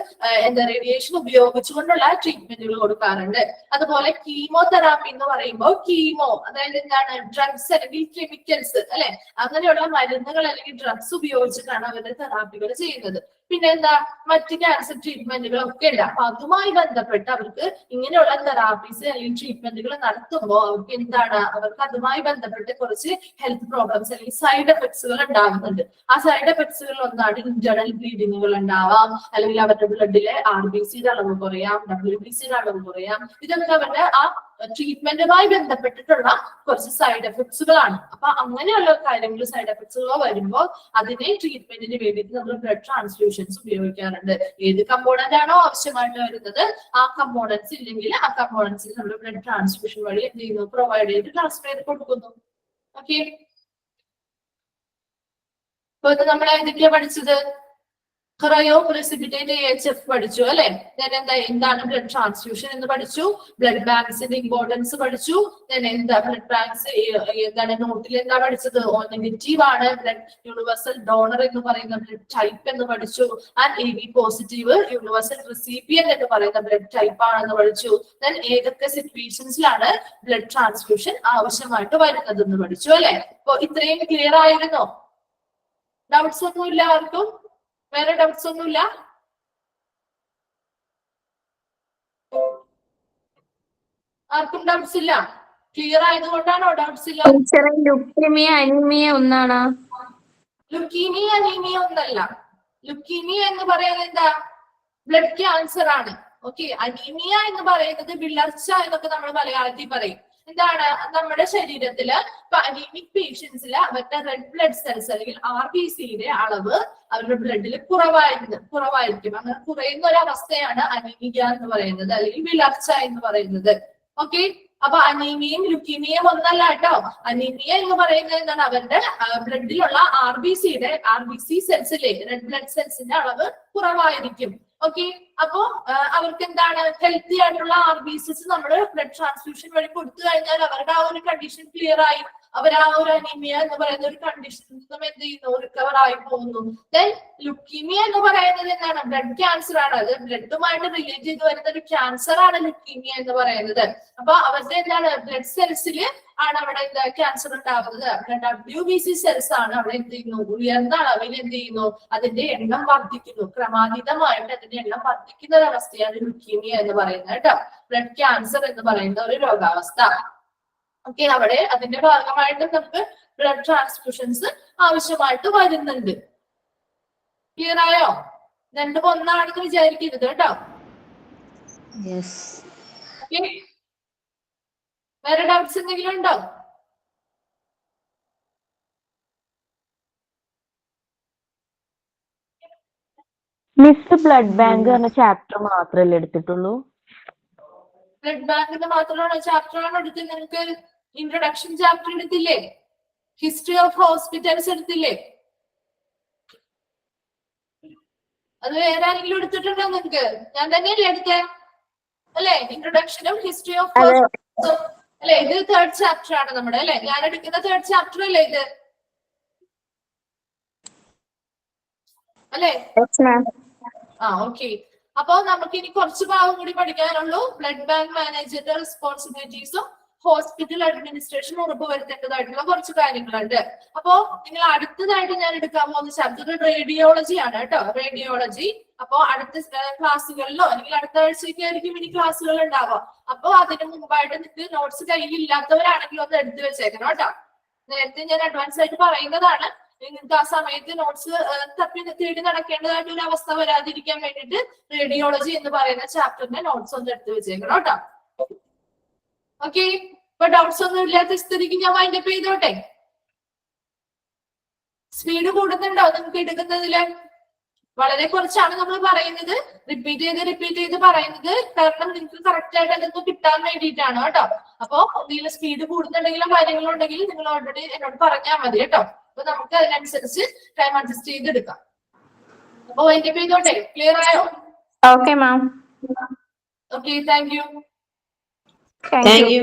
A: റേഡിയേഷൻ ഉപയോഗിച്ചുകൊണ്ടുള്ള ട്രീറ്റ്മെന്റുകൾ കൊടുക്കാറുണ്ട്. അതുപോലെ കീമോതെറാപ്പി എന്ന് പറയുമ്പോൾ കീമോ അതായത് എന്താണ്, ഡ്രഗ്സ് അല്ലെങ്കിൽ കെമിക്കൽസ് അല്ലെ, അങ്ങനെയുള്ള മരുന്നുകൾ അല്ലെങ്കിൽ ഡ്രഗ്സ് ഉപയോഗിച്ചിട്ടാണ് അവരുടെ തെറാപ്പികൾ ചെയ്യുന്നത്. പിന്നെ എന്താ മറ്റ് ക്യാൻസർ ട്രീറ്റ്മെന്റുകളൊക്കെ ഉണ്ട്. അപ്പൊ അതുമായി ബന്ധപ്പെട്ട് അവർക്ക് ഇങ്ങനെയുള്ള തെറാപ്പീസ് അല്ലെങ്കിൽ ട്രീറ്റ്മെന്റുകൾ നടത്തുമ്പോൾ അവർക്ക് എന്താണ്, അവർക്ക് അതുമായി ബന്ധപ്പെട്ട് കുറച്ച് ഹെൽത്ത് പ്രോബ്ലംസ് അല്ലെങ്കിൽ സൈഡ് എഫക്ട്സുകൾ ഉണ്ടാകുന്നുണ്ട്. ആ സൈഡ് എഫക്ട്സുകൾ ഒന്നാണ് ഇന്റേണൽ ബ്ലീഡിങ്ങുകൾ ഉണ്ടാവാം, അല്ലെങ്കിൽ അവരുടെ ബ്ലഡിലെ RBCയുടെ അളവ് കുറയാം, WBCയുടെ അളവ് കുറയാം. ഇതൊക്കെ അവരുടെ ആ ട്രീറ്റ്മെന്റുമായി ബന്ധപ്പെട്ടിട്ടുള്ള കുറച്ച് സൈഡ് എഫക്ട്സുകളാണ്. അപ്പൊ അങ്ങനെയുള്ള കാര്യങ്ങൾ സൈഡ് എഫക്ട്സുകൾ വരുമ്പോൾ അതിനെ ട്രീറ്റ്മെന്റിന് വേണ്ടിയിട്ട് നമ്മൾ ബ്ലഡ് ട്രാൻസ്ഫ്യൂഷൻസ് ഉപയോഗിക്കാറുണ്ട്. ഏത് കമ്പോണന്റ് ആണോ ആവശ്യമായിട്ട് വരുന്നത് ആ കമ്പോണൻസ് ഇല്ലെങ്കിൽ ആ കമ്പോണൻസിൽ നമ്മൾ ബ്ലഡ് ട്രാൻസ്ഫ്യൂഷൻ വഴി എന്ത് ചെയ്യുന്നു, പ്രൊവൈഡ് ചെയ്ത് ട്രാൻസ്ഫർ ചെയ്ത് കൊടുക്കുന്നു. ഓക്കെ, ഇപ്പൊ ഇത് നമ്മൾ ഏതൊക്കെയാ പഠിച്ചത്? ക്രയോ പ്രസിപിറ്റേറ്റ് AHF പഠിച്ചു അല്ലെ. എന്താണ് ബ്ലഡ് ട്രാൻസ്ഫ്യൂഷൻ എന്ന് പഠിച്ചു, ബ്ലഡ് ബാങ്ക്സിന്റെ ഇമ്പോർട്ടൻസ് പഠിച്ചു. എന്താ ബ്ലഡ് ബാങ്ക്സ് എന്താണ് നോട്ടിൽ എന്താ പഠിച്ചത്? നെഗറ്റീവ് ആണ് ബ്ലഡ് യൂണിവേഴ്സൽ ഡോണർ എന്ന് പറയുന്ന ബ്ലഡ് ടൈപ്പ് എന്ന് പഠിച്ചു. And AB positive universal recipient എന്ന് പറയുന്ന ബ്ലഡ് ടൈപ്പ് ആണെന്ന് പഠിച്ചു. ഏതൊക്കെ സിറ്റുവേഷൻസിലാണ് ബ്ലഡ് ട്രാൻസ്ഫ്യൂഷൻ ആവശ്യമായിട്ട് വരുന്നത് എന്ന് പഠിച്ചു അല്ലെ. അപ്പൊ ഇത്രയും ക്ലിയർ ആയിരുന്നോ? ഡൗട്ട്സ് ഒന്നും ഇല്ല ആർക്കും? വേറെ ഡൗട്ട്സ് ഒന്നുമില്ല? ആർക്കും ഡൗട്ട്സ് ഇല്ല? ക്ലിയർ ആയതുകൊണ്ടാണോ ഡൗട്ട്സ് ഇല്ല?
C: ലുക്കീമിയ അനീമിയ ഒന്നാണ്.
A: ലുക്കീമിയ അനീമിയ ഒന്നല്ല. ലുക്കീമിയ എന്ന് പറയുന്നത് എന്താ? ബ്ലഡ് ക്യാൻസർ ആണ്. ഓക്കെ, അനീമിയ എന്ന് പറയുന്നത് വിളർച്ച എന്നൊക്കെ നമ്മൾ മലയാളത്തിൽ പറയും. എന്താണ്? നമ്മുടെ ശരീരത്തില് ഇപ്പൊ അനീമിക് പേഷ്യൻസിൽ അവരുടെ റെഡ് ബ്ലഡ് സെൽസ് അല്ലെങ്കിൽ RBCയുടെ അളവ് അവരുടെ ബ്ലഡിൽ കുറവായിരിക്കും. അങ്ങനെ കുറയുന്ന ഒരു അവസ്ഥയാണ് അനീമിയ എന്ന് പറയുന്നത്, അല്ലെങ്കിൽ വിളർച്ച എന്ന് പറയുന്നത്. ഓക്കെ, അപ്പൊ അനീമിയയും ലുക്കീമിയയും ഒന്നല്ല കേട്ടോ. അനീമിയ എന്ന് പറയുന്നത് എന്താണ്? അവരുടെ ബ്ലഡിലുള്ള RBC സെൽസിലെ റെഡ് ബ്ലഡ് സെൽസിന്റെ അളവ് കുറവായിരിക്കും. ഓക്കെ, അപ്പോ അവർക്ക് എന്താണ്, ഹെൽത്തി ആയിട്ടുള്ള RBCs നമ്മൾ ബ്ലഡ് ട്രാൻസ്ഫ്യൂഷൻ വഴി കൊടുത്തു കഴിഞ്ഞാൽ അവരുടെ ആ ഒരു കണ്ടീഷൻ ക്ലിയർ ആയി, അവർ ആ ഒരു അനീമിയ എന്ന് പറയുന്ന ഒരു കണ്ടീഷനിൽ നിന്നും എന്ത് ചെയ്യുന്നു, റിക്കവർ ആയി പോകുന്നു. ദെൻ ലുക്കീമിയ എന്ന് പറയുന്നത് എന്താണ്? ബ്ലഡ് ക്യാൻസർ ആണ്. അത് ബ്ലഡുമായിട്ട് റിലേറ്റ് ചെയ്ത് വരുന്ന ഒരു ക്യാൻസർ ആണ് ലുക്കീമിയ എന്ന് പറയുന്നത്. അപ്പൊ അവരുടെ എന്താണ്, ബ്ലഡ് സെൽസിൽ ആണ് അവിടെ എന്താ ക്യാൻസർ ഉണ്ടാവുന്നത്. WBC സെൽസ് ആണ് അവിടെ എന്ത് ചെയ്യുന്നു, ഉയർന്ന അളവിൽ എന്ത് ചെയ്യുന്നു, അതിന്റെ എണ്ണം വർദ്ധിക്കുന്നു. ക്രമാതീതമായിട്ട് അതിന്റെ എണ്ണം വർദ്ധിക്കുന്ന ഒരു അവസ്ഥയാണ് ലുക്കീമിയ എന്ന് പറയുന്നത് കേട്ടോ. ബ്ലഡ് ക്യാൻസർ എന്ന് പറയുന്ന ഒരു രോഗാവസ്ഥ. ഓക്കെ, അവിടെ അതിന്റെ ഭാഗമായിട്ട് നമുക്ക് ബ്ലഡ് ട്രാൻസ്ഫ്യൂഷൻസ് ആവശ്യമായിട്ട് വരുന്നുണ്ട്. ക്ലിയർ ആയോ? രണ്ടും ഒന്നാണെന്ന് വിചാരിക്കരുത് കേട്ടോ. ഓക്കെ, വേറെ ഡൗട്ട്സ് എന്തെങ്കിലും ഉണ്ടോ?
E: മിസ് ബ്ലഡ് ബാങ്ക് എന്ന ചാപ്റ്റർ മാത്രമല്ലേ എടുത്തിട്ടുള്ളൂ?
A: ബ്ലഡ് ബാങ്കിന്റെ മാത്രമാണ് ചാപ്റ്റർ ആണ് എടുത്ത്. നിങ്ങൾക്ക് ഇൻട്രൊഡക്ഷൻ ചാപ്റ്റർ എടുത്തില്ലേ? ഹിസ്റ്ററി ഓഫ് ഹോസ്പിറ്റൽസ് എടുത്തില്ലേ? അത് വേറെ ആരെങ്കിലും എടുത്തിട്ടുണ്ടോ നിങ്ങൾക്ക്? ഞാൻ തന്നെയല്ലേ എടുത്തേ അല്ലെ? ഇൻട്രൊഡക്ഷനും ഹിസ്റ്ററി ഓഫ് ഹോസ്പിറ്റൽസും അല്ലെ? ഇത് 3rd ചാപ്റ്റർ ആണ് നമ്മുടെ അല്ലെ? ഞാൻ എടുക്കുന്ന 3rd ചാപ്റ്റർ അല്ലേ ഇത് അല്ലെ? ഓക്കെ, അപ്പൊ നമുക്ക് ഇനി കുറച്ച് ഭാഗം കൂടി പഠിക്കാനുള്ളൂ. ബ്ലഡ് ബാങ്ക് മാനേജറുടെ റെസ്പോൺസിബിലിറ്റീസും ഹോസ്പിറ്റൽ അഡ്മിനിസ്ട്രേഷൻ ഉറപ്പുവരുത്തേണ്ടതായിട്ടുള്ള കുറച്ച് കാര്യങ്ങളുണ്ട്. അപ്പോ നിങ്ങൾ അടുത്തതായിട്ട് ഞാൻ എടുക്കാൻ പോകുന്ന ചാപ്റ്റർ റേഡിയോളജി ആണ് കേട്ടോ. റേഡിയോളജി. അപ്പോ അടുത്ത ക്ലാസ്സുകളിലോ അല്ലെങ്കിൽ അടുത്ത ആഴ്ചയ്ക്ക് ആയിരിക്കും ഇനി ക്ലാസ്സുകൾ ഉണ്ടാവുക. അപ്പൊ അതിന് മുമ്പായിട്ട് നിങ്ങൾക്ക് നോട്ട്സ് കയ്യിലില്ലാത്തവരാണെങ്കിൽ ഒന്ന് എടുത്തു വെച്ചേക്കണം കേട്ടോ. നേരത്തെ ഞാൻ അഡ്വാൻസ് ആയിട്ട് പറയുന്നതാണ്. നിങ്ങൾക്ക് ആ സമയത്ത് നോട്ട്സ് തേടി നടക്കേണ്ടതായിട്ട് ഒരു അവസ്ഥ വരാതിരിക്കാൻ വേണ്ടിയിട്ട് റേഡിയോളജി എന്ന് പറയുന്ന ചാപ്റ്ററിന്റെ നോട്ട്സ് ഒന്ന് എടുത്തു വെച്ചേക്കണം കേട്ടോ. ഓക്കെ, ഇപ്പൊ ഡൗട്ട്സ് ഒന്നും ഇല്ലാത്ത സ്ഥിതിക്ക് ഞാൻ വൈൻഡപ്പ് ചെയ്തോട്ടെ. സ്പീഡ് കൂടുന്നുണ്ടോ നിങ്ങൾക്ക് എടുക്കുന്നതില്? വളരെ കുറച്ചാണ് നമ്മൾ പറയുന്നത്. റിപ്പീറ്റ് ചെയ്ത് പറയുന്നത് കാരണം നിങ്ങൾക്ക് കറക്റ്റ് ആയിട്ട് അതൊക്കെ കിട്ടാൻ വേണ്ടിയിട്ടാണ് കേട്ടോ. അപ്പൊ എന്തെങ്കിലും സ്പീഡ് കൂടുന്നുണ്ടെങ്കിലും കാര്യങ്ങളുണ്ടെങ്കിൽ നിങ്ങൾ ഓൾറെഡി എന്നോട് പറഞ്ഞാൽ മതി കേട്ടോ. അപ്പൊ നമുക്ക് അതിനനുസരിച്ച് ടൈം അഡ്ജസ്റ്റ് ചെയ്തെടുക്കാം. അപ്പൊ വൈൻഡപ്പ് ചെയ്തോട്ടെ. ക്ലിയർ ആയോ?
C: Okay ma'am.
A: Okay, thank you.
B: Thank you.